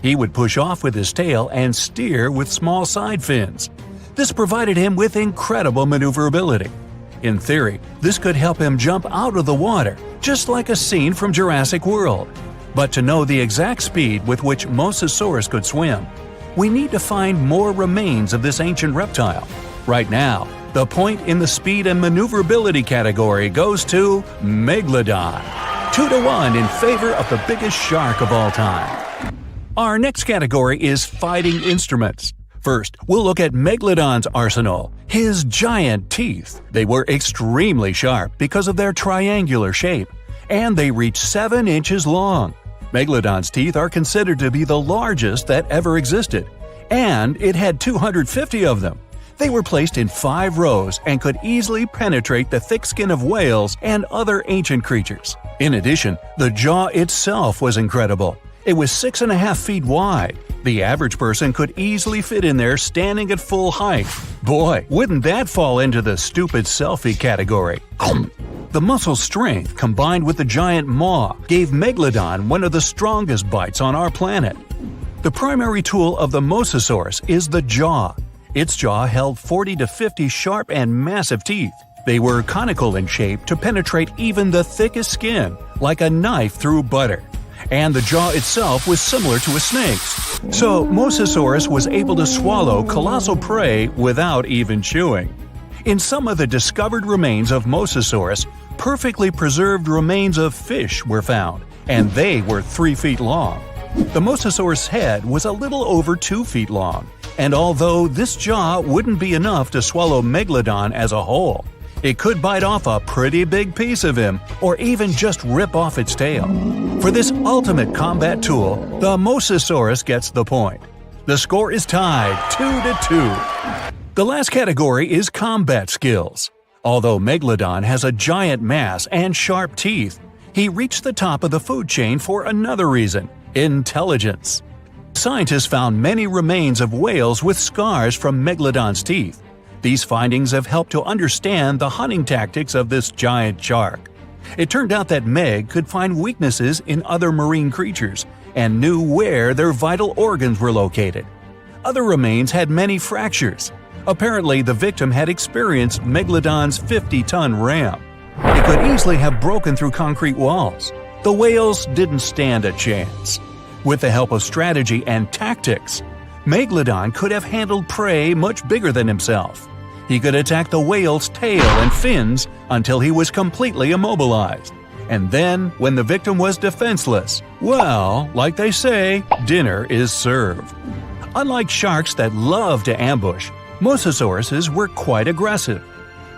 He would push off with his tail and steer with small side fins. This provided him with incredible maneuverability. In theory, this could help him jump out of the water, just like a scene from Jurassic World. But to know the exact speed with which Mosasaurus could swim, we need to find more remains of this ancient reptile. Right now, the point in the speed and maneuverability category goes to Megalodon, 2-1 in favor of the biggest shark of all time. Our next category is fighting instruments. First, we'll look at Megalodon's arsenal, his giant teeth. They were extremely sharp because of their triangular shape, and they reach 7 inches long. Megalodon's teeth are considered to be the largest that ever existed, and it had 250 of them. They were placed in 5 rows and could easily penetrate the thick skin of whales and other ancient creatures. In addition, the jaw itself was incredible. It was 6.5 feet wide. The average person could easily fit in there standing at full height. Boy, wouldn't that fall into the stupid selfie category. The muscle strength combined with the giant maw gave Megalodon one of the strongest bites on our planet. The primary tool of the Mosasaurus is the jaw. Its jaw held 40 to 50 sharp and massive teeth. They were conical in shape to penetrate even the thickest skin, like a knife through butter. And the jaw itself was similar to a snake's. So Mosasaurus was able to swallow colossal prey without even chewing. In some of the discovered remains of Mosasaurus, perfectly preserved remains of fish were found, and they were 3 feet long. The Mosasaurus head was a little over 2 feet long, and although this jaw wouldn't be enough to swallow Megalodon as a whole, it could bite off a pretty big piece of him or even just rip off its tail. For this ultimate combat tool, the Mosasaurus gets the point. The score is tied 2-2. The last category is combat skills. Although Megalodon has a giant mass and sharp teeth, he reached the top of the food chain for another reason: intelligence. Scientists found many remains of whales with scars from Megalodon's teeth. These findings have helped to understand the hunting tactics of this giant shark. It turned out that Meg could find weaknesses in other marine creatures and knew where their vital organs were located. Other remains had many fractures. Apparently, the victim had experienced Megalodon's 50-ton ram. It could easily have broken through concrete walls. The whales didn't stand a chance. With the help of strategy and tactics, Megalodon could have handled prey much bigger than himself. He could attack the whale's tail and fins until he was completely immobilized. And then, when the victim was defenseless, well, like they say, dinner is served. Unlike sharks that love to ambush, Mosasauruses were quite aggressive.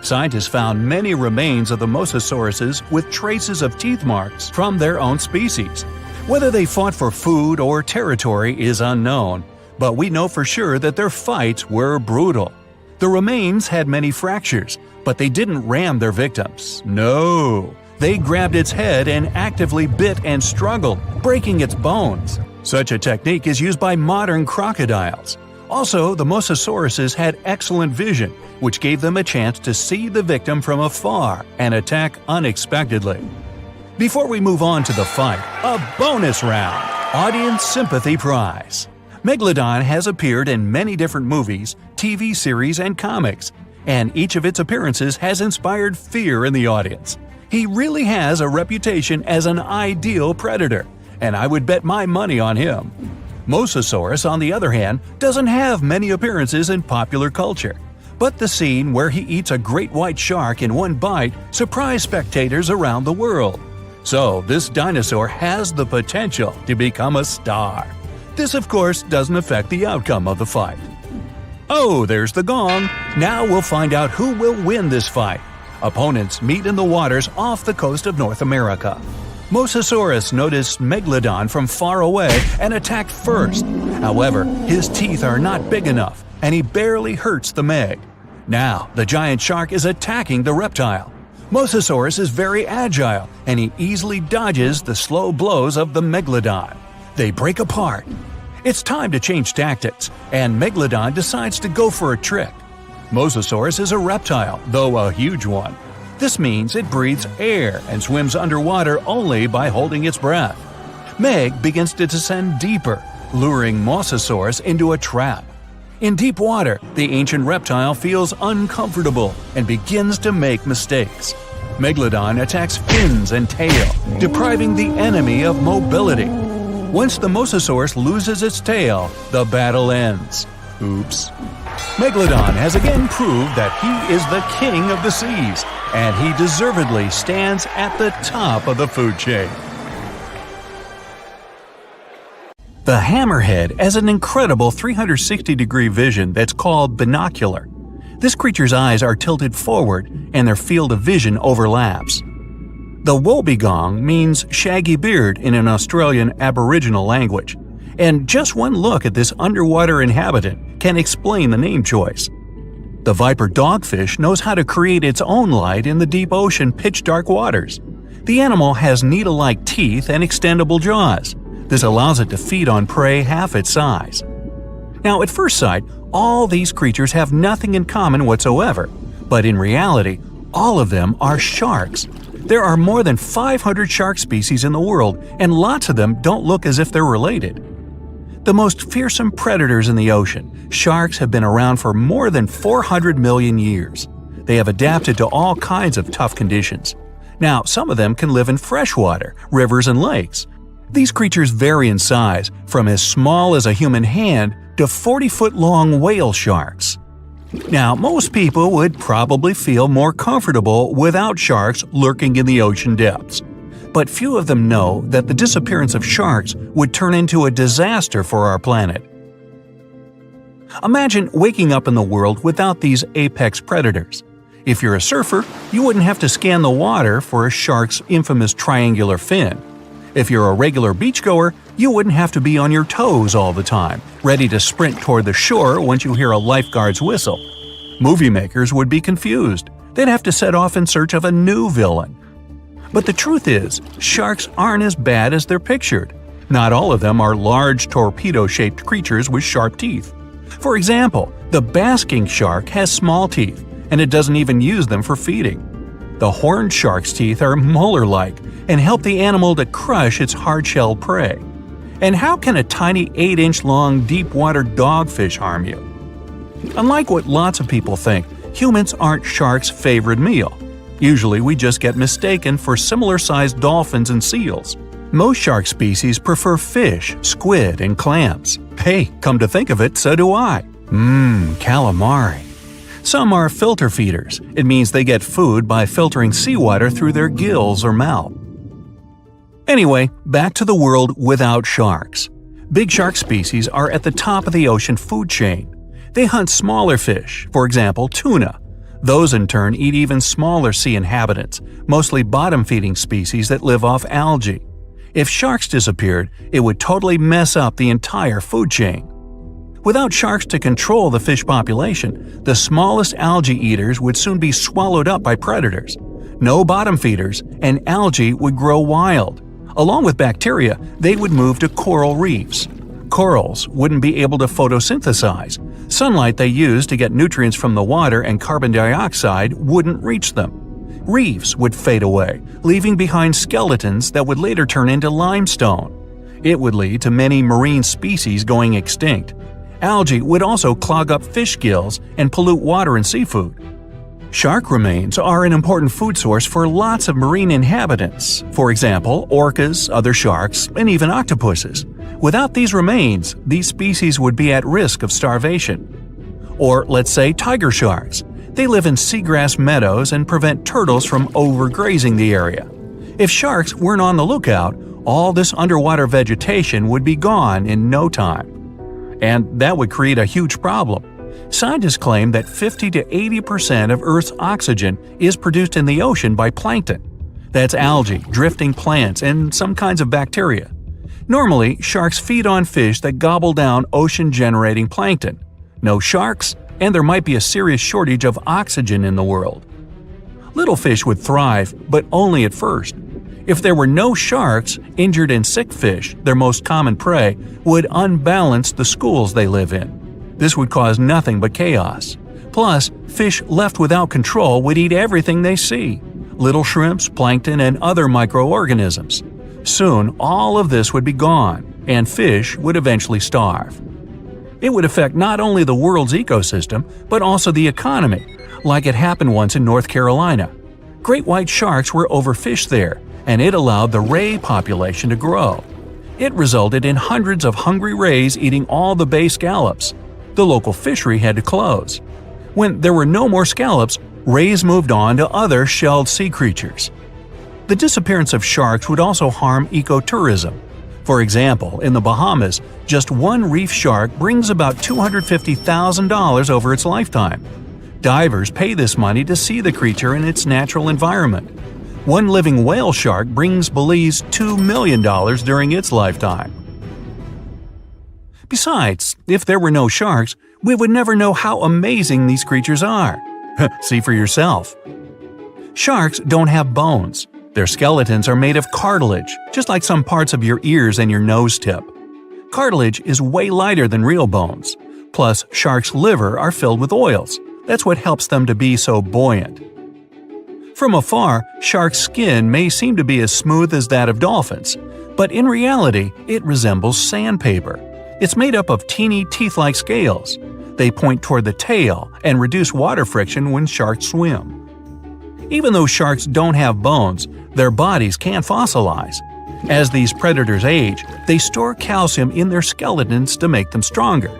Scientists found many remains of the Mosasauruses with traces of teeth marks from their own species. Whether they fought for food or territory is unknown, but we know for sure that their fights were brutal. The remains had many fractures, but they didn't ram their victims. No, they grabbed its head and actively bit and struggled, breaking its bones. Such a technique is used by modern crocodiles. Also, the Mosasauruses had excellent vision, which gave them a chance to see the victim from afar and attack unexpectedly. Before we move on to the fight, a bonus round: Audience Sympathy Prize. Megalodon has appeared in many different movies, TV series, and comics, and each of its appearances has inspired fear in the audience. He really has a reputation as an ideal predator, and I would bet my money on him. Mosasaurus, on the other hand, doesn't have many appearances in popular culture, but the scene where he eats a great white shark in one bite surprised spectators around the world. So this dinosaur has the potential to become a star. This, of course, doesn't affect the outcome of the fight. Oh, there's the gong. Now we'll find out who will win this fight. Opponents meet in the waters off the coast of North America. Mosasaurus noticed Megalodon from far away and attacked first. However, his teeth are not big enough, and he barely hurts the Meg. Now, the giant shark is attacking the reptile. Mosasaurus is very agile, and he easily dodges the slow blows of the Megalodon. They break apart. It's time to change tactics, and Megalodon decides to go for a trick. Mosasaurus is a reptile, though a huge one. This means it breathes air and swims underwater only by holding its breath. Meg begins to descend deeper, luring Mosasaurus into a trap. In deep water, the ancient reptile feels uncomfortable and begins to make mistakes. Megalodon attacks fins and tail, depriving the enemy of mobility. Once the Mosasaurus loses its tail, the battle ends. Oops. Megalodon has again proved that he is the king of the seas, and he deservedly stands at the top of the food chain. The hammerhead has an incredible 360-degree vision that's called binocular. This creature's eyes are tilted forward and their field of vision overlaps. The wobbegong means shaggy beard in an Australian Aboriginal language, and just one look at this underwater inhabitant can explain the name choice. The viper dogfish knows how to create its own light in the deep ocean pitch-dark waters. The animal has needle-like teeth and extendable jaws. This allows it to feed on prey half its size. Now, at first sight, all these creatures have nothing in common whatsoever, but in reality, all of them are sharks. There are more than 500 shark species in the world, and lots of them don't look as if they're related. The most fearsome predators in the ocean, sharks have been around for more than 400 million years. They have adapted to all kinds of tough conditions. Now, some of them can live in freshwater, rivers, and lakes. These creatures vary in size, from as small as a human hand to 40-foot-long whale sharks. Now, most people would probably feel more comfortable without sharks lurking in the ocean depths. But few of them know that the disappearance of sharks would turn into a disaster for our planet. Imagine waking up in the world without these apex predators. If you're a surfer, you wouldn't have to scan the water for a shark's infamous triangular fin. If you're a regular beachgoer, you wouldn't have to be on your toes all the time, ready to sprint toward the shore once you hear a lifeguard's whistle. Movie makers would be confused. They'd have to set off in search of a new villain. But the truth is, sharks aren't as bad as they're pictured. Not all of them are large torpedo-shaped creatures with sharp teeth. For example, the basking shark has small teeth, and it doesn't even use them for feeding. The horned shark's teeth are molar-like and help the animal to crush its hard-shelled prey. And how can a tiny 8-inch-long deep-water dogfish harm you? Unlike what lots of people think, humans aren't sharks' favorite meal. Usually we just get mistaken for similar-sized dolphins and seals. Most shark species prefer fish, squid, and clams. Hey, come to think of it, so do I. Calamari. Some are filter feeders. It means they get food by filtering seawater through their gills or mouth. Anyway, back to the world without sharks. Big shark species are at the top of the ocean food chain. They hunt smaller fish, for example, tuna. Those in turn eat even smaller sea inhabitants, mostly bottom-feeding species that live off algae. If sharks disappeared, it would totally mess up the entire food chain. Without sharks to control the fish population, the smallest algae eaters would soon be swallowed up by predators. No bottom feeders, and algae would grow wild. Along with bacteria, they would move to coral reefs. Corals wouldn't be able to photosynthesize. Sunlight they use to get nutrients from the water and carbon dioxide wouldn't reach them. Reefs would fade away, leaving behind skeletons that would later turn into limestone. It would lead to many marine species going extinct. Algae would also clog up fish gills and pollute water and seafood. Shark remains are an important food source for lots of marine inhabitants, for example, orcas, other sharks, and even octopuses. Without these remains, these species would be at risk of starvation. Or let's say tiger sharks. They live in seagrass meadows and prevent turtles from overgrazing the area. If sharks weren't on the lookout, all this underwater vegetation would be gone in no time. And that would create a huge problem. Scientists claim that 50 to 80% of Earth's oxygen is produced in the ocean by plankton. That's algae, drifting plants, and some kinds of bacteria. Normally, sharks feed on fish that gobble down ocean-generating plankton. No sharks, and there might be a serious shortage of oxygen in the world. Little fish would thrive, but only at first. If there were no sharks, injured and sick fish, their most common prey, would unbalance the schools they live in. This would cause nothing but chaos. Plus, fish left without control would eat everything they see – little shrimps, plankton, and other microorganisms. Soon, all of this would be gone, and fish would eventually starve. It would affect not only the world's ecosystem, but also the economy, like it happened once in North Carolina. Great white sharks were overfished there, and it allowed the ray population to grow. It resulted in hundreds of hungry rays eating all the bay scallops. The local fishery had to close. When there were no more scallops, rays moved on to other shelled sea creatures. The disappearance of sharks would also harm ecotourism. For example, in the Bahamas, just one reef shark brings about $250,000 over its lifetime. Divers pay this money to see the creature in its natural environment. One living whale shark brings Belize $2 million during its lifetime. Besides, if there were no sharks, we would never know how amazing these creatures are. See for yourself. Sharks don't have bones. Their skeletons are made of cartilage, just like some parts of your ears and your nose tip. Cartilage is way lighter than real bones. Plus, sharks' liver are filled with oils. That's what helps them to be so buoyant. From afar, shark skin may seem to be as smooth as that of dolphins, but in reality, it resembles sandpaper. It's made up of teeny teeth-like scales. They point toward the tail and reduce water friction when sharks swim. Even though sharks don't have bones, their bodies can fossilize. As these predators age, they store calcium in their skeletons to make them stronger.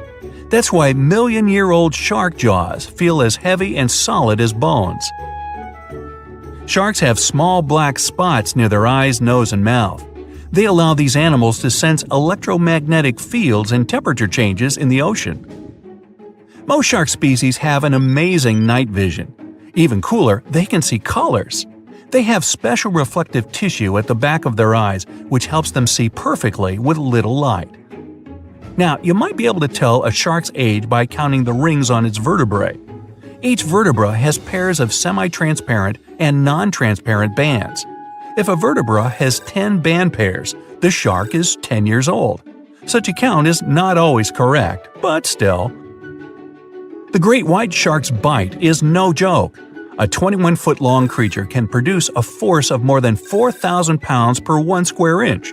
That's why million-year-old shark jaws feel as heavy and solid as bones. Sharks have small black spots near their eyes, nose, and mouth. They allow these animals to sense electromagnetic fields and temperature changes in the ocean. Most shark species have an amazing night vision. Even cooler, they can see colors. They have special reflective tissue at the back of their eyes, which helps them see perfectly with little light. Now, you might be able to tell a shark's age by counting the rings on its vertebrae. Each vertebra has pairs of semi-transparent and non-transparent bands. If a vertebra has 10 band pairs, the shark is 10 years old. Such a count is not always correct, but still. The great white shark's bite is no joke. A 21-foot-long creature can produce a force of more than 4,000 pounds per 1 square inch.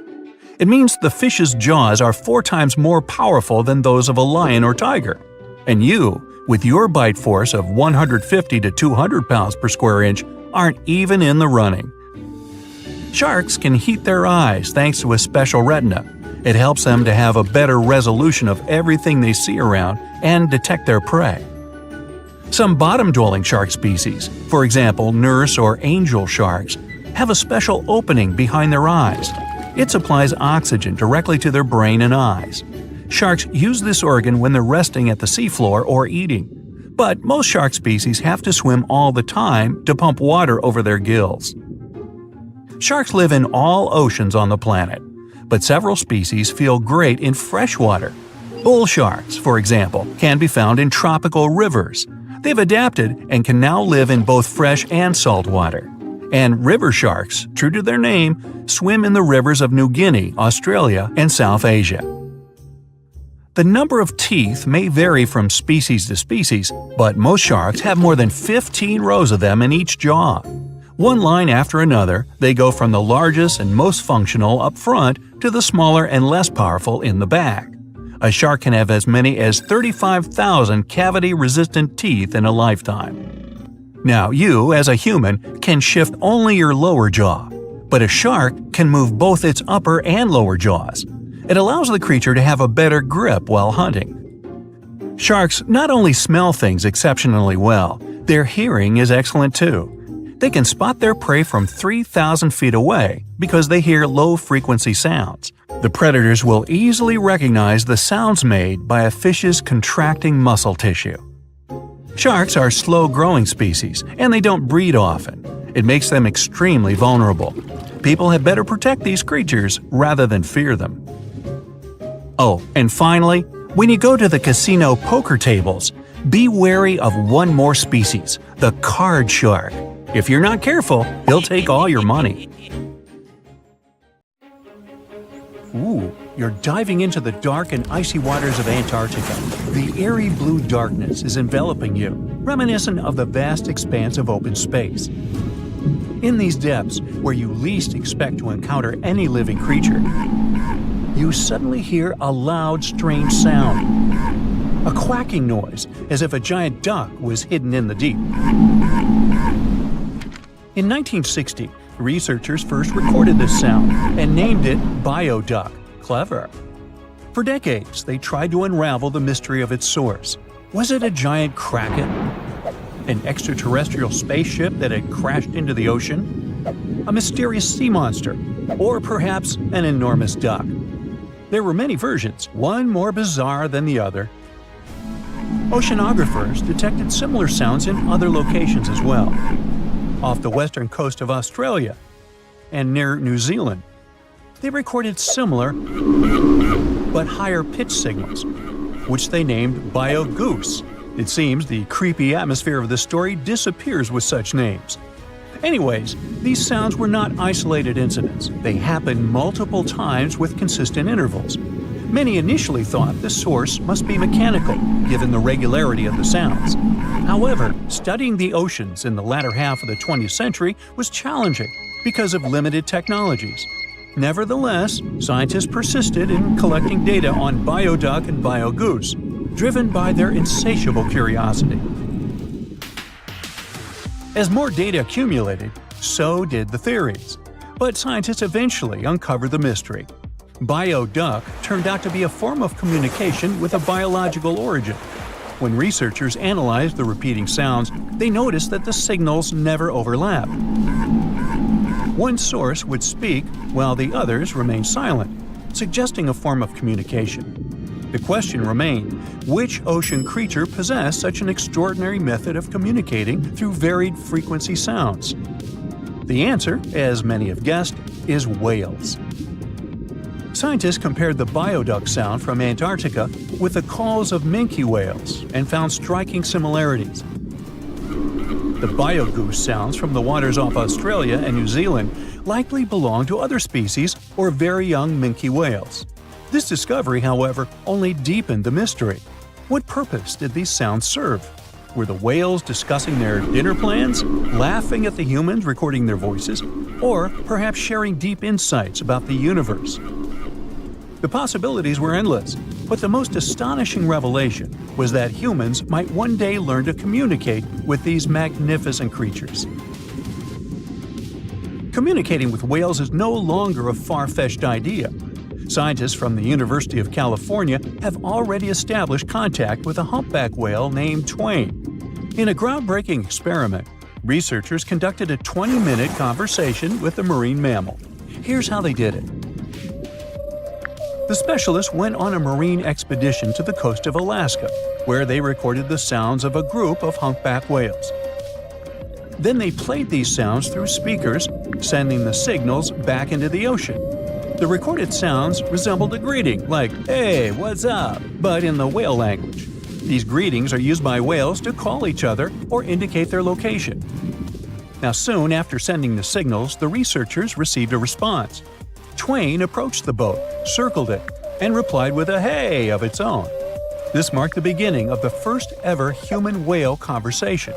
It means the fish's jaws are 4 times more powerful than those of a lion or tiger. And you, with your bite force of 150 to 200 pounds per square inch, aren't even in the running. Sharks can heat their eyes thanks to a special retina. It helps them to have a better resolution of everything they see around and detect their prey. Some bottom-dwelling shark species, for example nurse or angel sharks, have a special opening behind their eyes. It supplies oxygen directly to their brain and eyes. Sharks use this organ when they're resting at the seafloor or eating. But most shark species have to swim all the time to pump water over their gills. Sharks live in all oceans on the planet, but several species feel great in fresh water. Bull sharks, for example, can be found in tropical rivers. They've adapted and can now live in both fresh and salt water. And river sharks, true to their name, swim in the rivers of New Guinea, Australia, and South Asia. The number of teeth may vary from species to species, but most sharks have more than 15 rows of them in each jaw. One line after another, they go from the largest and most functional up front to the smaller and less powerful in the back. A shark can have as many as 35,000 cavity-resistant teeth in a lifetime. Now, you, as a human, can shift only your lower jaw, but a shark can move both its upper and lower jaws. It allows the creature to have a better grip while hunting. Sharks not only smell things exceptionally well, their hearing is excellent too. They can spot their prey from 3,000 feet away because they hear low-frequency sounds. The predators will easily recognize the sounds made by a fish's contracting muscle tissue. Sharks are slow-growing species, and they don't breed often. It makes them extremely vulnerable. People had better protect these creatures rather than fear them. Oh, and finally, when you go to the casino poker tables, be wary of one more species, the card shark. If you're not careful, he'll take all your money. Ooh, You're diving into the dark and icy waters of Antarctica. The eerie blue darkness is enveloping you, reminiscent of the vast expanse of open space. In these depths, where you least expect to encounter any living creature, you suddenly hear a loud, strange sound. A quacking noise, as if a giant duck was hidden in the deep. In 1960, researchers first recorded this sound and named it bioduck. Clever. For decades, they tried to unravel the mystery of its source. Was it a giant kraken? An extraterrestrial spaceship that had crashed into the ocean? A mysterious sea monster? Or perhaps an enormous duck? There were many versions, one more bizarre than the other. Oceanographers detected similar sounds in other locations as well, off the western coast of Australia and near New Zealand. They recorded similar but higher pitch signals, which they named bio-goose. It seems the creepy atmosphere of the story disappears with such names. Anyways, these sounds were not isolated incidents. They happened multiple times with consistent intervals. Many initially thought the source must be mechanical, given the regularity of the sounds. However, studying the oceans in the latter half of the 20th century was challenging because of limited technologies. Nevertheless, scientists persisted in collecting data on bioduck and biogoose, driven by their insatiable curiosity. As more data accumulated, so did the theories. But scientists eventually uncovered the mystery. Bioduck turned out to be a form of communication with a biological origin. When researchers analyzed the repeating sounds, they noticed that the signals never overlapped. One source would speak while the others remained silent, suggesting a form of communication. The question remained, which ocean creature possessed such an extraordinary method of communicating through varied frequency sounds? The answer, as many have guessed, is whales. Scientists compared the bioduck sound from Antarctica with the calls of minke whales and found striking similarities. The biogoose sounds from the waters off Australia and New Zealand likely belong to other species or very young minke whales. This discovery, however, only deepened the mystery. What purpose did these sounds serve? Were the whales discussing their dinner plans, laughing at the humans recording their voices, or perhaps sharing deep insights about the universe? The possibilities were endless, but the most astonishing revelation was that humans might one day learn to communicate with these magnificent creatures. Communicating with whales is no longer a far-fetched idea. Scientists from the University of California have already established contact with a humpback whale named Twain. In a groundbreaking experiment, researchers conducted a 20-minute conversation with the marine mammal. Here's how they did it. The specialists went on a marine expedition to the coast of Alaska, where they recorded the sounds of a group of humpback whales. Then they played these sounds through speakers, sending the signals back into the ocean. The recorded sounds resembled a greeting, like, "Hey, what's up?" but in the whale language. These greetings are used by whales to call each other or indicate their location. Now, soon after sending the signals, the researchers received a response. Twain approached the boat, circled it, and replied with a "hey" of its own. This marked the beginning of the first ever human-whale conversation.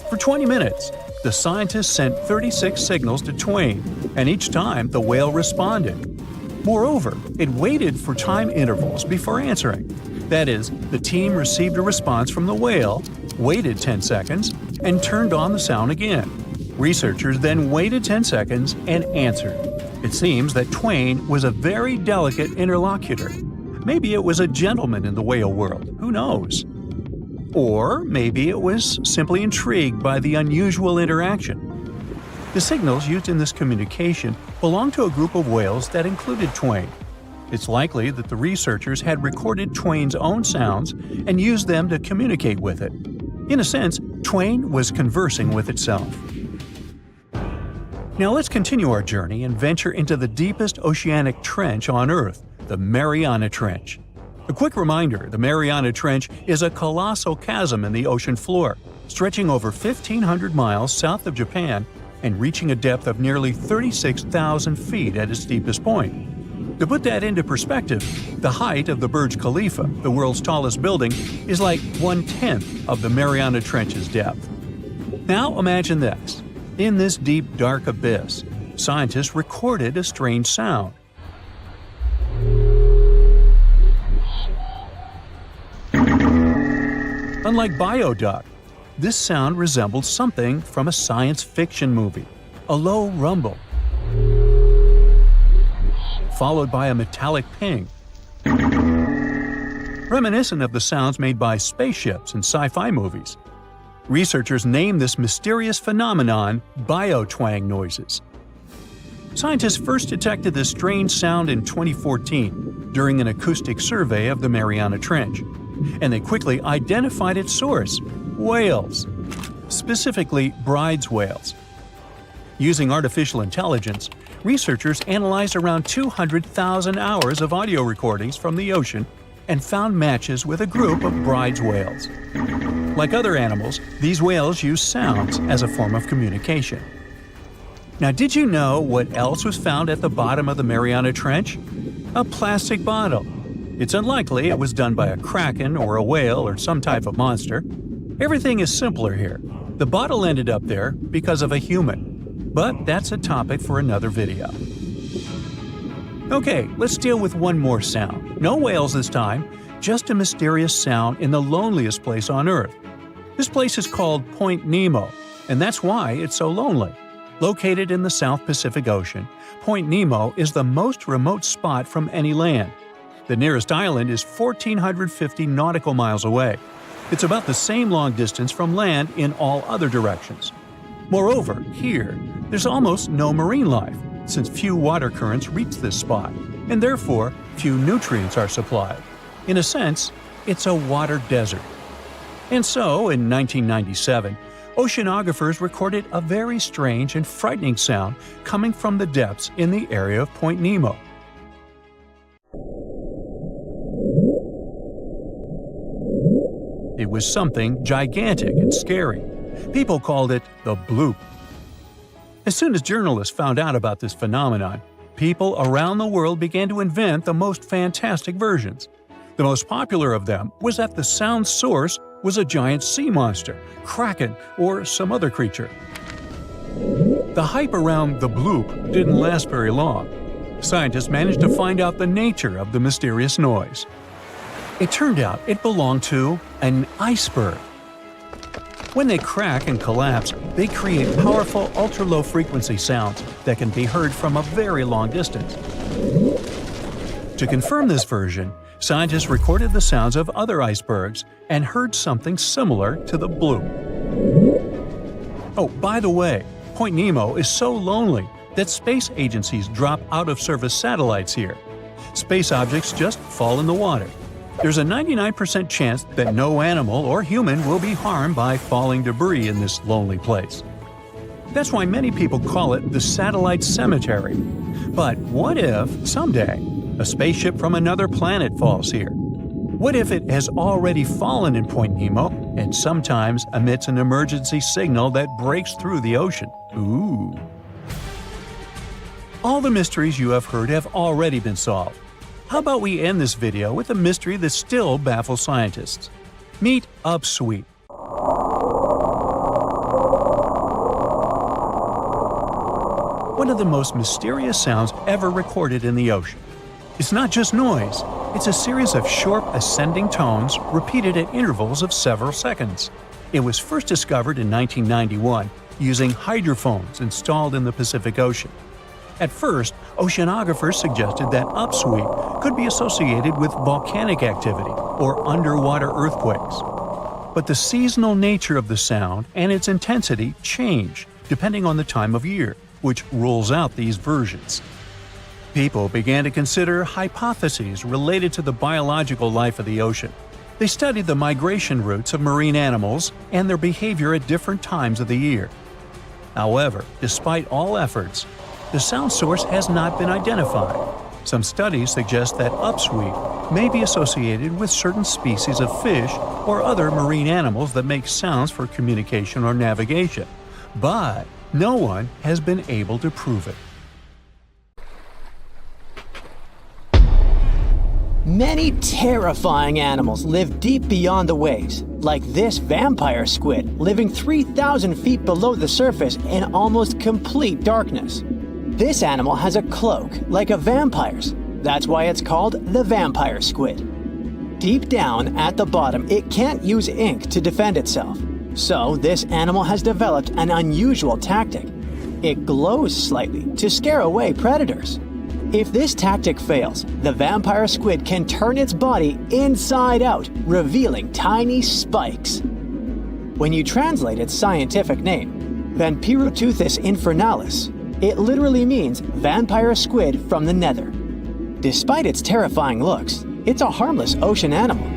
For 20 minutes, the scientists sent 36 signals to Twain, and each time the whale responded. Moreover, it waited for time intervals before answering. That is, the team received a response from the whale, waited 10 seconds, and turned on the sound again. Researchers then waited 10 seconds and answered. It seems that Twain was a very delicate interlocutor. Maybe it was a gentleman in the whale world, who knows? Or maybe it was simply intrigued by the unusual interaction. The signals used in this communication belonged to a group of whales that included Twain. It's likely that the researchers had recorded Twain's own sounds and used them to communicate with it. In a sense, Twain was conversing with itself. Now let's continue our journey and venture into the deepest oceanic trench on Earth, the Mariana Trench. A quick reminder, the Mariana Trench is a colossal chasm in the ocean floor, stretching over 1,500 miles south of Japan and reaching a depth of nearly 36,000 feet at its deepest point. To put that into perspective, the height of the Burj Khalifa, the world's tallest building, is like 1/10 of the Mariana Trench's depth. Now imagine this. In this deep, dark abyss, scientists recorded a strange sound. Unlike bioduck, this sound resembled something from a science fiction movie, a low rumble, followed by a metallic ping, reminiscent of the sounds made by spaceships in sci-fi movies. Researchers named this mysterious phenomenon biotwang noises. Scientists first detected this strange sound in 2014 during an acoustic survey of the Mariana Trench, and they quickly identified its source: whales, specifically Bride's whales. Using artificial intelligence, researchers analyzed around 200,000 hours of audio recordings from the ocean and found matches with a group of Bride's whales. Like other animals, these whales use sounds as a form of communication. Now, did you know what else was found at the bottom of the Mariana Trench? A plastic bottle. It's unlikely it was done by a kraken or a whale or some type of monster. Everything is simpler here. The bottle ended up there because of a human. But that's a topic for another video. Okay, let's deal with one more sound. No whales this time, just a mysterious sound in the loneliest place on Earth. This place is called Point Nemo, and that's why it's so lonely. Located in the South Pacific Ocean, Point Nemo is the most remote spot from any land. The nearest island is 1,450 nautical miles away. It's about the same long distance from land in all other directions. Moreover, here, there's almost no marine life, since few water currents reach this spot, and therefore few nutrients are supplied. In a sense, it's a water desert. And so, in 1997, oceanographers recorded a very strange and frightening sound coming from the depths in the area of Point Nemo. It was something gigantic and scary. People called it the bloop. As soon as journalists found out about this phenomenon, people around the world began to invent the most fantastic versions. The most popular of them was that the sound source was a giant sea monster, kraken, or some other creature. The hype around the bloop didn't last very long. Scientists managed to find out the nature of the mysterious noise. It turned out it belonged to an iceberg. When they crack and collapse, they create powerful ultra-low frequency sounds that can be heard from a very long distance. To confirm this version, scientists recorded the sounds of other icebergs and heard something similar to the bloop. Oh, by the way, Point Nemo is so lonely that space agencies drop out-of-service satellites here. Space objects just fall in the water. There's a 99% chance that no animal or human will be harmed by falling debris in this lonely place. That's why many people call it the satellite cemetery. But what if, someday, a spaceship from another planet falls here? What if it has already fallen in Point Nemo and sometimes emits an emergency signal that breaks through the ocean? Ooh. All the mysteries you have heard have already been solved. How about we end this video with a mystery that still baffles scientists? Meet upsweep. One of the most mysterious sounds ever recorded in the ocean. It's not just noise, it's a series of short ascending tones repeated at intervals of several seconds. It was first discovered in 1991 using hydrophones installed in the Pacific Ocean. At first, oceanographers suggested that upsweep could be associated with volcanic activity or underwater earthquakes. But the seasonal nature of the sound and its intensity change depending on the time of year, which rules out these versions. People began to consider hypotheses related to the biological life of the ocean. They studied the migration routes of marine animals and their behavior at different times of the year. However, despite all efforts, the sound source has not been identified. Some studies suggest that upsweep may be associated with certain species of fish or other marine animals that make sounds for communication or navigation, but no one has been able to prove it. Many terrifying animals live deep beyond the waves, like this vampire squid living 3,000 feet below the surface in almost complete darkness. This animal has a cloak, like a vampire's. That's why it's called the vampire squid. Deep down at the bottom, it can't use ink to defend itself. So this animal has developed an unusual tactic. It glows slightly to scare away predators. If this tactic fails, the vampire squid can turn its body inside out, revealing tiny spikes. When you translate its scientific name, Vampiroteuthis infernalis, it literally means vampire squid from the nether. Despite its terrifying looks, it's a harmless ocean animal.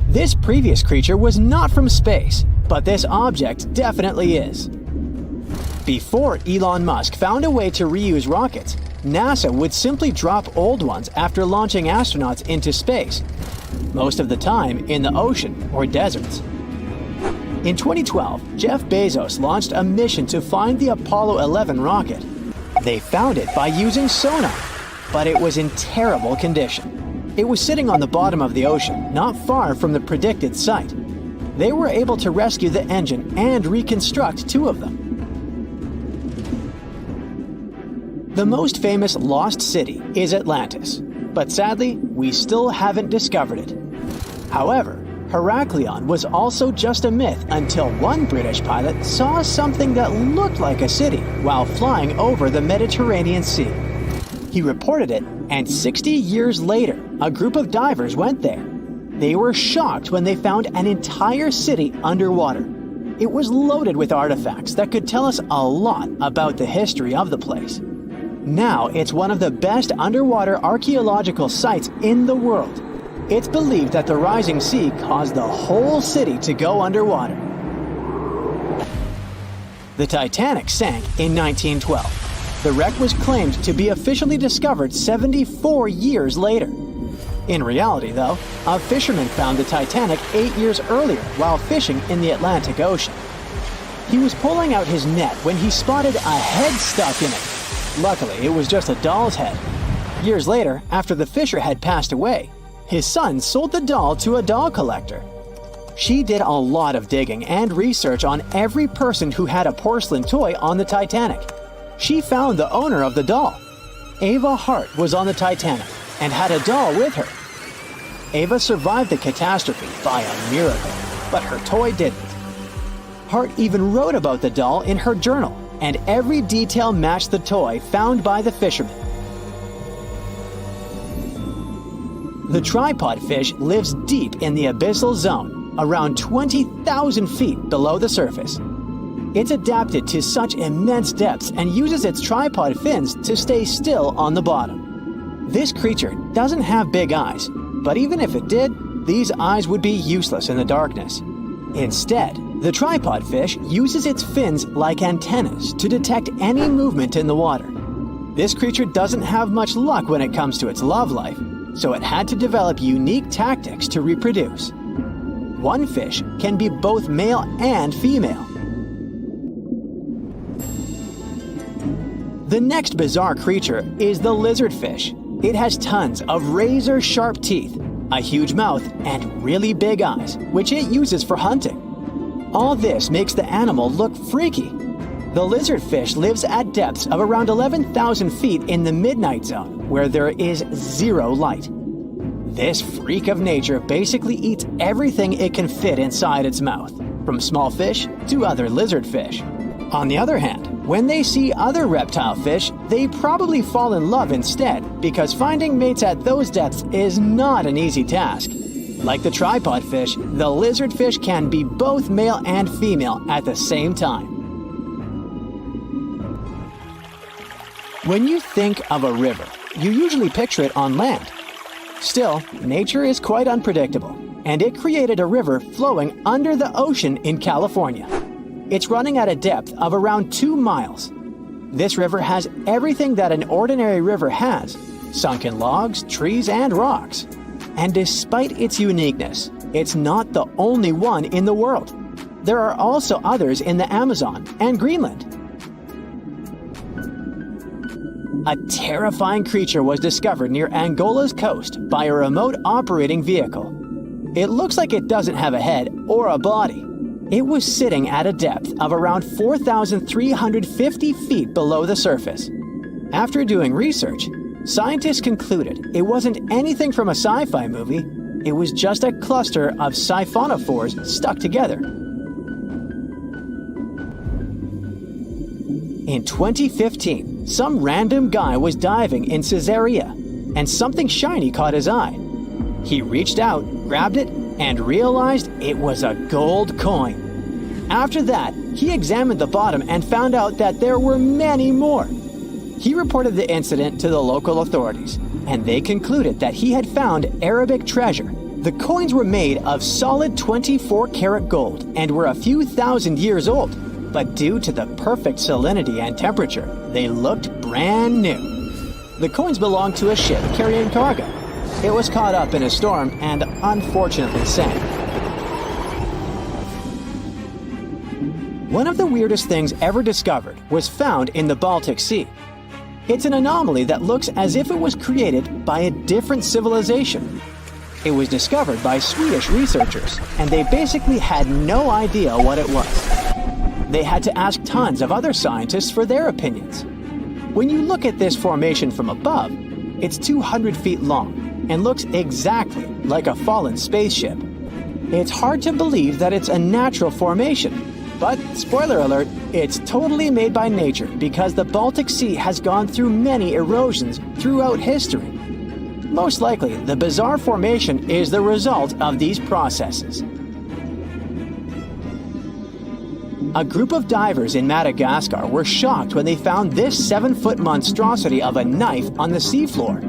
This previous creature was not from space, but this object definitely is. Before Elon Musk found a way to reuse rockets, NASA would simply drop old ones after launching astronauts into space, most of the time in the ocean or deserts. In 2012, Jeff Bezos launched a mission to find the Apollo 11 rocket. They found it by using sonar, but it was in terrible condition. It was sitting on the bottom of the ocean, not far from the predicted site. They were able to rescue the engine and reconstruct 2 of them. The most famous lost city is Atlantis, but sadly, we still haven't discovered it. However, Heraklion was also just a myth until one British pilot saw something that looked like a city while flying over the Mediterranean Sea. He reported it, and 60 years later, a group of divers went there. They were shocked when they found an entire city underwater. It was loaded with artifacts that could tell us a lot about the history of the place. Now it's one of the best underwater archaeological sites in the world. It's believed that the rising sea caused the whole city to go underwater. The Titanic sank in 1912. The wreck was claimed to be officially discovered 74 years later. In reality, though, a fisherman found the Titanic 8 years earlier while fishing in the Atlantic Ocean. He was pulling out his net when he spotted a head stuck in it. Luckily, it was just a doll's head. Years later, after the fisher had passed away, his son sold the doll to a doll collector. She did a lot of digging and research on every person who had a porcelain toy on the Titanic. She found the owner of the doll. Ava Hart was on the Titanic and had a doll with her. Ava survived the catastrophe by a miracle, but her toy didn't. Hart even wrote about the doll in her journal, and every detail matched the toy found by the fisherman. The tripod fish lives deep in the abyssal zone, around 20,000 feet below the surface. It's adapted to such immense depths and uses its tripod fins to stay still on the bottom. This creature doesn't have big eyes, but even if it did, these eyes would be useless in the darkness. Instead, the tripod fish uses its fins like antennas to detect any movement in the water. This creature doesn't have much luck when it comes to its love life, so it had to develop unique tactics to reproduce. One fish can be both male and female. The next bizarre creature is the lizardfish. It has tons of razor-sharp teeth, a huge mouth, and really big eyes, which it uses for hunting. All this makes the animal look freaky. The lizardfish lives at depths of around 11,000 feet in the midnight zone, where there is zero light. This freak of nature basically eats everything it can fit inside its mouth, from small fish to other lizardfish. On the other hand, when they see other reptile fish, they probably fall in love instead, because finding mates at those depths is not an easy task. Like the tripod fish, the lizardfish can be both male and female at the same time. When you think of a river, you usually picture it on land. Still, nature is quite unpredictable, and it created a river flowing under the ocean in California. It's running at a depth of around 2 miles. This river has everything that an ordinary river has: sunken logs, trees, and rocks. And despite its uniqueness, it's not the only one in the world. There are also others in the Amazon and Greenland. a terrifying creature was discovered near Angola's coast by a remote operating vehicle. It looks like it doesn't have a head or a body. It was sitting at a depth of around 4,350 feet below the surface. After doing research, scientists concluded it wasn't anything from a sci-fi movie, it was just a cluster of siphonophores stuck together. In 2015, some random guy was diving in Caesarea, and something shiny caught his eye. He reached out, grabbed it, and realized it was a gold coin. After that, he examined the bottom and found out that there were many more. He reported the incident to the local authorities, and they concluded that he had found Arabic treasure. The coins were made of solid 24-karat gold and were a few thousand years old, but due to the perfect salinity and temperature, they looked brand new. The coins belonged to a ship carrying cargo. It was caught up in a storm and unfortunately sank. One of the weirdest things ever discovered was found in the Baltic Sea. It's an anomaly that looks as if it was created by a different civilization. It was discovered by Swedish researchers, and they basically had no idea what it was. They had to ask tons of other scientists for their opinions. When you look at this formation from above, it's 200 feet long and looks exactly like a fallen spaceship. It's hard to believe that it's a natural formation, but spoiler alert, it's totally made by nature because the Baltic Sea has gone through many erosions throughout history. Most likely, the bizarre formation is the result of these processes. A group of divers in Madagascar were shocked when they found this 7-foot monstrosity of a knife on the seafloor.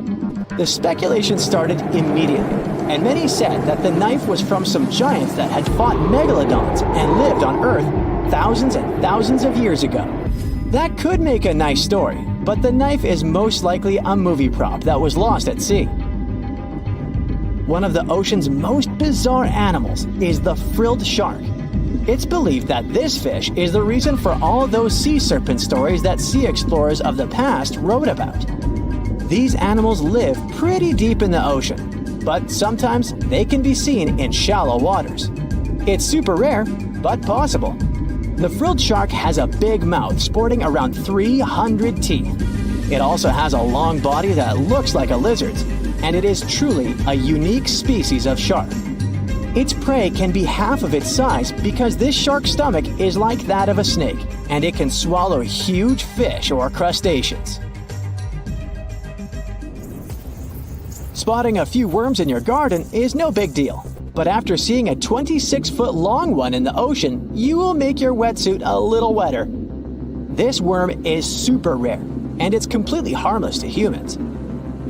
The speculation started immediately, and many said that the knife was from some giants that had fought megalodons and lived on Earth thousands and thousands of years ago. That could make a nice story, but the knife is most likely a movie prop that was lost at sea. One of the ocean's most bizarre animals is the frilled shark. It's believed that this fish is the reason for all those sea serpent stories that sea explorers of the past wrote about. These animals live pretty deep in the ocean, but sometimes they can be seen in shallow waters. It's super rare, but possible. The frilled shark has a big mouth sporting around 300 teeth. It also has a long body that looks like a lizard's, and it is truly a unique species of shark. Its prey can be half of its size because this shark's stomach is like that of a snake, and it can swallow huge fish or crustaceans. Spotting a few worms in your garden is no big deal, but after seeing a 26-foot long one in the ocean, you will make your wetsuit a little wetter. This worm is super rare, and it's completely harmless to humans.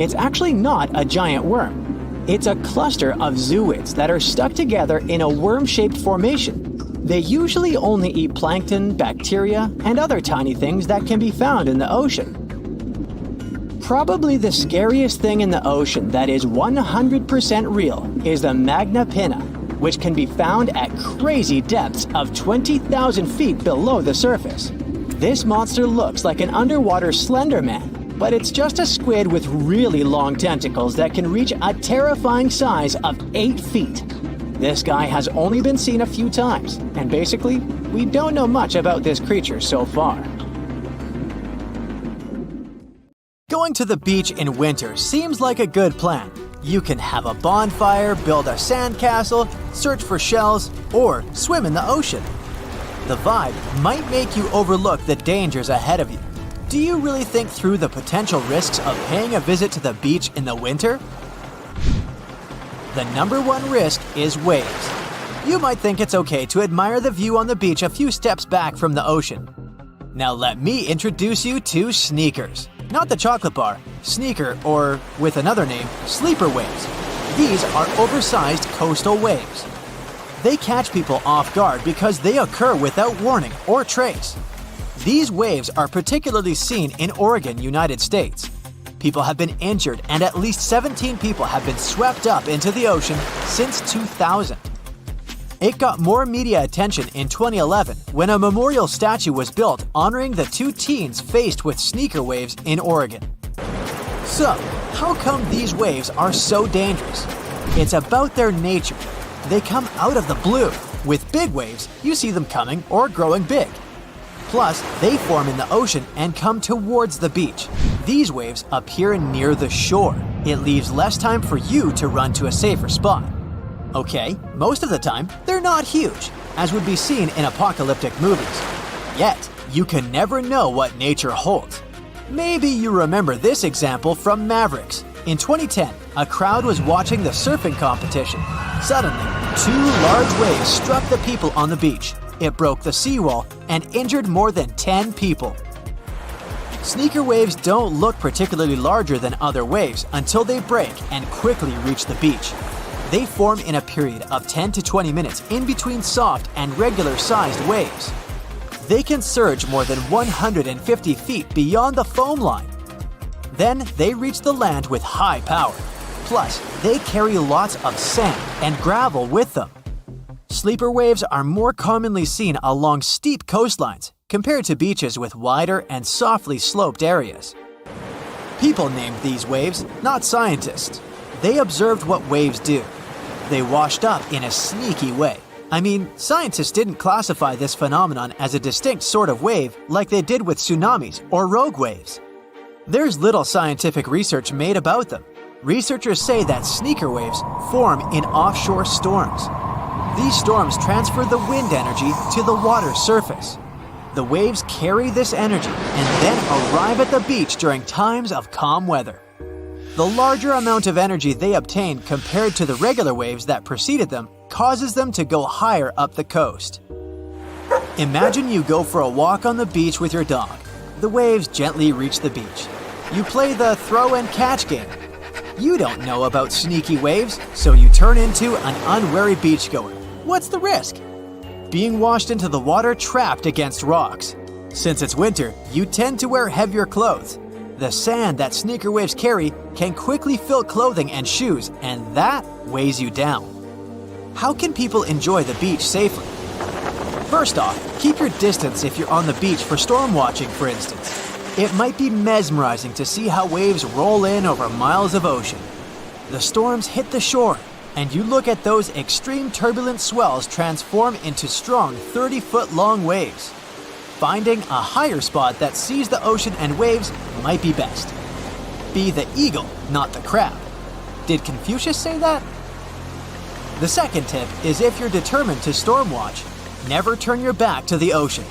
It's actually not a giant worm. It's a cluster of zooids that are stuck together in a worm-shaped formation. They usually only eat plankton, bacteria, and other tiny things that can be found in the ocean. Probably the scariest thing in the ocean that is 100% real is the magna pinna, which can be found at crazy depths of 20,000 feet below the surface. This monster looks like an underwater Slender Man, but it's just a squid with really long tentacles that can reach a terrifying size of 8 feet. This guy has only been seen a few times, and basically, we don't know much about this creature so far. Going to the beach in winter seems like a good plan. You can have a bonfire, build a sandcastle, search for shells, or swim in the ocean. The vibe might make you overlook the dangers ahead of you. Do you really think through the potential risks of paying a visit to the beach in the winter? The number one risk is waves. You might think it's okay to admire the view on the beach a few steps back from the ocean. Now let me introduce you to sneakers. Not the chocolate bar, sneaker, or with another name, sleeper waves. These are oversized coastal waves. They catch people off guard because they occur without warning or trace. These waves are particularly seen in Oregon, United States. People have been injured and at least 17 people have been swept up into the ocean since 2000. It got more media attention in 2011 when a memorial statue was built honoring the two teens faced with sneaker waves in Oregon. So, how come these waves are so dangerous? It's about their nature. They come out of the blue. With big waves, you see them coming or growing big. Plus, they form in the ocean and come towards the beach. These waves appear near the shore. It leaves less time for you to run to a safer spot. Okay, most of the time, they're not huge, as would be seen in apocalyptic movies. Yet, you can never know what nature holds. Maybe you remember this example from Mavericks. In 2010, a crowd was watching the surfing competition. Suddenly, two large waves struck the people on the beach. It broke the seawall and injured more than 10 people. Sneaker waves don't look particularly larger than other waves until they break and quickly reach the beach. They form in a period of 10 to 20 minutes in between soft and regular-sized waves. They can surge more than 150 feet beyond the foam line. Then they reach the land with high power. Plus, they carry lots of sand and gravel with them. Sleeper waves are more commonly seen along steep coastlines compared to beaches with wider and softly sloped areas. People named these waves, not scientists. They observed what waves do. They washed up in a sneaky way. I mean, scientists didn't classify this phenomenon as a distinct sort of wave like they did with tsunamis or rogue waves. There's little scientific research made about them. Researchers say that sneaker waves form in offshore storms. These storms transfer the wind energy to the water surface. The waves carry this energy and then arrive at the beach during times of calm weather. The larger amount of energy they obtain compared to the regular waves that preceded them causes them to go higher up the coast. Imagine you go for a walk on the beach with your dog. The waves gently reach the beach. You play the throw and catch game. You don't know about sneaky waves, so you turn into an unwary beachgoer. What's the risk? Being washed into the water trapped against rocks. Since it's winter, you tend to wear heavier clothes. The sand that sneaker waves carry can quickly fill clothing and shoes, and that weighs you down. How can people enjoy the beach safely? First off, keep your distance if you're on the beach for storm watching, for instance. It might be mesmerizing to see how waves roll in over miles of ocean. The storms hit the shore, and you look at those extreme turbulent swells transform into strong 30-foot-long waves. Finding a higher spot that sees the ocean and waves might be best. Be the eagle, not the crab. Did Confucius say that? The second tip is if you're determined to storm watch, never turn your back to the ocean.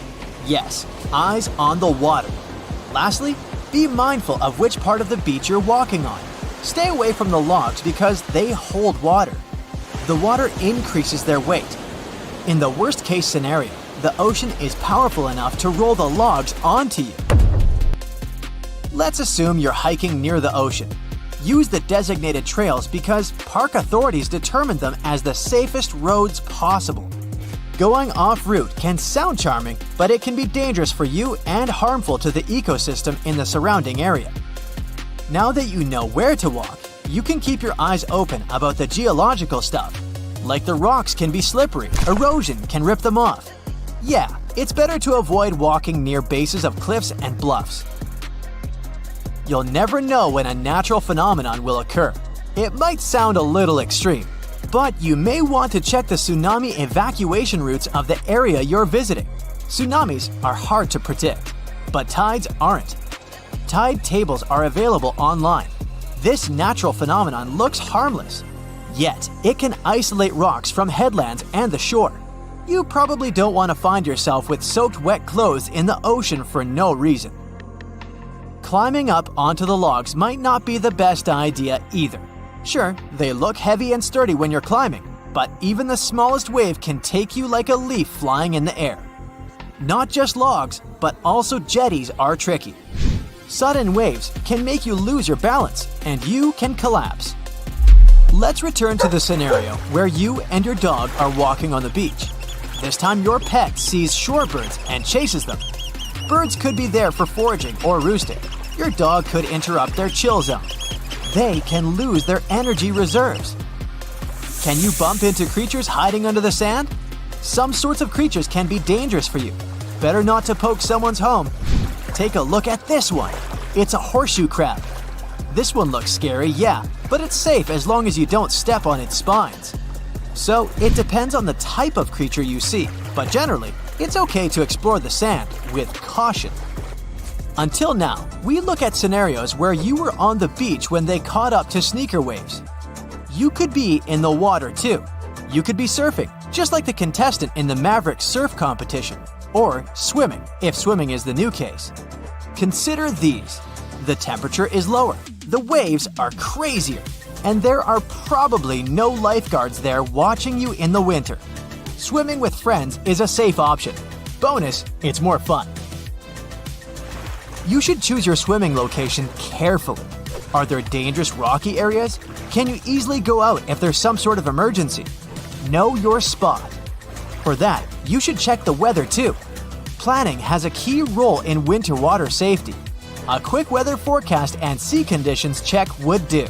Yes, eyes on the water. Lastly, be mindful of which part of the beach you're walking on. Stay away from the logs because they hold water. The water increases their weight. In the worst-case scenario, the ocean is powerful enough to roll the logs onto you. Let's assume you're hiking near the ocean. Use the designated trails because park authorities determine them as the safest roads possible. Going off-route can sound charming, but it can be dangerous for you and harmful to the ecosystem in the surrounding area. Now that you know where to walk, you can keep your eyes open about the geological stuff. Like the rocks can be slippery, erosion can rip them off. Yeah, it's better to avoid walking near bases of cliffs and bluffs. You'll never know when a natural phenomenon will occur. It might sound a little extreme, but you may want to check the tsunami evacuation routes of the area you're visiting. Tsunamis are hard to predict, but tides aren't. Tide tables are available online. This natural phenomenon looks harmless, yet it can isolate rocks from headlands and the shore. You probably don't want to find yourself with soaked wet clothes in the ocean for no reason. Climbing up onto the logs might not be the best idea either. Sure, they look heavy and sturdy when you're climbing, but even the smallest wave can take you like a leaf flying in the air. Not just logs, but also jetties are tricky. Sudden waves can make you lose your balance, and you can collapse. Let's return to the scenario where you and your dog are walking on the beach. This time your pet sees shorebirds and chases them. Birds could be there for foraging or roosting. Your dog could interrupt their chill zone. They can lose their energy reserves. Can you bump into creatures hiding under the sand? Some sorts of creatures can be dangerous for you. Better not to poke someone's home. Take a look at this one. It's a horseshoe crab. This one looks scary, yeah, but it's safe as long as you don't step on its spines. So it depends on the type of creature you see, but generally, it's okay to explore the sand with caution. Until now, we look at scenarios where you were on the beach when they caught up to sneaker waves. You could be in the water too. You could be surfing, just like the contestant in the Maverick surf competition, or swimming, if swimming is the new case. Consider these. The temperature is lower, the waves are crazier, and there are probably no lifeguards there watching you in the winter. Swimming with friends is a safe option. Bonus, it's more fun. You should choose your swimming location carefully. Are there dangerous rocky areas? Can you easily go out if there's some sort of emergency? Know your spot. For that, you should check the weather too. Planning has a key role in winter water safety. A quick weather forecast and sea conditions check would do.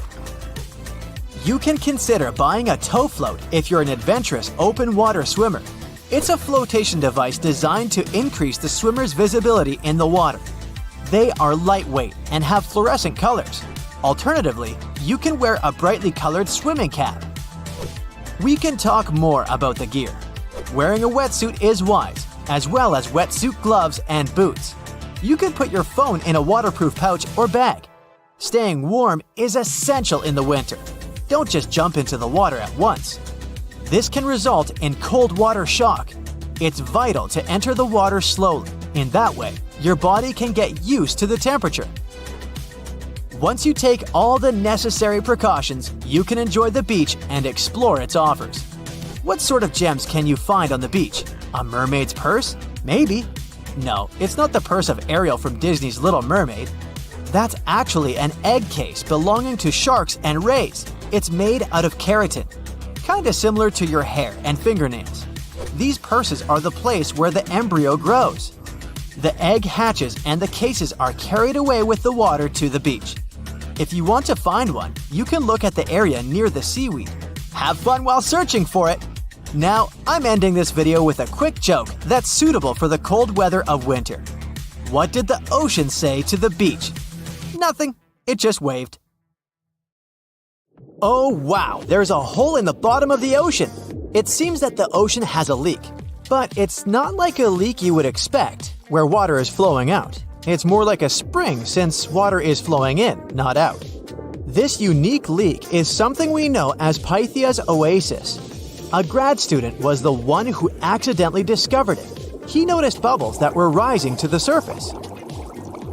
You can consider buying a tow float if you're an adventurous open water swimmer. It's a flotation device designed to increase the swimmer's visibility in the water. They are lightweight and have fluorescent colors. Alternatively, you can wear a brightly colored swimming cap. We can talk more about the gear. Wearing a wetsuit is wise, as well as wetsuit gloves and boots. You can put your phone in a waterproof pouch or bag. Staying warm is essential in the winter. Don't just jump into the water at once. This can result in cold water shock. It's vital to enter the water slowly. In that way, your body can get used to the temperature. Once you take all the necessary precautions, you can enjoy the beach and explore its offers. What sort of gems can you find on the beach? A mermaid's purse? Maybe. No, it's not the purse of Ariel from Disney's Little Mermaid. That's actually an egg case belonging to sharks and rays. It's made out of keratin, kinda similar to your hair and fingernails. These purses are the place where the embryo grows. The egg hatches and the cases are carried away with the water to the beach. If you want to find one, you can look at the area near the seaweed. Have fun while searching for it! Now, I'm ending this video with a quick joke that's suitable for the cold weather of winter. What did the ocean say to the beach? Nothing. It just waved. Oh wow, there's a hole in the bottom of the ocean. It seems that the ocean has a leak. But it's not like a leak you would expect, where water is flowing out. It's more like a spring since water is flowing in, not out. This unique leak is something we know as Pythia's oasis. A grad student was the one who accidentally discovered it. He noticed bubbles that were rising to the surface.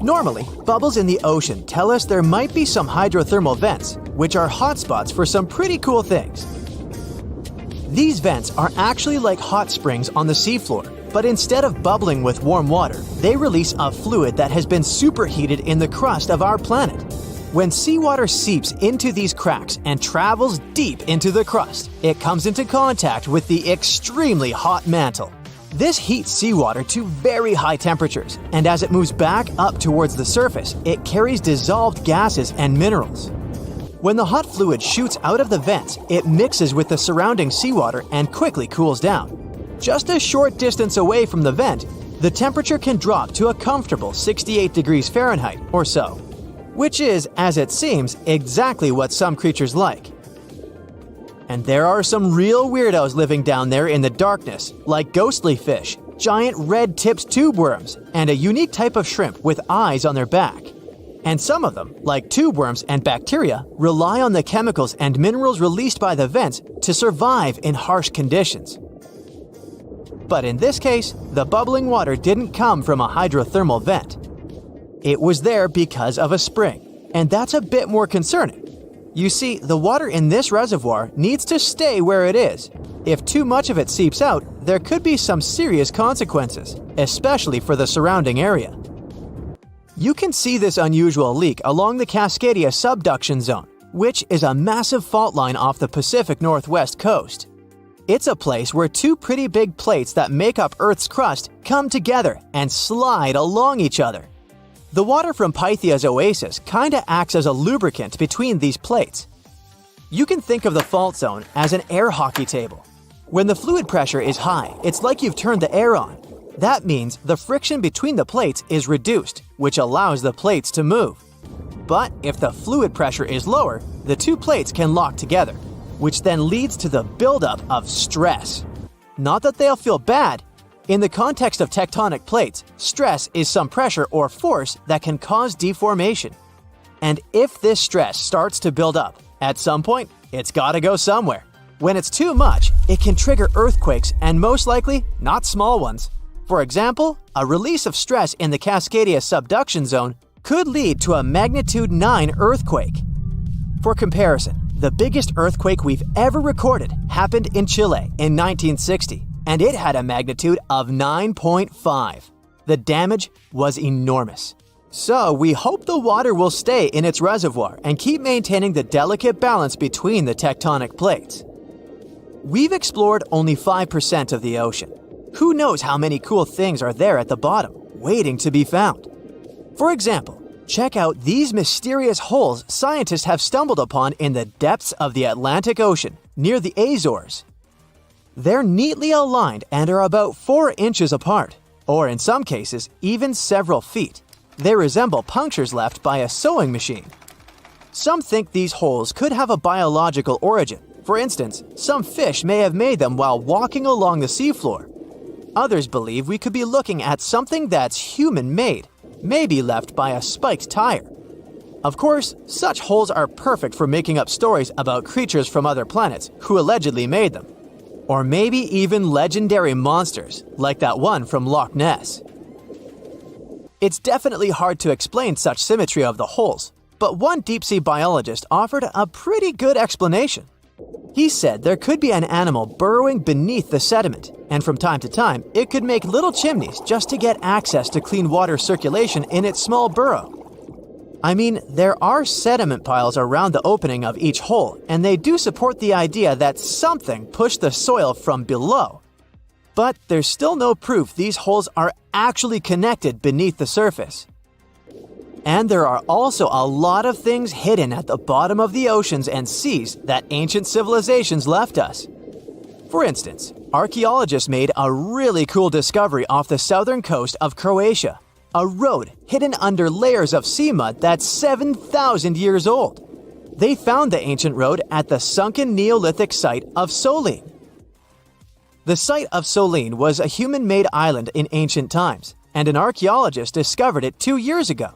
Normally, bubbles in the ocean tell us there might be some hydrothermal vents, which are hotspots for some pretty cool things. These vents are actually like hot springs on the seafloor, but instead of bubbling with warm water, they release a fluid that has been superheated in the crust of our planet. When seawater seeps into these cracks and travels deep into the crust, it comes into contact with the extremely hot mantle. This heats seawater to very high temperatures, and as it moves back up towards the surface, it carries dissolved gases and minerals. When the hot fluid shoots out of the vents, it mixes with the surrounding seawater and quickly cools down. Just a short distance away from the vent, the temperature can drop to a comfortable 68 degrees Fahrenheit or so, which is, as it seems, exactly what some creatures like. And there are some real weirdos living down there in the darkness, like ghostly fish, giant red-tipped tube worms, and a unique type of shrimp with eyes on their back. And some of them, like tube worms and bacteria, rely on the chemicals and minerals released by the vents to survive in harsh conditions. But in this case, the bubbling water didn't come from a hydrothermal vent. It was there because of a spring, and that's a bit more concerning. You see, the water in this reservoir needs to stay where it is. If too much of it seeps out, there could be some serious consequences, especially for the surrounding area. You can see this unusual leak along the Cascadia subduction zone, which is a massive fault line off the Pacific Northwest coast. It's a place where two pretty big plates that make up Earth's crust come together and slide along each other. The water from Pythia's oasis kinda acts as a lubricant between these plates. You can think of the fault zone as an air hockey table. When the fluid pressure is high, it's like you've turned the air on. That means the friction between the plates is reduced, which allows the plates to move. But if the fluid pressure is lower, the two plates can lock together, which then leads to the buildup of stress. Not that they'll feel bad. In the context of tectonic plates, stress is some pressure or force that can cause deformation. And if this stress starts to build up, at some point, it's gotta go somewhere. When it's too much, it can trigger earthquakes, and most likely, not small ones. For example, a release of stress in the Cascadia subduction zone could lead to a magnitude 9 earthquake. For comparison, the biggest earthquake we've ever recorded happened in Chile in 1960, and it had a magnitude of 9.5. The damage was enormous. So we hope the water will stay in its reservoir and keep maintaining the delicate balance between the tectonic plates. We've explored only 5% of the ocean. Who knows how many cool things are there at the bottom, waiting to be found? For example, check out these mysterious holes scientists have stumbled upon in the depths of the Atlantic Ocean, near the Azores. They're neatly aligned and are about 4 inches apart, or in some cases, even several feet. They resemble punctures left by a sewing machine. Some think these holes could have a biological origin. For instance, some fish may have made them while walking along the seafloor. Others believe we could be looking at something that's human-made, maybe left by a spiked tire. Of course, such holes are perfect for making up stories about creatures from other planets who allegedly made them. Or maybe even legendary monsters, like that one from Loch Ness. It's definitely hard to explain such symmetry of the holes, but one deep-sea biologist offered a pretty good explanation. He said there could be an animal burrowing beneath the sediment, and from time to time, it could make little chimneys just to get access to clean water circulation in its small burrow. I mean, there are sediment piles around the opening of each hole, and they do support the idea that something pushed the soil from below. But there's still no proof these holes are actually connected beneath the surface. And there are also a lot of things hidden at the bottom of the oceans and seas that ancient civilizations left us. For instance, archaeologists made a really cool discovery off the southern coast of Croatia, a road hidden under layers of sea mud that's 7,000 years old. They found the ancient road at the sunken Neolithic site of Solin. The site of Solin was a human-made island in ancient times, and an archaeologist discovered it 2 years ago.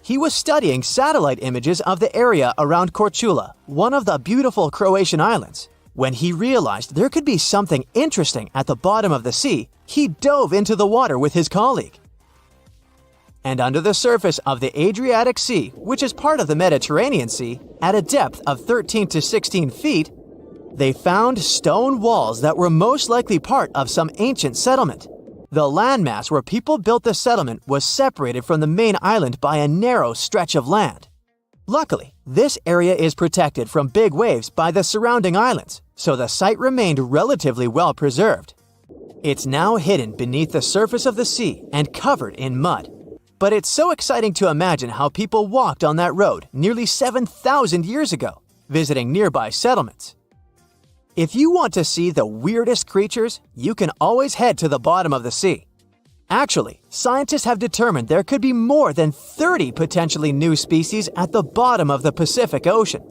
He was studying satellite images of the area around Korčula, one of the beautiful Croatian islands. When he realized there could be something interesting at the bottom of the sea, he dove into the water with his colleague. And under the surface of the Adriatic Sea, which is part of the Mediterranean Sea, at a depth of 13 to 16 feet, they found stone walls that were most likely part of some ancient settlement. The landmass where people built the settlement was separated from the main island by a narrow stretch of land. Luckily, this area is protected from big waves by the surrounding islands, so the site remained relatively well preserved. It's now hidden beneath the surface of the sea and covered in mud. But it's so exciting to imagine how people walked on that road nearly 7,000 years ago, visiting nearby settlements. If you want to see the weirdest creatures, you can always head to the bottom of the sea. Actually, scientists have determined there could be more than 30 potentially new species at the bottom of the Pacific Ocean.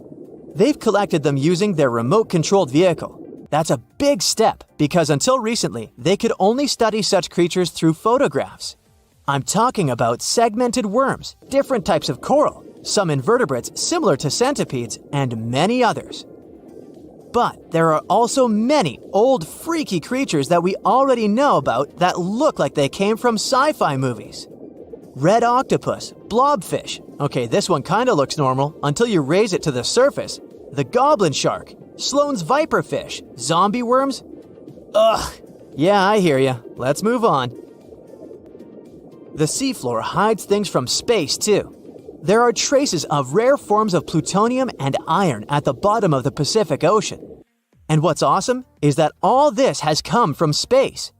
They've collected them using their remote-controlled vehicle. That's a big step because until recently, they could only study such creatures through photographs. I'm talking about segmented worms, different types of coral, some invertebrates similar to centipedes, and many others. But there are also many old freaky creatures that we already know about that look like they came from sci-fi movies. Red octopus, blobfish. Okay, this one kinda looks normal until you raise it to the surface. The goblin shark, Sloane's viperfish, zombie worms. Ugh. Yeah, I hear ya. Let's move on. The seafloor hides things from space too. There are traces of rare forms of plutonium and iron at the bottom of the Pacific Ocean. And what's awesome is that all this has come from space.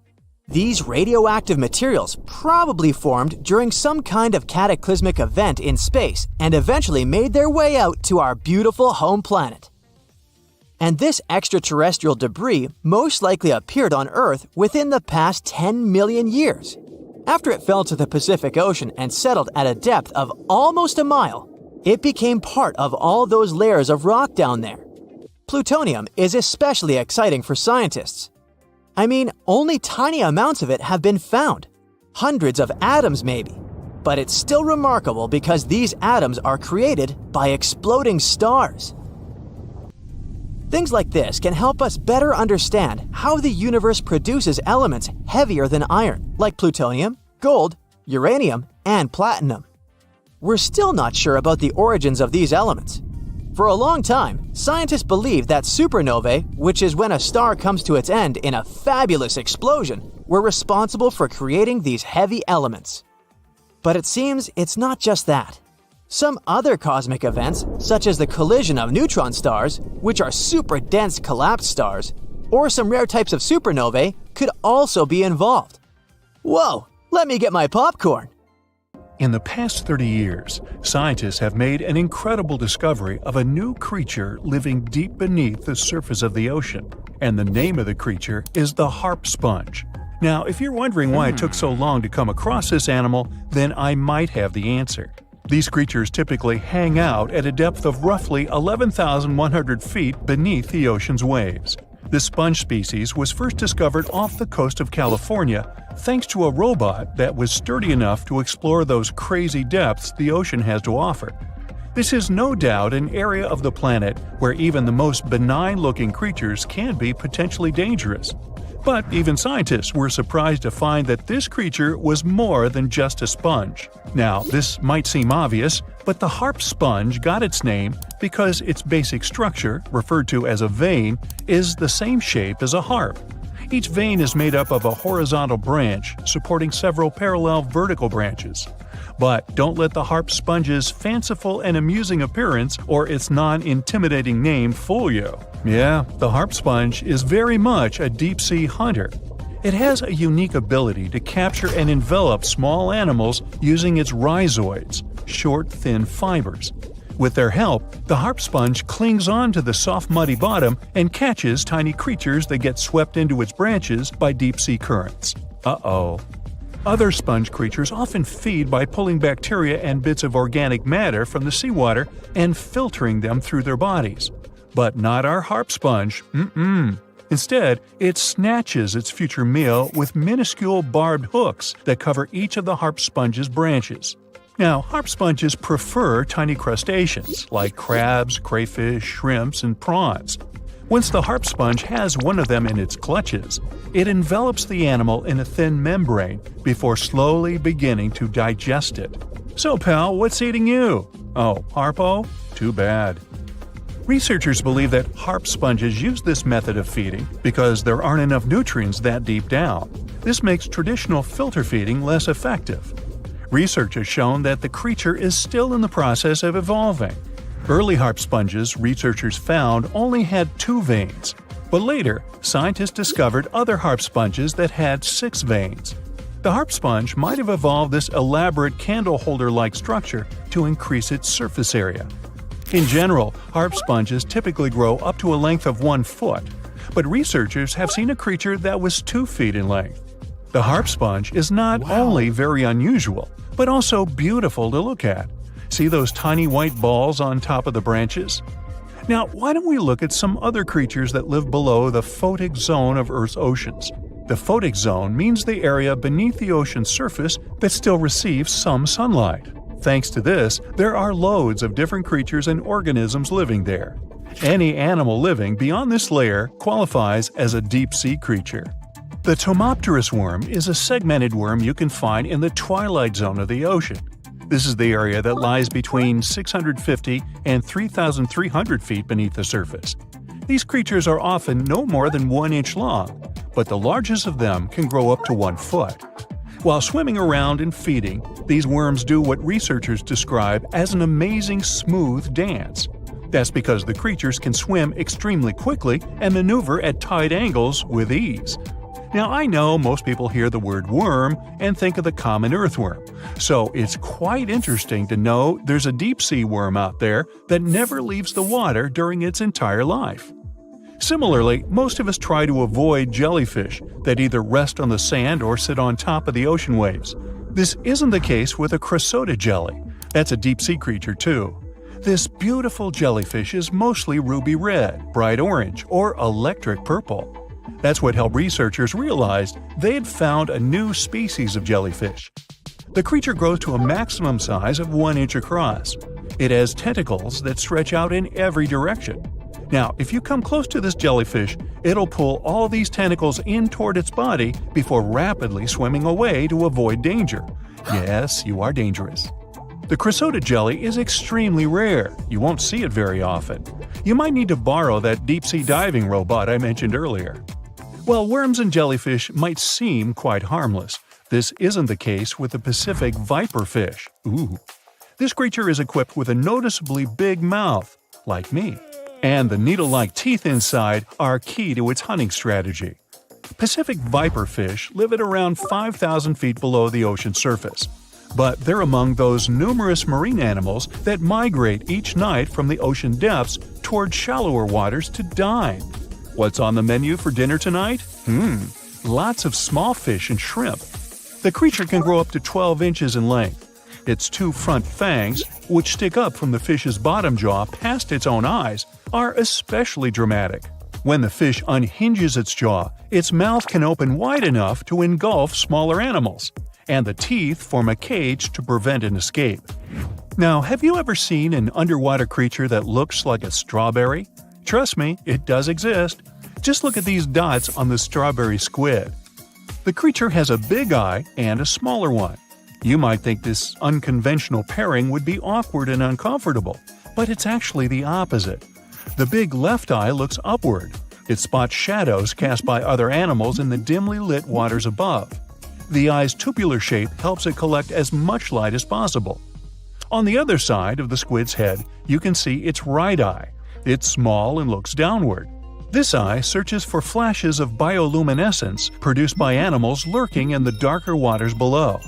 These radioactive materials probably formed during some kind of cataclysmic event in space and eventually made their way out to our beautiful home planet. And this extraterrestrial debris most likely appeared on Earth within the past 10 million years. After it fell to the Pacific Ocean and settled at a depth of almost a mile, it became part of all those layers of rock down there. Plutonium is especially exciting for scientists. I mean, only tiny amounts of it have been found. Hundreds of atoms maybe. But it's still remarkable because these atoms are created by exploding stars. Things like this can help us better understand how the universe produces elements heavier than iron, like plutonium, gold, uranium, and platinum. We're still not sure about the origins of these elements. For a long time, scientists believed that supernovae, which is when a star comes to its end in a fabulous explosion, were responsible for creating these heavy elements. But it seems it's not just that. Some other cosmic events, such as the collision of neutron stars, which are super dense collapsed stars, or some rare types of supernovae, could also be involved. Whoa, let me get my popcorn! In the past 30 years, scientists have made an incredible discovery of a new creature living deep beneath the surface of the ocean, and the name of the creature is the harp sponge. Now, if you're wondering why it took so long to come across this animal, then I might have the answer. These creatures typically hang out at a depth of roughly 11,100 feet beneath the ocean's waves. This sponge species was first discovered off the coast of California thanks to a robot that was sturdy enough to explore those crazy depths the ocean has to offer. This is no doubt an area of the planet where even the most benign-looking creatures can be potentially dangerous. But even scientists were surprised to find that this creature was more than just a sponge. Now, this might seem obvious, but the harp sponge got its name because its basic structure, referred to as a vein, is the same shape as a harp. Each vein is made up of a horizontal branch supporting several parallel vertical branches. But don't let the harp sponge's fanciful and amusing appearance or its non-intimidating name fool you. Yeah, the harp sponge is very much a deep-sea hunter. It has a unique ability to capture and envelop small animals using its rhizoids, short, thin fibers. With their help, the harp sponge clings on to the soft, muddy bottom and catches tiny creatures that get swept into its branches by deep-sea currents. Uh-oh. Other sponge creatures often feed by pulling bacteria and bits of organic matter from the seawater and filtering them through their bodies. But not our harp sponge. Instead, it snatches its future meal with minuscule barbed hooks that cover each of the harp sponge's branches. Now, harp sponges prefer tiny crustaceans like crabs, crayfish, shrimps, and prawns. Once the harp sponge has one of them in its clutches, it envelops the animal in a thin membrane before slowly beginning to digest it. So, pal, what's eating you? Oh, Harpo? Too bad. Researchers believe that harp sponges use this method of feeding because there aren't enough nutrients that deep down. This makes traditional filter feeding less effective. Research has shown that the creature is still in the process of evolving. Early harp sponges researchers found only had 2 veins, but later scientists discovered other harp sponges that had 6 veins. The harp sponge might have evolved this elaborate candle holder-like structure to increase its surface area. In general, harp sponges typically grow up to a length of 1 foot, but researchers have seen a creature that was 2 feet in length. The harp sponge is not only very unusual, but also beautiful to look at. See those tiny white balls on top of the branches? Now, why don't we look at some other creatures that live below the photic zone of Earth's oceans? The photic zone means the area beneath the ocean's surface that still receives some sunlight. Thanks to this, there are loads of different creatures and organisms living there. Any animal living beyond this layer qualifies as a deep-sea creature. The Tomopterus worm is a segmented worm you can find in the twilight zone of the ocean. This is the area that lies between 650 and 3,300 feet beneath the surface. These creatures are often no more than 1 inch long, but the largest of them can grow up to 1 foot. While swimming around and feeding, these worms do what researchers describe as an amazing smooth dance. That's because the creatures can swim extremely quickly and maneuver at tight angles with ease. Now, I know most people hear the word worm and think of the common earthworm, so it's quite interesting to know there's a deep-sea worm out there that never leaves the water during its entire life. Similarly, most of us try to avoid jellyfish that either rest on the sand or sit on top of the ocean waves. This isn't the case with a crocodile jelly. That's a deep-sea creature too. This beautiful jellyfish is mostly ruby red, bright orange, or electric purple. That's what helped researchers realize they had found a new species of jellyfish. The creature grows to a maximum size of 1 inch across. It has tentacles that stretch out in every direction. Now, if you come close to this jellyfish, it'll pull all these tentacles in toward its body before rapidly swimming away to avoid danger. Yes, you are dangerous. The crocodile jelly is extremely rare. You won't see it very often. You might need to borrow that deep-sea diving robot I mentioned earlier. While worms and jellyfish might seem quite harmless, this isn't the case with the Pacific viperfish. Ooh. This creature is equipped with a noticeably big mouth, like me, and the needle-like teeth inside are key to its hunting strategy. Pacific viperfish live at around 5,000 feet below the ocean surface, but they're among those numerous marine animals that migrate each night from the ocean depths toward shallower waters to dine. What's on the menu for dinner tonight? Lots of small fish and shrimp. The creature can grow up to 12 inches in length. Its 2 front fangs, which stick up from the fish's bottom jaw past its own eyes, are especially dramatic. When the fish unhinges its jaw, its mouth can open wide enough to engulf smaller animals, and the teeth form a cage to prevent an escape. Now, have you ever seen an underwater creature that looks like a strawberry? Trust me, it does exist. Just look at these dots on the strawberry squid. The creature has a big eye and a smaller one. You might think this unconventional pairing would be awkward and uncomfortable, but it's actually the opposite. The big left eye looks upward. It spots shadows cast by other animals in the dimly lit waters above. The eye's tubular shape helps it collect as much light as possible. On the other side of the squid's head, you can see its right eye. It's small and looks downward. This eye searches for flashes of bioluminescence produced by animals lurking in the darker waters below.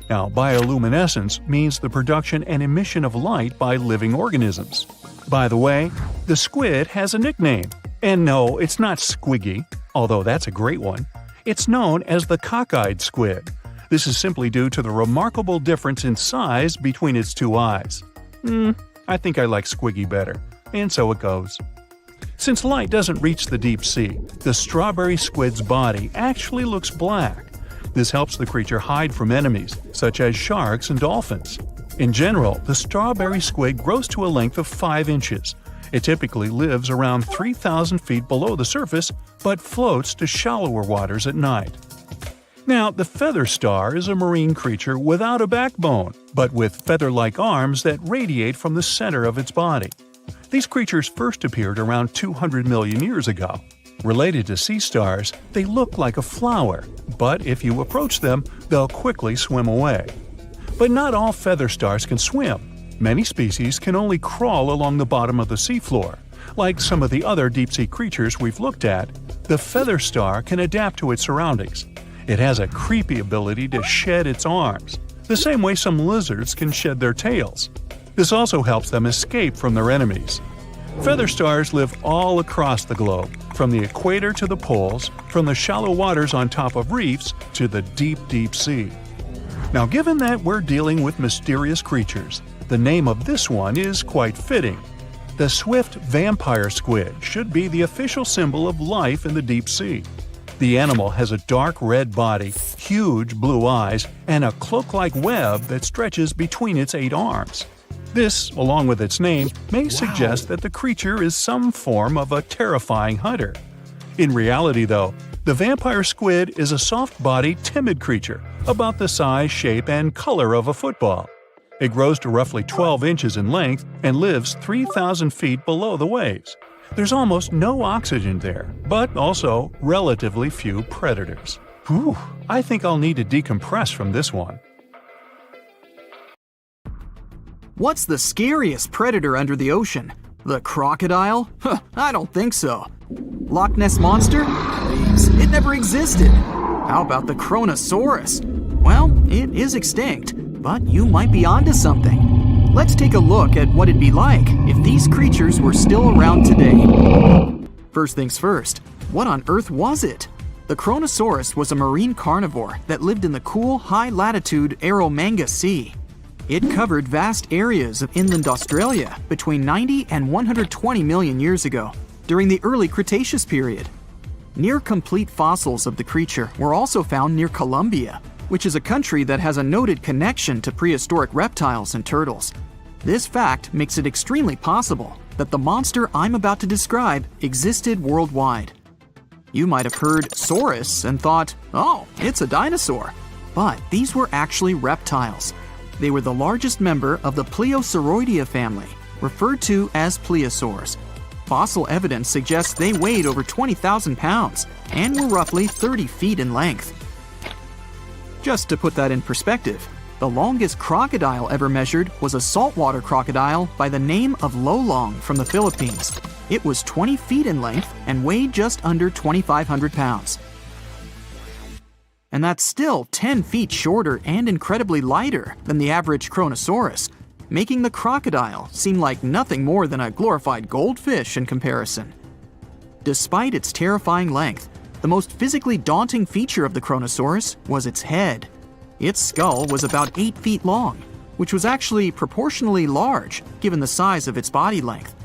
Now, bioluminescence means the production and emission of light by living organisms. By the way, the squid has a nickname. And no, it's not Squiggy, although that's a great one. It's known as the cockeyed squid. This is simply due to the remarkable difference in size between its 2 eyes. I think I like Squiggy better, and so it goes. Since light doesn't reach the deep sea, the strawberry squid's body actually looks black. This helps the creature hide from enemies, such as sharks and dolphins. In general, the strawberry squid grows to a length of 5 inches. It typically lives around 3,000 feet below the surface, but floats to shallower waters at night. Now, the feather star is a marine creature without a backbone, but with feather-like arms that radiate from the center of its body. These creatures first appeared around 200 million years ago. Related to sea stars, they look like a flower, but if you approach them, they'll quickly swim away. But not all feather stars can swim. Many species can only crawl along the bottom of the seafloor. Like some of the other deep-sea creatures we've looked at, the feather star can adapt to its surroundings. It has a creepy ability to shed its arms, the same way some lizards can shed their tails. This also helps them escape from their enemies. Feather stars live all across the globe, from the equator to the poles, from the shallow waters on top of reefs to the deep, deep sea. Now, given that we're dealing with mysterious creatures, the name of this one is quite fitting. The swift vampire squid should be the official symbol of life in the deep sea. The animal has a dark red body, huge blue eyes, and a cloak-like web that stretches between its 8 arms. This, along with its name, may suggest that the creature is some form of a terrifying hunter. In reality, though, the vampire squid is a soft-bodied, timid creature, about the size, shape, and color of a football. It grows to roughly 12 inches in length and lives 3,000 feet below the waves. There's almost no oxygen there, but also relatively few predators. Whew, I think I'll need to decompress from this one. What's the scariest predator under the ocean? The crocodile? I don't think so. Loch Ness Monster? Please, it never existed. How about the Kronosaurus? Well, it is extinct, but you might be onto something. Let's take a look at what it'd be like if these creatures were still around today. First things first, what on earth was it? The Kronosaurus was a marine carnivore that lived in the cool, high-latitude Eromanga Sea. It covered vast areas of inland Australia between 90 and 120 million years ago, during the early Cretaceous period. Near-complete fossils of the creature were also found near Colombia, which is a country that has a noted connection to prehistoric reptiles and turtles. This fact makes it extremely possible that the monster I'm about to describe existed worldwide. You might have heard saurus and thought, oh, it's a dinosaur. But these were actually reptiles. They were the largest member of the Pleosauroidea family, referred to as plesiosaurs. Fossil evidence suggests they weighed over 20,000 pounds and were roughly 30 feet in length. Just to put that in perspective, the longest crocodile ever measured was a saltwater crocodile by the name of Lolong from the Philippines. It was 20 feet in length and weighed just under 2,500 pounds. And that's still 10 feet shorter and incredibly lighter than the average Kronosaurus, making the crocodile seem like nothing more than a glorified goldfish in comparison. Despite its terrifying length, the most physically daunting feature of the Kronosaurus was its head. Its skull was about 8 feet long, which was actually proportionally large given the size of its body length.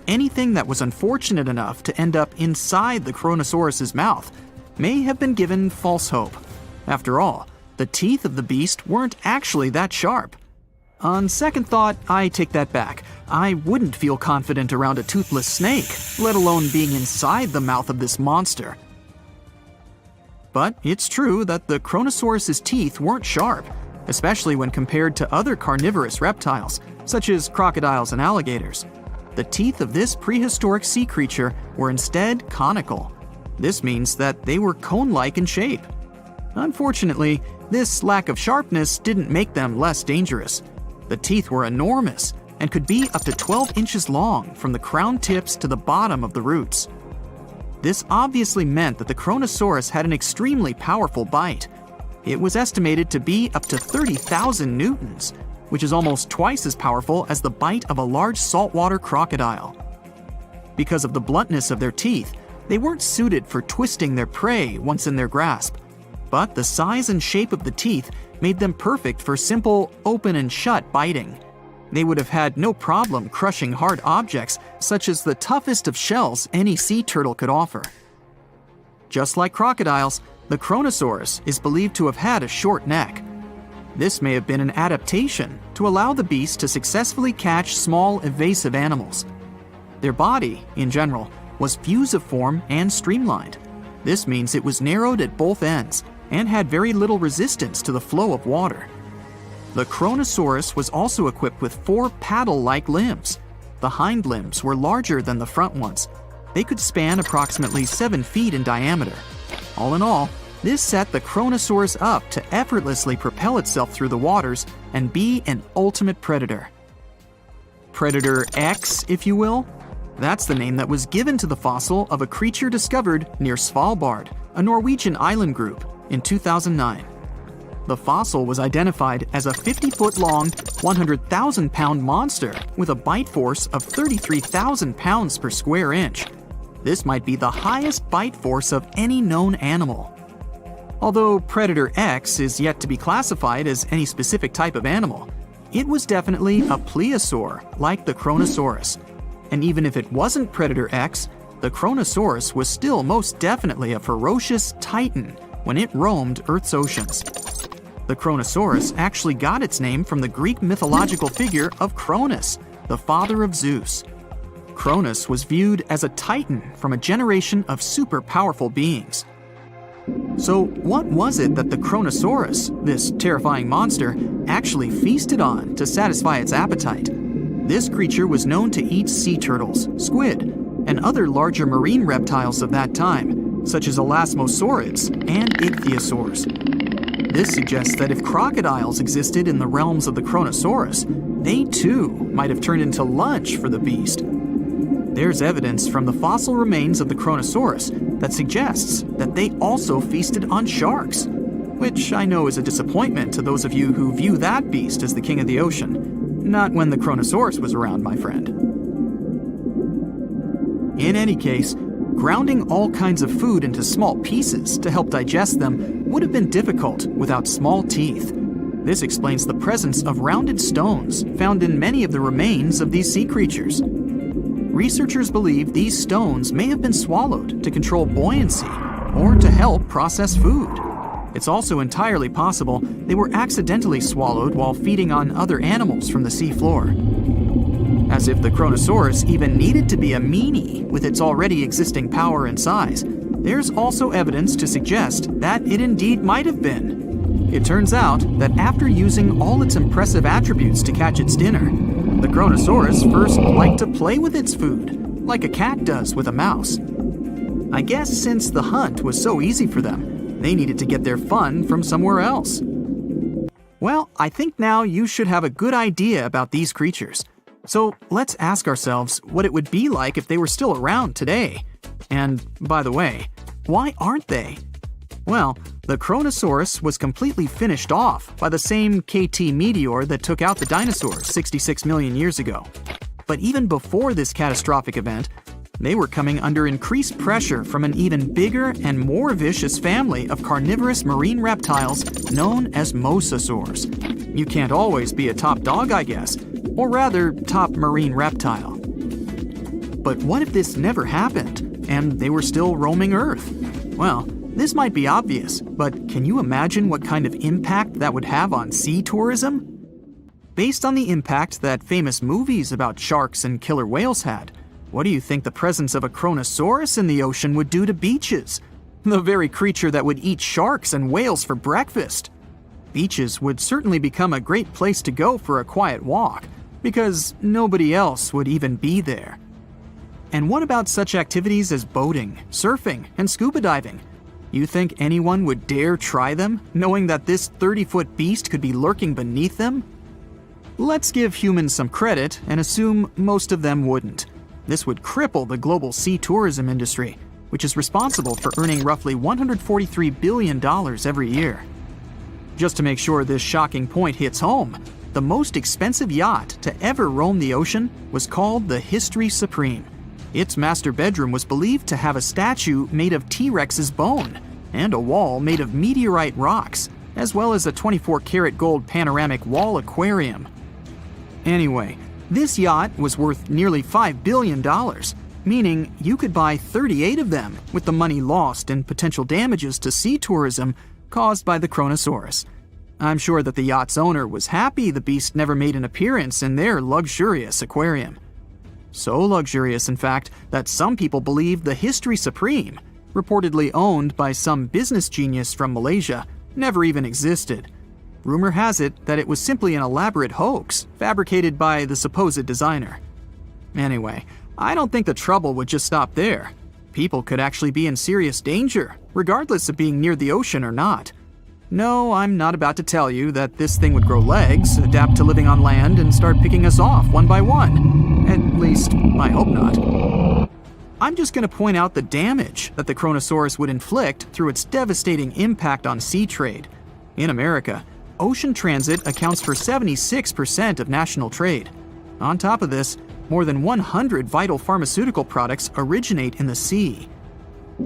Anything that was unfortunate enough to end up inside the Kronosaurus's mouth may have been given false hope. After all, the teeth of the beast weren't actually that sharp. On second thought, I take that back. I wouldn't feel confident around a toothless snake, let alone being inside the mouth of this monster. But it's true that the Kronosaurus's teeth weren't sharp, especially when compared to other carnivorous reptiles, such as crocodiles and alligators. The teeth of this prehistoric sea creature were instead conical. This means that they were cone-like in shape. Unfortunately, this lack of sharpness didn't make them less dangerous. The teeth were enormous and could be up to 12 inches long from the crown tips to the bottom of the roots. This obviously meant that the Kronosaurus had an extremely powerful bite. It was estimated to be up to 30,000 newtons, which is almost twice as powerful as the bite of a large saltwater crocodile. Because of the bluntness of their teeth, they weren't suited for twisting their prey once in their grasp. But the size and shape of the teeth made them perfect for simple open and shut biting. They would have had no problem crushing hard objects, such as the toughest of shells any sea turtle could offer. Just like crocodiles, the Kronosaurus is believed to have had a short neck. This may have been an adaptation to allow the beast to successfully catch small, evasive animals. Their body, in general, was fusiform and streamlined. This means it was narrowed at both ends and had very little resistance to the flow of water. The Kronosaurus was also equipped with 4 paddle-like limbs. The hind limbs were larger than the front ones. They could span approximately 7 feet in diameter. All in all, this set the Kronosaurus up to effortlessly propel itself through the waters and be an ultimate predator. Predator X, if you will? That's the name that was given to the fossil of a creature discovered near Svalbard, a Norwegian island group, in 2009. The fossil was identified as a 50-foot-long, 100,000-pound monster with a bite force of 33,000 pounds per square inch. This might be the highest bite force of any known animal. Although Predator X is yet to be classified as any specific type of animal, it was definitely a plesiosaur like the Kronosaurus. And even if it wasn't Predator X, the Kronosaurus was still most definitely a ferocious titan when it roamed Earth's oceans. The Kronosaurus actually got its name from the Greek mythological figure of Cronus, the father of Zeus. Cronus was viewed as a titan from a generation of super powerful beings. So what was it that the Kronosaurus, this terrifying monster, actually feasted on to satisfy its appetite? This creature was known to eat sea turtles, squid, and other larger marine reptiles of that time, such as elasmosaurids and ichthyosaurs. This suggests that if crocodiles existed in the realms of the Kronosaurus, they too might have turned into lunch for the beast. There's evidence from the fossil remains of the Kronosaurus that suggests that they also feasted on sharks, which I know is a disappointment to those of you who view that beast as the king of the ocean. Not when the Kronosaurus was around, my friend. In any case, grounding all kinds of food into small pieces to help digest them would have been difficult without small teeth. This explains the presence of rounded stones found in many of the remains of these sea creatures. Researchers believe these stones may have been swallowed to control buoyancy or to help process food. It's also entirely possible they were accidentally swallowed while feeding on other animals from the seafloor. As if the Kronosaurus even needed to be a meanie with its already existing power and size, there's also evidence to suggest that it indeed might have been. It turns out that after using all its impressive attributes to catch its dinner, the Kronosaurus first liked to play with its food, like a cat does with a mouse. I guess since the hunt was so easy for them, they needed to get their fun from somewhere else. Well, I think now you should have a good idea about these creatures. So let's ask ourselves what it would be like if they were still around today. And by the way, why aren't they? Well, the Kronosaurus was completely finished off by the same KT meteor that took out the dinosaurs 66 million years ago. But even before this catastrophic event, they were coming under increased pressure from an even bigger and more vicious family of carnivorous marine reptiles known as mosasaurs. You can't always be a top dog, I guess, or rather, top marine reptile. But what if this never happened, and they were still roaming Earth? Well, this might be obvious, but can you imagine what kind of impact that would have on sea tourism? Based on the impact that famous movies about sharks and killer whales had, what do you think the presence of a Kronosaurus in the ocean would do to beaches? The very creature that would eat sharks and whales for breakfast. Beaches would certainly become a great place to go for a quiet walk, because nobody else would even be there. And what about such activities as boating, surfing, and scuba diving? You think anyone would dare try them, knowing that this 30-foot beast could be lurking beneath them? Let's give humans some credit and assume most of them wouldn't. This would cripple the global sea tourism industry, which is responsible for earning roughly $143 billion every year. Just to make sure this shocking point hits home, the most expensive yacht to ever roam the ocean was called the History Supreme. Its master bedroom was believed to have a statue made of T-Rex's bone and a wall made of meteorite rocks, as well as a 24-karat gold panoramic wall aquarium. Anyway, this yacht was worth nearly $5 billion, meaning you could buy 38 of them with the money lost in potential damages to sea tourism caused by the Kronosaurus. I'm sure that the yacht's owner was happy the beast never made an appearance in their luxurious aquarium. So luxurious, in fact, that some people believe the History Supreme, reportedly owned by some business genius from Malaysia, never even existed. Rumor has it that it was simply an elaborate hoax fabricated by the supposed designer. Anyway, I don't think the trouble would just stop there. People could actually be in serious danger, regardless of being near the ocean or not. No, I'm not about to tell you that this thing would grow legs, adapt to living on land, and start picking us off one by one. At least, I hope not. I'm just going to point out the damage that the Kronosaurus would inflict through its devastating impact on sea trade. In America, ocean transit accounts for 76% of national trade. On top of this, more than 100 vital pharmaceutical products originate in the sea.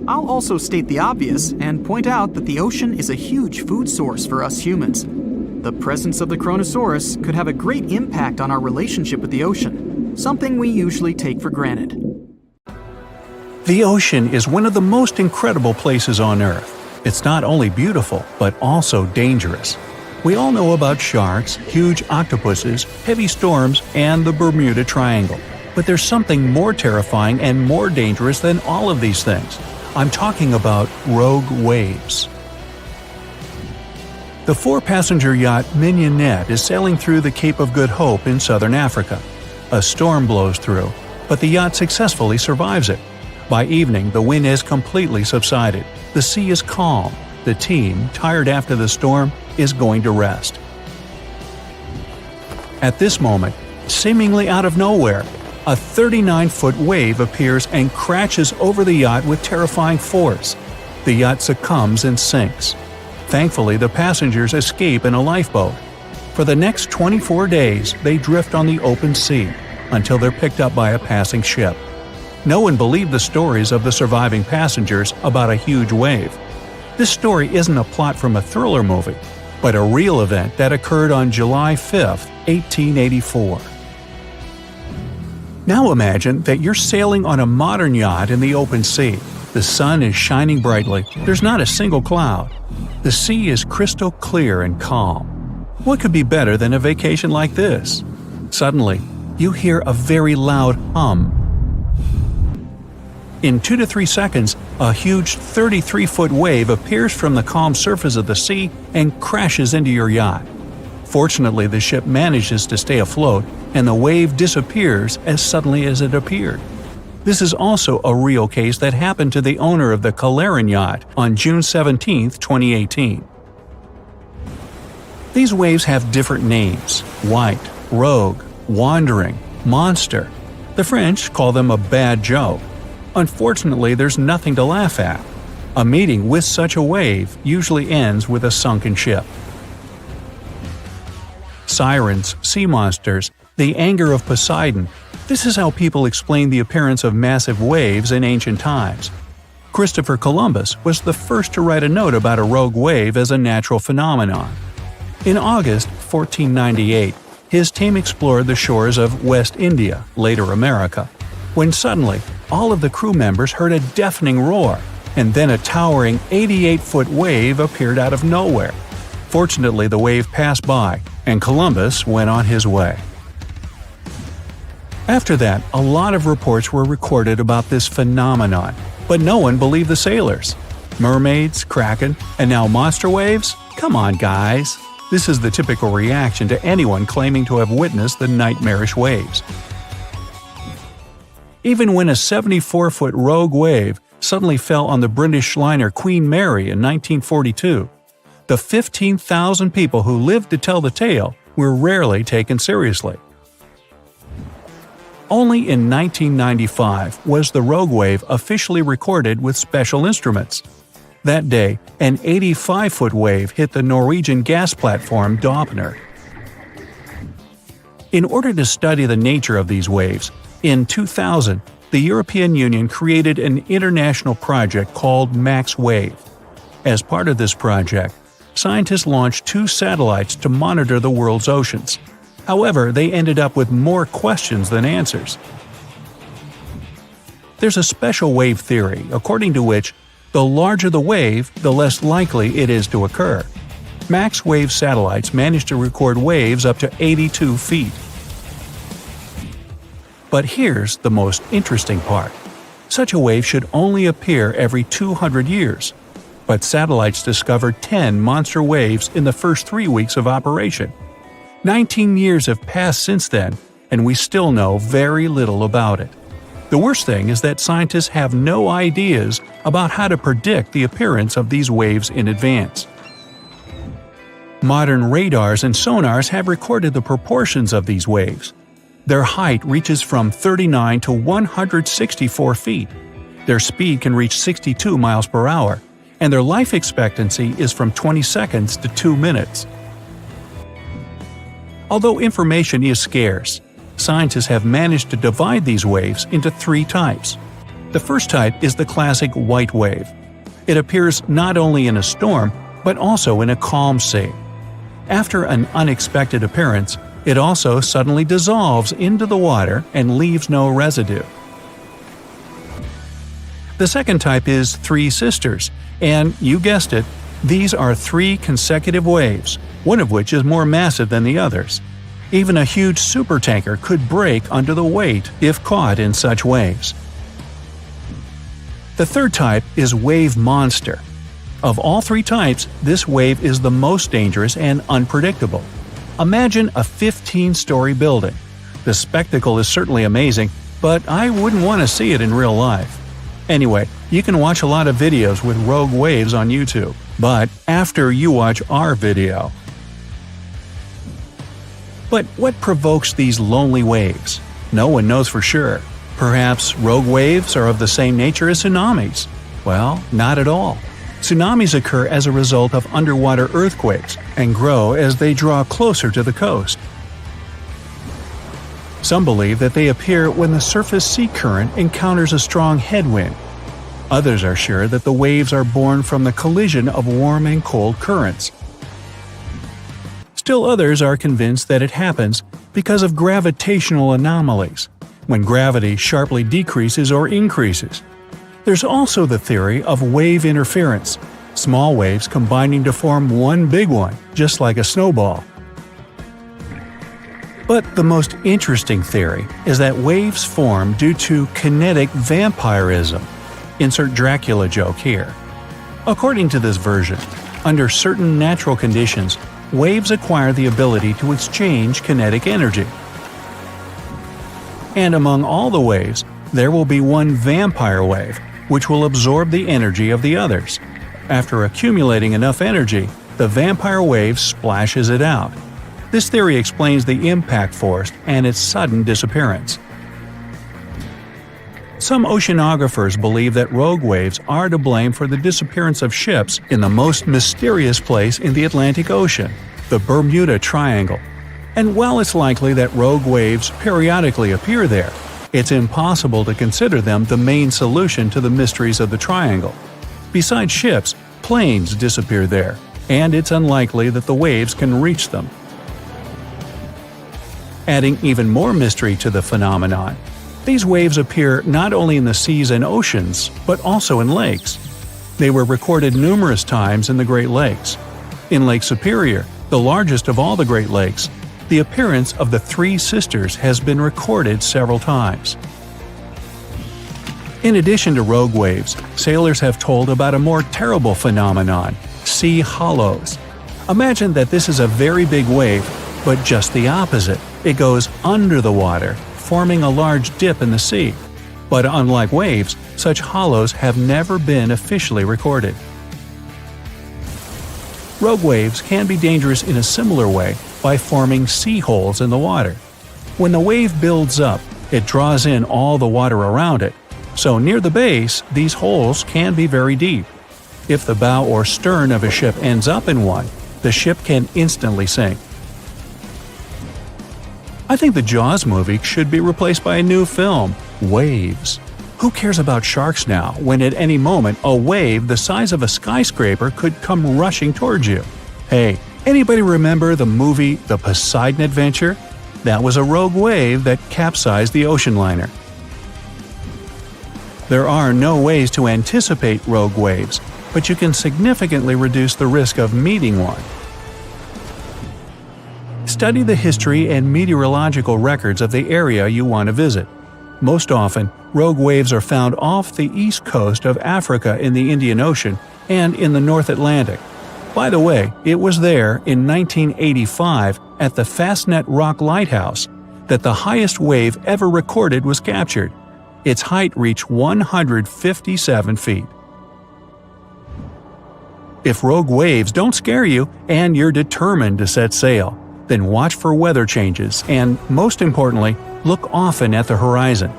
I'll also state the obvious and point out that the ocean is a huge food source for us humans. The presence of the Kronosaurus could have a great impact on our relationship with the ocean, something we usually take for granted. The ocean is one of the most incredible places on Earth. It's not only beautiful, but also dangerous. We all know about sharks, huge octopuses, heavy storms, and the Bermuda Triangle. But there's something more terrifying and more dangerous than all of these things. I'm talking about rogue waves. The 4-passenger yacht Mignonette is sailing through the Cape of Good Hope in southern Africa. A storm blows through, but the yacht successfully survives it. By evening, the wind has completely subsided. The sea is calm. The team, tired after the storm, is going to rest. At this moment, seemingly out of nowhere, a 39-foot wave appears and crashes over the yacht with terrifying force. The yacht succumbs and sinks. Thankfully, the passengers escape in a lifeboat. For the next 24 days, they drift on the open sea until they're picked up by a passing ship. No one believed the stories of the surviving passengers about a huge wave. This story isn't a plot from a thriller movie, but a real event that occurred on July 5, 1884. Now imagine that you're sailing on a modern yacht in the open sea. The sun is shining brightly, there's not a single cloud. The sea is crystal clear and calm. What could be better than a vacation like this? Suddenly, you hear a very loud hum. In 2 to 3 seconds, a huge 33-foot wave appears from the calm surface of the sea and crashes into your yacht. Fortunately, the ship manages to stay afloat, and the wave disappears as suddenly as it appeared. This is also a real case that happened to the owner of the Calaran yacht on June 17, 2018. These waves have different names: white, rogue, wandering, monster. The French call them a bad joke. Unfortunately, there's nothing to laugh at. A meeting with such a wave usually ends with a sunken ship. Sirens, sea monsters, the anger of Poseidon. This is how people explain the appearance of massive waves in ancient times. Christopher Columbus was the first to write a note about a rogue wave as a natural phenomenon. In August 1498, his team explored the shores of West India, later America, when suddenly all of the crew members heard a deafening roar, and then a towering 88-foot wave appeared out of nowhere. Fortunately, the wave passed by, and Columbus went on his way. After that, a lot of reports were recorded about this phenomenon, but no one believed the sailors. Mermaids, kraken, and now monster waves? Come on, guys! This is the typical reaction to anyone claiming to have witnessed the nightmarish waves. Even when a 74-foot rogue wave suddenly fell on the British liner Queen Mary in 1942, the 15,000 people who lived to tell the tale were rarely taken seriously. Only in 1995 was the rogue wave officially recorded with special instruments. That day, an 85-foot wave hit the Norwegian gas platform Doppner. In order to study the nature of these waves, in 2000, the European Union created an international project called MaxWave. As part of this project, scientists launched 2 satellites to monitor the world's oceans. However, they ended up with more questions than answers. There's a special wave theory, according to which the larger the wave, the less likely it is to occur. MaxWave satellites managed to record waves up to 82 feet. But here's the most interesting part. Such a wave should only appear every 200 years. But satellites discovered 10 monster waves in the first 3 weeks of operation. 19 years have passed since then, and we still know very little about it. The worst thing is that scientists have no ideas about how to predict the appearance of these waves in advance. Modern radars and sonars have recorded the proportions of these waves. Their height reaches from 39 to 164 feet. Their speed can reach 62 miles per hour, and their life expectancy is from 20 seconds to 2 minutes. Although information is scarce, scientists have managed to divide these waves into 3 types. The first type is the classic white wave. It appears not only in a storm, but also in a calm sea. After an unexpected appearance, it also suddenly dissolves into the water and leaves no residue. The second type is Three Sisters, and you guessed it, these are 3 consecutive waves, one of which is more massive than the others. Even a huge supertanker could break under the weight if caught in such waves. The third type is Wave Monster. Of all 3 types, this wave is the most dangerous and unpredictable. Imagine a 15-story building. The spectacle is certainly amazing, but I wouldn't want to see it in real life. Anyway, you can watch a lot of videos with rogue waves on YouTube, but after you watch our video. But what provokes these lonely waves? No one knows for sure. Perhaps rogue waves are of the same nature as tsunamis? Well, not at all. Tsunamis occur as a result of underwater earthquakes and grow as they draw closer to the coast. Some believe that they appear when the surface sea current encounters a strong headwind. Others are sure that the waves are born from the collision of warm and cold currents. Still others are convinced that it happens because of gravitational anomalies, when gravity sharply decreases or increases. There's also the theory of wave interference, small waves combining to form one big one, just like a snowball. But the most interesting theory is that waves form due to kinetic vampirism. Insert Dracula joke here. According to this version, under certain natural conditions, waves acquire the ability to exchange kinetic energy. And among all the waves, there will be one vampire wave, which will absorb the energy of the others. After accumulating enough energy, the vampire wave splashes it out. This theory explains the impact force and its sudden disappearance. Some oceanographers believe that rogue waves are to blame for the disappearance of ships in the most mysterious place in the Atlantic Ocean, the Bermuda Triangle. And while it's likely that rogue waves periodically appear there, it's impossible to consider them the main solution to the mysteries of the triangle. Besides ships, planes disappear there, and it's unlikely that the waves can reach them. Adding even more mystery to the phenomenon, these waves appear not only in the seas and oceans, but also in lakes. They were recorded numerous times in the Great Lakes. In Lake Superior, the largest of all the Great Lakes, the appearance of the Three Sisters has been recorded several times. In addition to rogue waves, sailors have told about a more terrible phenomenon, sea hollows. Imagine that this is a very big wave, but just the opposite. It goes under the water, forming a large dip in the sea. But unlike waves, such hollows have never been officially recorded. Rogue waves can be dangerous in a similar way by forming sea holes in the water. When the wave builds up, it draws in all the water around it, so near the base, these holes can be very deep. If the bow or stern of a ship ends up in one, the ship can instantly sink. I think the Jaws movie should be replaced by a new film, Waves. Who cares about sharks now, when at any moment a wave the size of a skyscraper could come rushing towards you? Hey, anybody remember the movie The Poseidon Adventure? That was a rogue wave that capsized the ocean liner. There are no ways to anticipate rogue waves, but you can significantly reduce the risk of meeting one. Study the history and meteorological records of the area you want to visit. Most often, rogue waves are found off the east coast of Africa in the Indian Ocean and in the North Atlantic. By the way, it was there in 1985 at the Fastnet Rock Lighthouse that the highest wave ever recorded was captured. Its height reached 157 feet. If rogue waves don't scare you and you're determined to set sail, then watch for weather changes and, most importantly, look often at the horizon.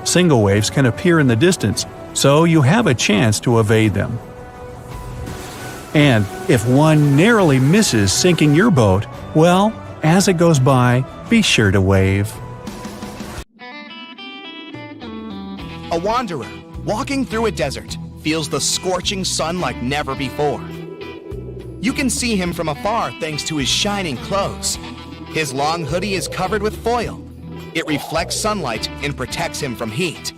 Single waves can appear in the distance, so you have a chance to evade them. And if one narrowly misses sinking your boat, well, as it goes by, be sure to wave. A wanderer walking through a desert feels the scorching sun like never before. You can see him from afar thanks to his shining clothes. His long hoodie is covered with foil. It reflects sunlight and protects him from heat.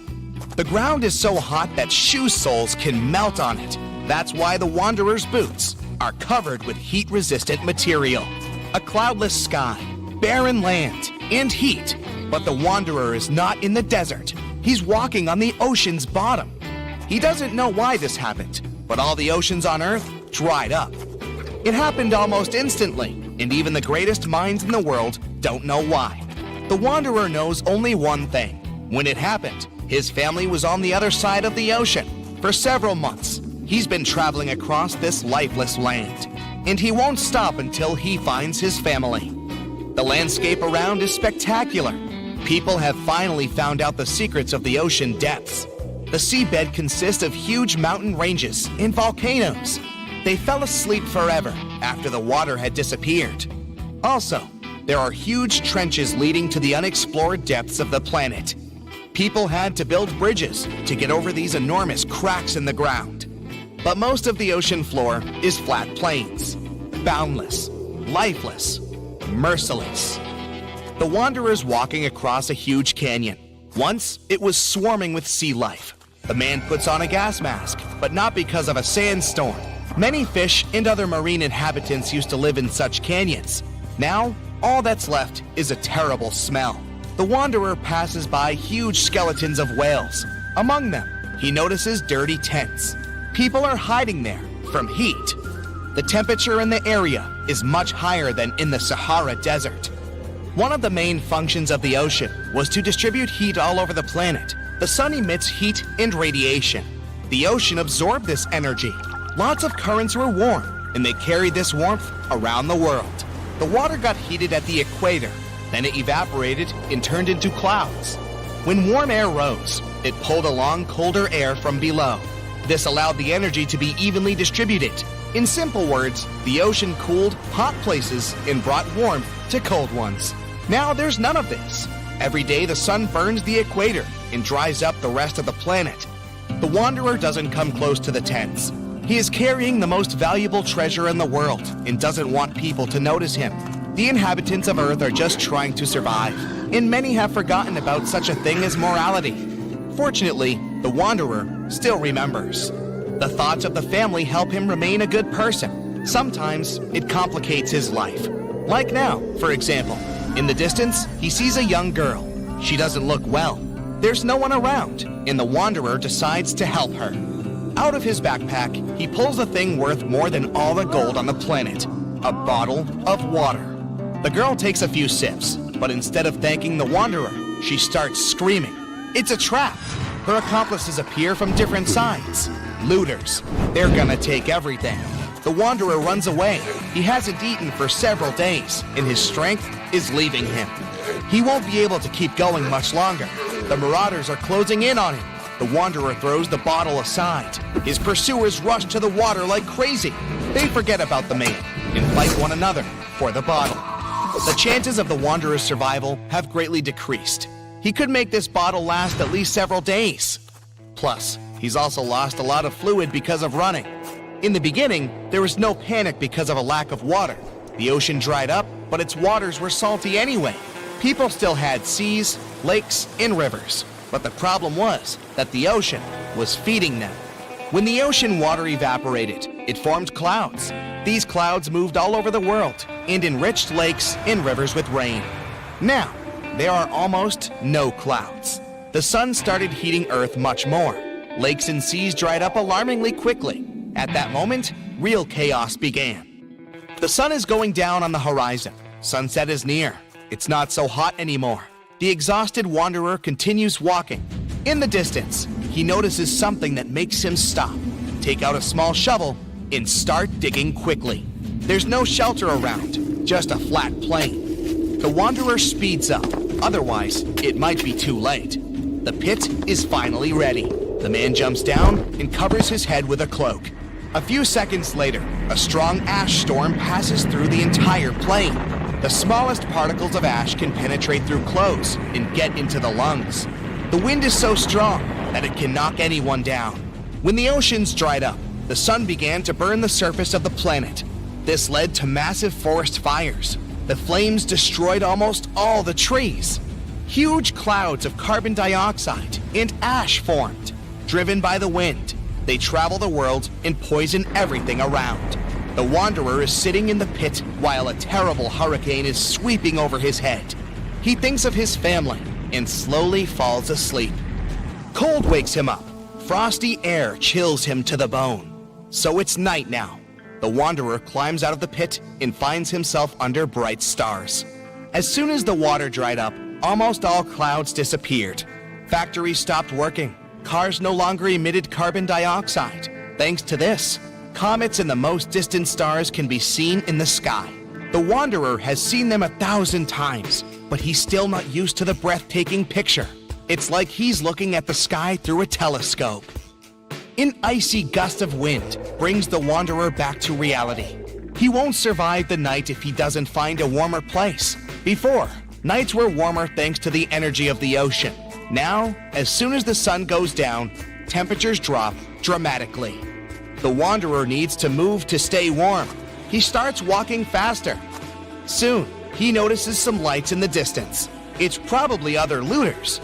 The ground is so hot that shoe soles can melt on it. That's why the wanderer's boots are covered with heat-resistant material. A cloudless sky, barren land, and heat. But the wanderer is not in the desert. He's walking on the ocean's bottom. He doesn't know why this happened, but all the oceans on Earth dried up. It happened almost instantly, and even the greatest minds in the world don't know why. The wanderer knows only one thing. When it happened, his family was on the other side of the ocean. For several months, he's been traveling across this lifeless land, and he won't stop until he finds his family. The landscape around is spectacular. People have finally found out the secrets of the ocean depths. The seabed consists of huge mountain ranges and volcanoes. They fell asleep forever after the water had disappeared. Also, there are huge trenches leading to the unexplored depths of the planet. People had to build bridges to get over these enormous cracks in the ground. But most of the ocean floor is flat plains, boundless, lifeless, merciless. The wanderer's walking across a huge canyon. Once, it was swarming with sea life. The man puts on a gas mask, but not because of a sandstorm. Many fish and other marine inhabitants used to live in such canyons. Now, all that's left is a terrible smell. The wanderer passes by huge skeletons of whales. Among them, he notices dirty tents. People are hiding there from heat. The temperature in the area is much higher than in the Sahara Desert. One of the main functions of the ocean was to distribute heat all over the planet. The sun emits heat and radiation. The ocean absorbed this energy. Lots of currents were warm, and they carried this warmth around the world. The water got heated at the equator, then it evaporated and turned into clouds. When warm air rose, it pulled along colder air from below. This allowed the energy to be evenly distributed. In simple words, the ocean cooled hot places and brought warmth to cold ones. Now there's none of this. Every day the sun burns the equator and dries up the rest of the planet. The wanderer doesn't come close to the tents. He is carrying the most valuable treasure in the world and doesn't want people to notice him. The inhabitants of Earth are just trying to survive, and many have forgotten about such a thing as morality. Fortunately, the wanderer still remembers. The thoughts of the family help him remain a good person. Sometimes it complicates his life. Like now, for example. In the distance, he sees a young girl. She doesn't look well. There's no one around, and the wanderer decides to help her. Out of his backpack, he pulls a thing worth more than all the gold on the planet, a bottle of water. The girl takes a few sips, but instead of thanking the wanderer, she starts screaming. It's a trap. Her accomplices appear from different sides. Looters. They're gonna take everything. The wanderer runs away. He hasn't eaten for several days, and his strength is leaving him. He won't be able to keep going much longer. The marauders are closing in on him. The wanderer throws the bottle aside. His pursuers rush to the water like crazy. They forget about the man and fight one another for the bottle. The chances of the wanderer's survival have greatly decreased. He could make this bottle last at least several days. Plus, he's also lost a lot of fluid because of running. In the beginning, there was no panic because of a lack of water. The ocean dried up, but its waters were salty anyway. People still had seas, lakes, and rivers. But the problem was that the ocean was feeding them. When the ocean water evaporated, it formed clouds. These clouds moved all over the world and enriched lakes and rivers with rain. Now, there are almost no clouds. The sun started heating Earth much more. Lakes and seas dried up alarmingly quickly. At that moment, real chaos began. The sun is going down on the horizon. Sunset is near. It's not so hot anymore. The exhausted wanderer continues walking. In the distance, he notices something that makes him stop, take out a small shovel, and start digging quickly. There's no shelter around, just a flat plain. The wanderer speeds up, otherwise it might be too late. The pit is finally ready. The man jumps down and covers his head with a cloak. A few seconds later, a strong ash storm passes through the entire plain. The smallest particles of ash can penetrate through clothes and get into the lungs. The wind is so strong that it can knock anyone down. When the oceans dried up, the sun began to burn the surface of the planet. This led to massive forest fires. The flames destroyed almost all the trees. Huge clouds of carbon dioxide and ash formed. Driven by the wind, they travel the world and poison everything around. The wanderer is sitting in the pit while a terrible hurricane is sweeping over his head. He thinks of his family and slowly falls asleep. Cold wakes him up. Frosty air chills him to the bone. So it's night now. The wanderer climbs out of the pit and finds himself under bright stars. As soon as the water dried up, almost all clouds disappeared. Factories stopped working. Cars no longer emitted carbon dioxide. Thanks to this, comets and the most distant stars can be seen in the sky. The wanderer has seen them 1,000 times, but he's still not used to the breathtaking picture. It's like he's looking at the sky through a telescope. An icy gust of wind brings the wanderer back to reality. He won't survive the night if he doesn't find a warmer place. Before, nights were warmer thanks to the energy of the ocean. Now, as soon as the sun goes down, temperatures drop dramatically. The wanderer needs to move to stay warm. He starts walking faster. Soon, he notices some lights in the distance. It's probably other looters.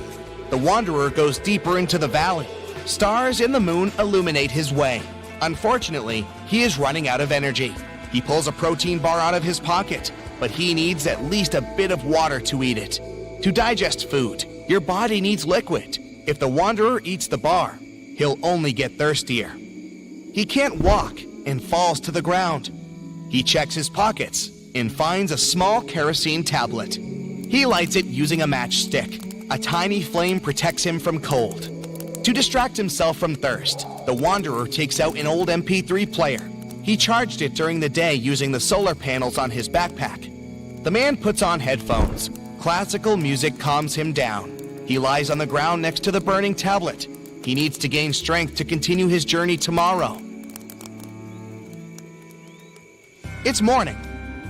The wanderer goes deeper into the valley. Stars and the moon illuminate his way. Unfortunately, he is running out of energy. He pulls a protein bar out of his pocket, but he needs at least a bit of water to eat it. To digest food, your body needs liquid. If the wanderer eats the bar, he'll only get thirstier. He can't walk and falls to the ground. He checks his pockets and finds a small kerosene tablet. He lights it using a matchstick. A tiny flame protects him from cold. To distract himself from thirst, the wanderer takes out an old MP3 player. He charged it during the day using the solar panels on his backpack. The man puts on headphones. Classical music calms him down. He lies on the ground next to the burning tablet. He needs to gain strength to continue his journey tomorrow. It's morning.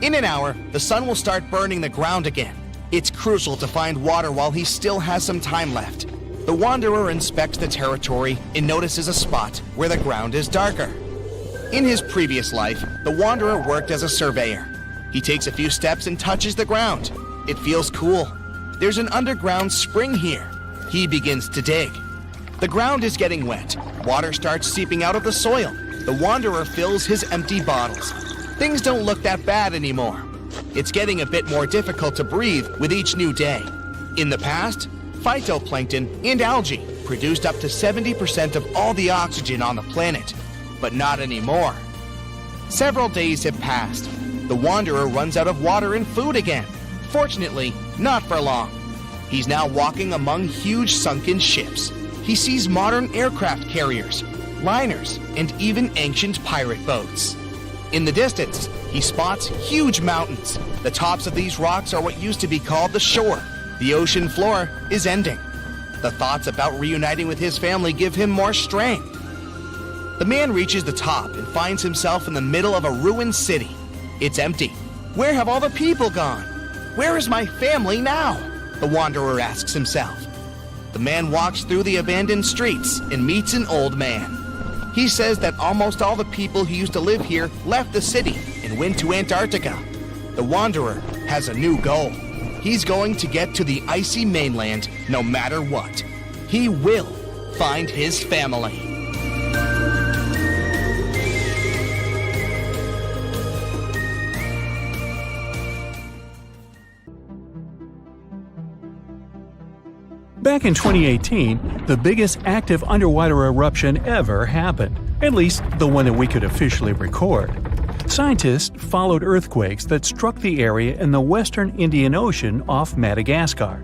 In an hour, the sun will start burning the ground again. It's crucial to find water while he still has some time left. The wanderer inspects the territory and notices a spot where the ground is darker. In his previous life, the wanderer worked as a surveyor. He takes a few steps and touches the ground. It feels cool. There's an underground spring here. He begins to dig. The ground is getting wet. Water starts seeping out of the soil. The wanderer fills his empty bottles. Things don't look that bad anymore. It's getting a bit more difficult to breathe with each new day. In the past, phytoplankton and algae produced up to 70% of all the oxygen on the planet, but not anymore. Several days have passed. The wanderer runs out of water and food again. Fortunately, not for long. He's now walking among huge sunken ships. He sees modern aircraft carriers, liners, and even ancient pirate boats. In the distance, he spots huge mountains. The tops of these rocks are what used to be called the shore. The ocean floor is ending. The thoughts about reuniting with his family give him more strength. The man reaches the top and finds himself in the middle of a ruined city. It's empty. Where have all the people gone? Where is my family now? The wanderer asks himself. The man walks through the abandoned streets and meets an old man. He says that almost all the people who used to live here left the city and went to Antarctica. The wanderer has a new goal. He's going to get to the icy mainland no matter what. He will find his family. Back in 2018, the biggest active underwater eruption ever happened, at least the one that we could officially record. Scientists followed earthquakes that struck the area in the western Indian Ocean off Madagascar.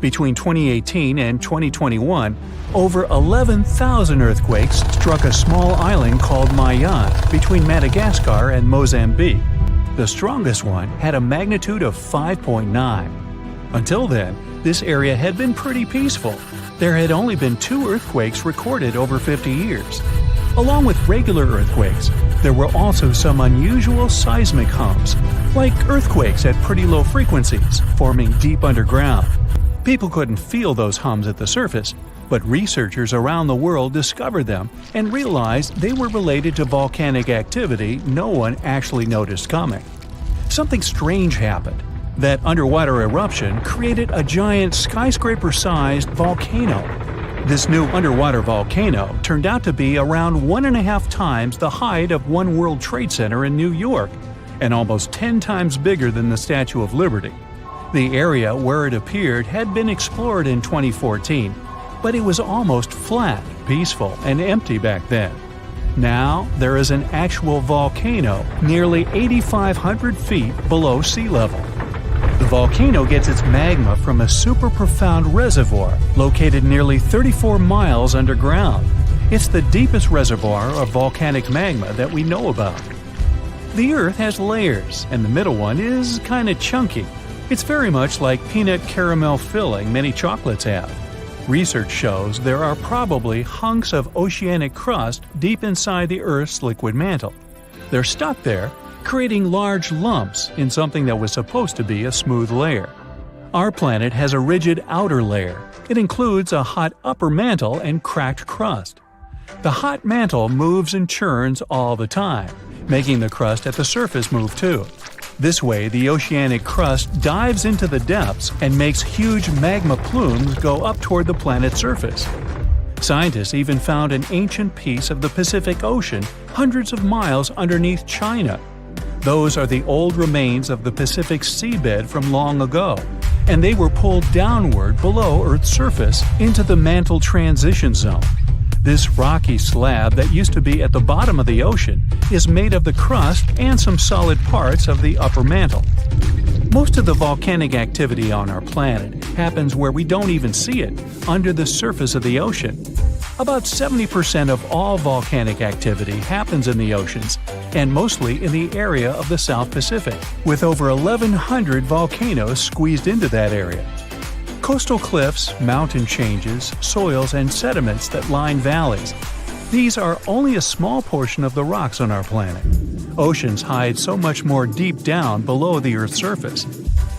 Between 2018 and 2021, over 11,000 earthquakes struck a small island called Mariana between Madagascar and Mozambique. The strongest one had a magnitude of 5.9. Until then, this area had been pretty peaceful. There had only been 2 earthquakes recorded over 50 years. Along with regular earthquakes, there were also some unusual seismic hums, like earthquakes at pretty low frequencies, forming deep underground. People couldn't feel those hums at the surface, but researchers around the world discovered them and realized they were related to volcanic activity no one actually noticed coming. Something strange happened. That underwater eruption created a giant skyscraper-sized volcano. This new underwater volcano turned out to be around 1.5 times the height of One World Trade Center in New York, and almost 10 times bigger than the Statue of Liberty. The area where it appeared had been explored in 2014, but it was almost flat, peaceful, and empty back then. Now, there is an actual volcano nearly 8,500 feet below sea level. The volcano gets its magma from a super profound reservoir located nearly 34 miles underground. It's the deepest reservoir of volcanic magma that we know about. The Earth has layers, and the middle one is kinda chunky. It's very much like peanut caramel filling many chocolates have. Research shows there are probably hunks of oceanic crust deep inside the Earth's liquid mantle. They're stuck there creating large lumps in something that was supposed to be a smooth layer. Our planet has a rigid outer layer. It includes a hot upper mantle and cracked crust. The hot mantle moves and churns all the time, making the crust at the surface move too. This way, the oceanic crust dives into the depths and makes huge magma plumes go up toward the planet's surface. Scientists even found an ancient piece of the Pacific Ocean hundreds of miles underneath China. Those are the old remains of the Pacific seabed from long ago, and they were pulled downward below Earth's surface into the mantle transition zone. This rocky slab that used to be at the bottom of the ocean is made of the crust and some solid parts of the upper mantle. Most of the volcanic activity on our planet happens where we don't even see it, under the surface of the ocean. About 70% of all volcanic activity happens in the oceans, and mostly in the area of the South Pacific, with over 1,100 volcanoes squeezed into that area. Coastal cliffs, mountain changes, soils, and sediments that line valleys. These are only a small portion of the rocks on our planet. Oceans hide so much more deep down below the Earth's surface.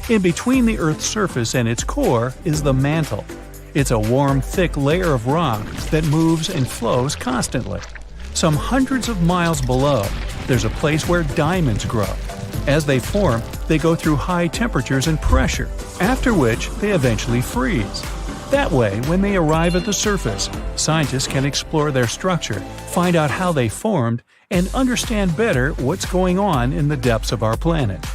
In between the Earth's surface and its core is the mantle. It's a warm, thick layer of rock that moves and flows constantly. Some hundreds of miles below, there's a place where diamonds grow. As they form, they go through high temperatures and pressure, after which they eventually freeze. That way, when they arrive at the surface, scientists can explore their structure, find out how they formed, and understand better what's going on in the depths of our planet.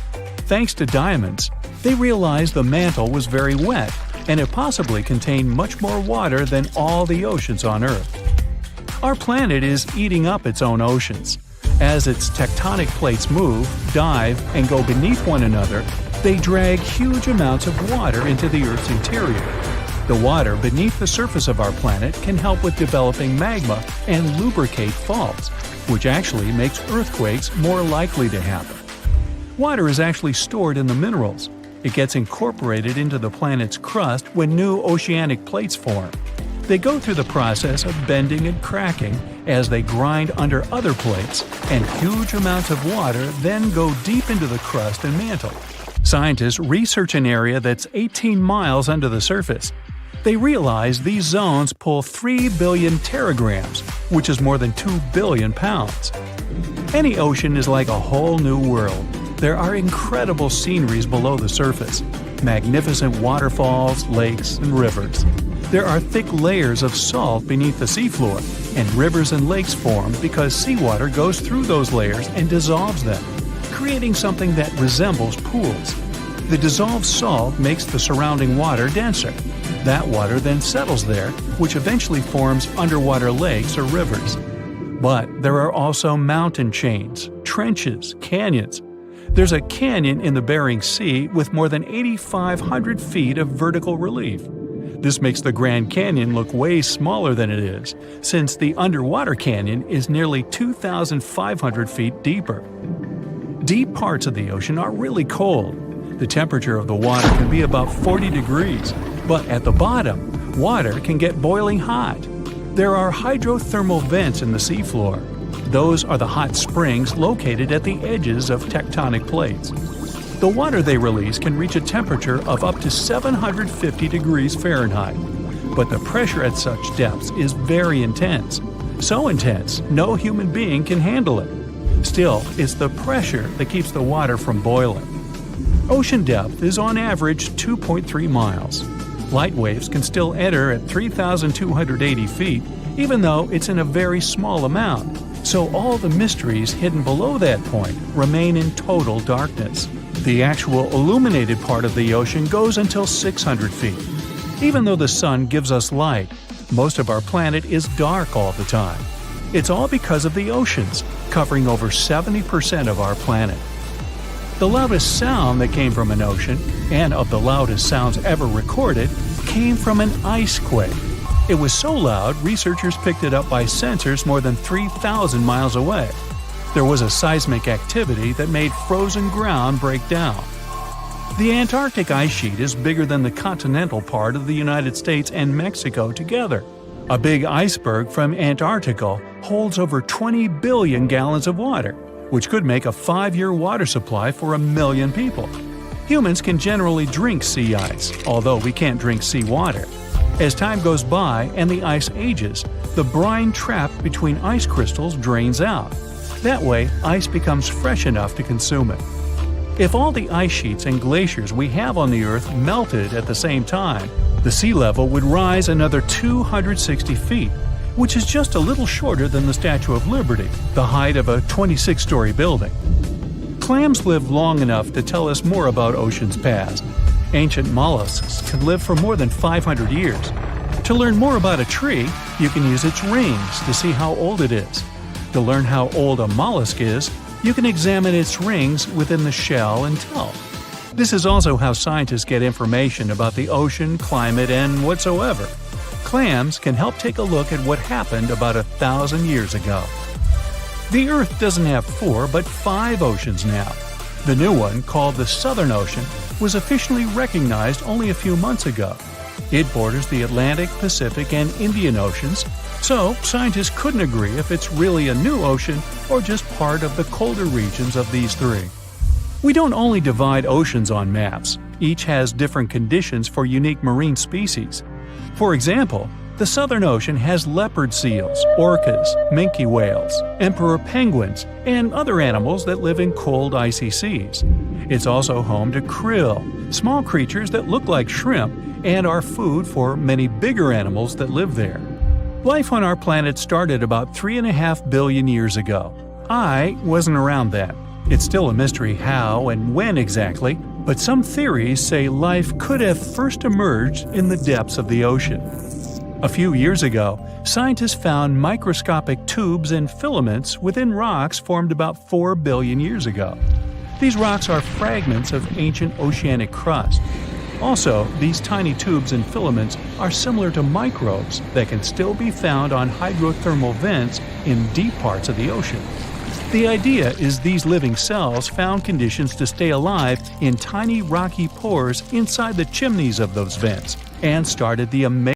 Thanks to diamonds, they realized the mantle was very wet, and it possibly contained much more water than all the oceans on Earth. Our planet is eating up its own oceans. As its tectonic plates move, dive, and go beneath one another, they drag huge amounts of water into the Earth's interior. The water beneath the surface of our planet can help with developing magma and lubricate faults, which actually makes earthquakes more likely to happen. Water is actually stored in the minerals. It gets incorporated into the planet's crust when new oceanic plates form. They go through the process of bending and cracking as they grind under other plates, and huge amounts of water then go deep into the crust and mantle. Scientists research an area that's 18 miles under the surface. They realize these zones pull 3 billion teragrams, which is more than 2 billion pounds. Any ocean is like a whole new world. There are incredible sceneries below the surface, magnificent waterfalls, lakes, and rivers. There are thick layers of salt beneath the seafloor, and rivers and lakes form because seawater goes through those layers and dissolves them, creating something that resembles pools. The dissolved salt makes the surrounding water denser. That water then settles there, which eventually forms underwater lakes or rivers. But there are also mountain chains, trenches, canyons. There's a canyon in the Bering Sea with more than 8,500 feet of vertical relief. This makes the Grand Canyon look way smaller than it is, since the underwater canyon is nearly 2,500 feet deeper. Deep parts of the ocean are really cold. The temperature of the water can be about 40 degrees, but at the bottom, water can get boiling hot. There are hydrothermal vents in the seafloor. Those are the hot springs located at the edges of tectonic plates. The water they release can reach a temperature of up to 750 degrees Fahrenheit, but the pressure at such depths is very intense. So intense, no human being can handle it. Still, it's the pressure that keeps the water from boiling. Ocean depth is on average 2.3 miles. Light waves can still enter at 3,280 feet, even though it's in a very small amount, so all the mysteries hidden below that point remain in total darkness. The actual illuminated part of the ocean goes until 600 feet. Even though the sun gives us light, most of our planet is dark all the time. It's all because of the oceans, covering over 70% of our planet. The loudest sound that came from an ocean, and of the loudest sounds ever recorded, came from an ice quake. It was so loud, researchers picked it up by sensors more than 3,000 miles away. There was a seismic activity that made frozen ground break down. The Antarctic ice sheet is bigger than the continental part of the United States and Mexico together. A big iceberg from Antarctica holds over 20 billion gallons of water, which could make a 5-year water supply for 1 million people. Humans can generally drink sea ice, although we can't drink seawater. As time goes by and the ice ages, the brine trapped between ice crystals drains out. That way, ice becomes fresh enough to consume it. If all the ice sheets and glaciers we have on the Earth melted at the same time, the sea level would rise another 260 feet, which is just a little shorter than the Statue of Liberty, the height of a 26-story building. Clams lived long enough to tell us more about oceans past. Ancient mollusks could live for more than 500 years. To learn more about a tree, you can use its rings to see how old it is. To learn how old a mollusk is, you can examine its rings within the shell and tell. This is also how scientists get information about the ocean, climate, and whatsoever. Clams can help take a look at what happened about 1,000 years ago. The Earth doesn't have 4 but 5 oceans now. The new one, called the Southern Ocean, was officially recognized only a few months ago. It borders the Atlantic, Pacific, and Indian Oceans, so scientists couldn't agree if it's really a new ocean or just part of the colder regions of these 3. We don't only divide oceans on maps. Each has different conditions for unique marine species. For example, the Southern Ocean has leopard seals, orcas, minke whales, emperor penguins, and other animals that live in cold, icy seas. It's also home to krill, small creatures that look like shrimp and are food for many bigger animals that live there. Life on our planet started about 3.5 billion years ago. I wasn't around then. It's still a mystery how and when exactly, but some theories say life could have first emerged in the depths of the ocean. A few years ago, scientists found microscopic tubes and filaments within rocks formed about 4 billion years ago. These rocks are fragments of ancient oceanic crust. Also, these tiny tubes and filaments are similar to microbes that can still be found on hydrothermal vents in deep parts of the ocean. The idea is these living cells found conditions to stay alive in tiny rocky pores inside the chimneys of those vents and started the amazing